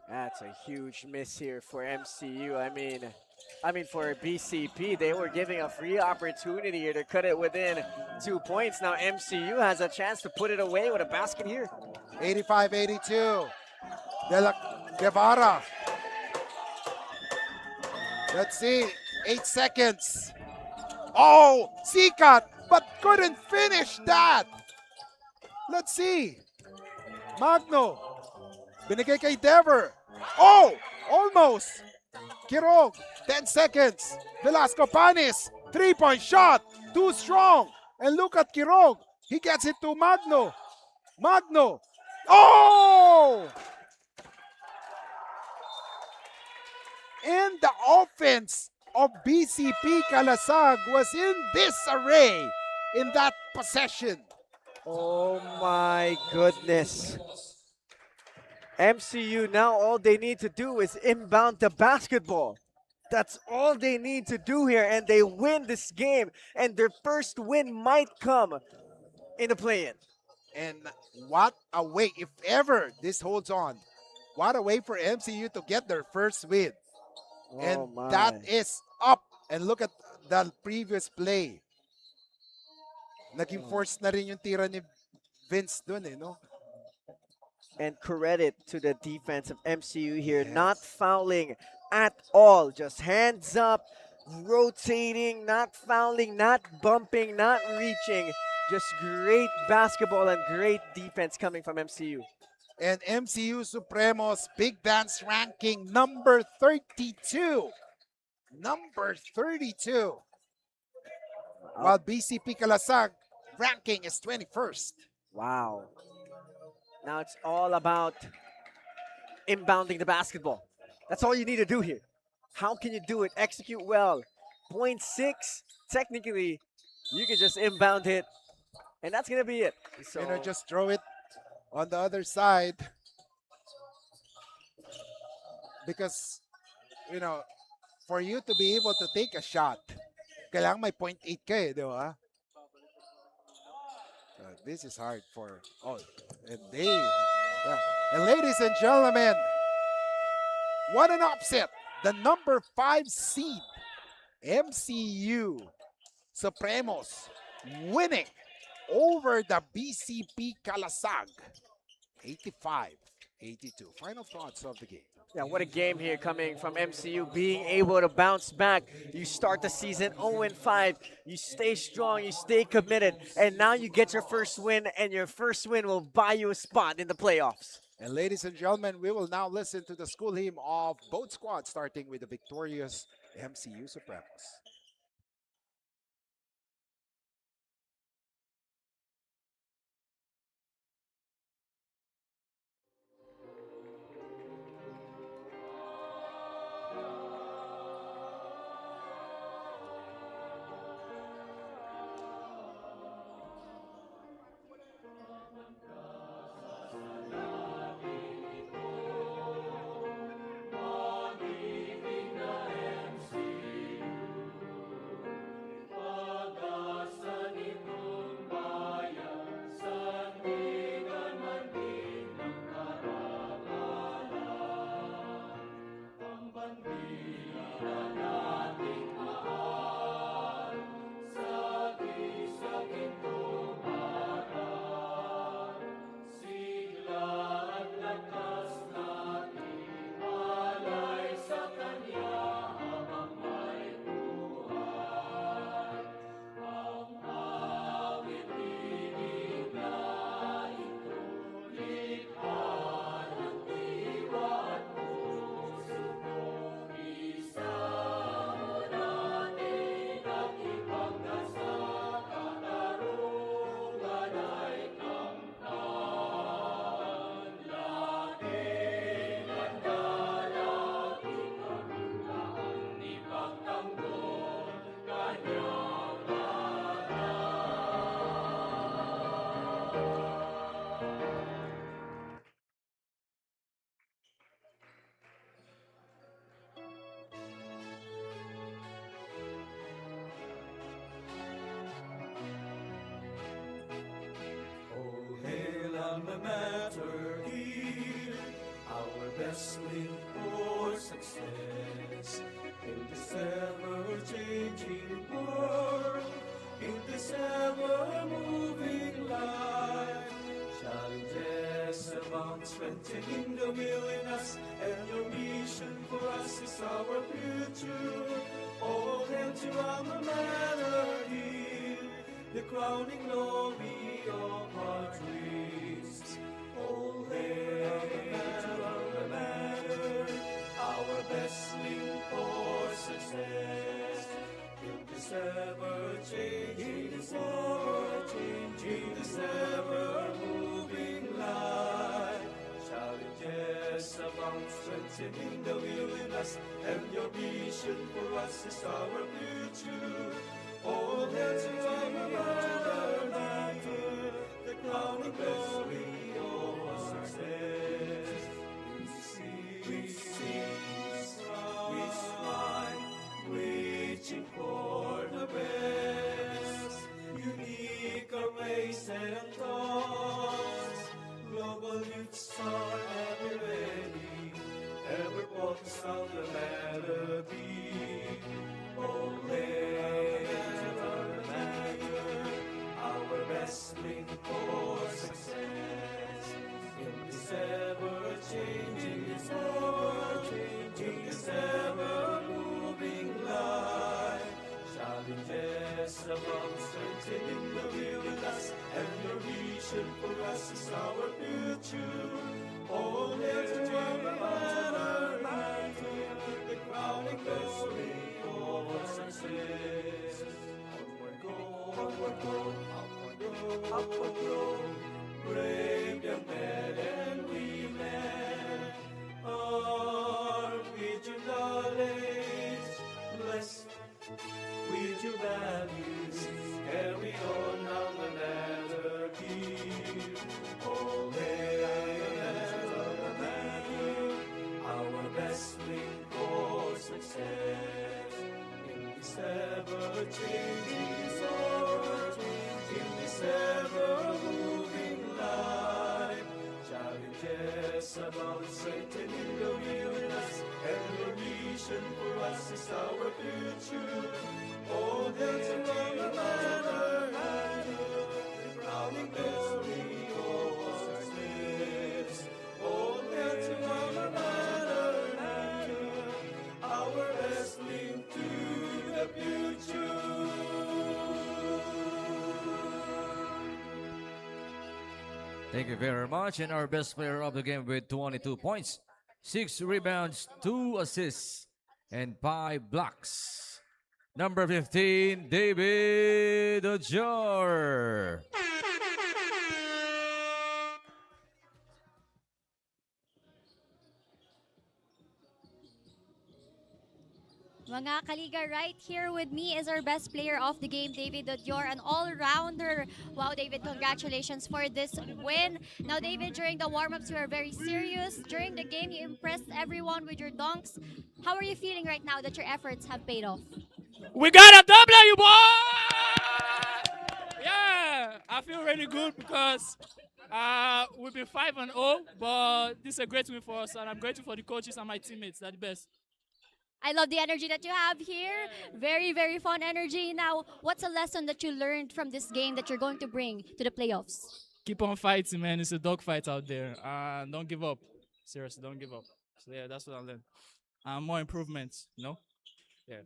That's a huge miss here for MCU. I mean for BCP, they were giving a free opportunity here to cut it within 2 points. Now MCU has a chance to put it away with a basket here. 85-82. Guevara. Let's see. 8 seconds. Oh, Sikat, but couldn't finish that. Let's see. Magno. Binigay kay Dever. Oh, almost. Kirog, 10 seconds. Velasco Panis, 3-point shot. Too strong. And look at Kirog. He gets it to Magno. Magno. Oh! And the offense of BCP Kalasag was in disarray in that possession. Oh my goodness. MCU now all they need to do is inbound the basketball. That's all they need to do here, and they win this game, and their first win might come in the play-in. And what a way, if ever this holds on, what a way for MCU to get their first win. And that is up. And look at the previous play. Naging force na rin yung tira ni Vince dun no? And credit to the defense of MCU here, not fouling at all. Just hands up, rotating, not fouling, not bumping, not reaching. Just great basketball and great defense coming from MCU. And MCU Supremos Big Dance ranking number 32. Number 32. While BCP Kalasag ranking is 21st. Wow. Now it's all about inbounding the basketball. That's all you need to do here. How can you do it? Execute well. 0.6, technically, you can just inbound it, and that's going to be it. So, Just throw it on the other side. Because, for you to be able to take a shot, kailangan may 0.8 ka di ba? This is hard for all. And and ladies and gentlemen, what an upset. The number 5 seed, MCU Supremos, winning over the BCP Kalasag, 85-82. Final thoughts of the game. yeah, what a game here coming from MCU, being able to bounce back. You start the season 0-5, you stay strong, you stay committed, and now you get your first win, and your first win will buy you a spot in the playoffs. And ladies and gentlemen, we will now listen to the school hymn of both squads, starting with the victorious MCU Supremos. wrestling for success in this ever-changing world, in this ever-moving life. Challenges abound, strengthening the will in us, and your mission for us is our future. All hail to alma mater here, the crowning glory of our dreams. All hail to alma mater, our best link for success. In this ever-changing world, in this ever-moving life, challenges abound, strengthening the will in us, and your vision for us is our future. All hail to alma mater, the crowning glory of our success. We sing, we strive, reaching for the best. Unique our ways and thoughts. Global youths are ever ready, ever focused on the melody. Oh, our best link for success in this ever-changing world, in this ever-moving life. Challenges abound, strengthening the will in us, and your vision for us is our future. All hail to alma mater, the crowning glory of our success. Upward go, upward go, upward go, upward go. Brave young men and women, armed with your knowledge, blessed with your values, carry on alma mater here. All hail alma mater, our best link for success in this ever-changing world, in this ever-moving life. Challenges abound, strengthening the will in us, and your mission for us is our future. All hail to alma mater, the crowning glory of our success. All hail to alma mater, our best link to the future. Thank you very much. And our best player of the game with 22 points, 6 rebounds, 2 assists, and 5 blocks. Number 15, David Ojor. Mga kaliga, right here with me is our best player of the game, David Odior, an all-rounder. Wow, David, congratulations for this win. Now, David, during the warm-ups, you are very serious. During the game, you impressed everyone with your dunks. How are you feeling right now that your efforts have paid off? We got a W, boy! Yeah, I feel really good because we've been 5-0, but this is a great win for us, and I'm grateful for the coaches and my teammates. They're the best. I love the energy that you have here. Very, very fun energy. Now, what's a lesson that you learned from this game that you're going to bring to the playoffs? Keep on fighting, man. It's a dogfight out there. Don't give up. Seriously, don't give up. So, yeah, that's what I learned. More improvements, you know? Yeah.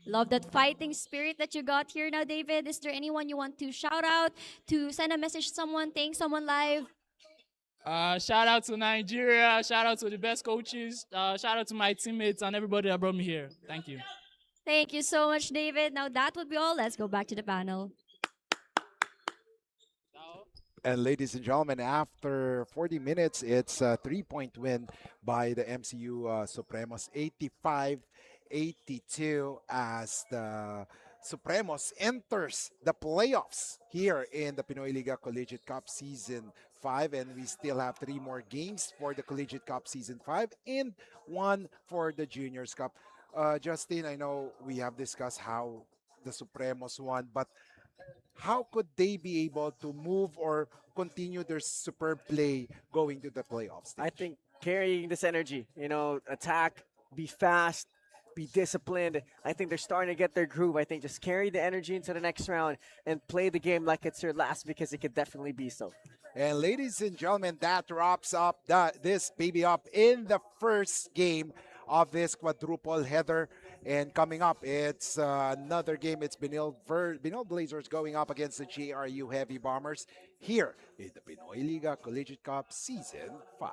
Love that fighting spirit that you got here now, David. Is there anyone you want to shout out, to send a message to someone, thank someone live? Shout out to Nigeria. Shout out to the best coaches. Shout out to my teammates and everybody that brought me here. Thank you. Thank you so much, David. Now that would be all. Let's go back to the panel. And ladies and gentlemen, after 40 minutes, it's a 3-point win by the MCU Supremos, 85-82, as the Supremos enters the playoffs here in the Pinoyliga Collegiate Cup Season 5. And we still have 3 more games for the Collegiate Cup Season 5 and 1 for the Juniors Cup. Justin, I know we have discussed how the Supremos won, but how could they be able to move or continue their superb play going to the playoffs? I think carrying this energy. You know, attack, be fast, be disciplined. I think they're starting to get their groove. I think just carry the energy into the next round and play the game like it's your last, because it could definitely be so. And ladies and gentlemen, that wraps up this baby up in the first game of this quadruple header. And coming up, it's another game. It's Benil Blazers going up against the JRU Heavy Bombers here in the Pinoyliga Collegiate Cup Season 5.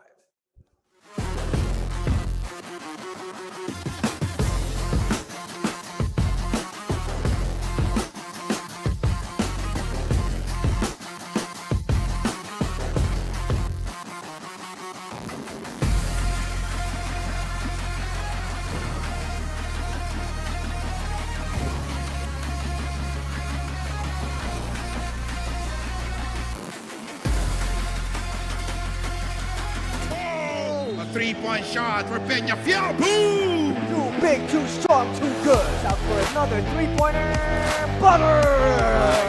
A three-point shot for Peñafiel. Boom! Too big, too strong, too good. Out for another three-pointer. Butter!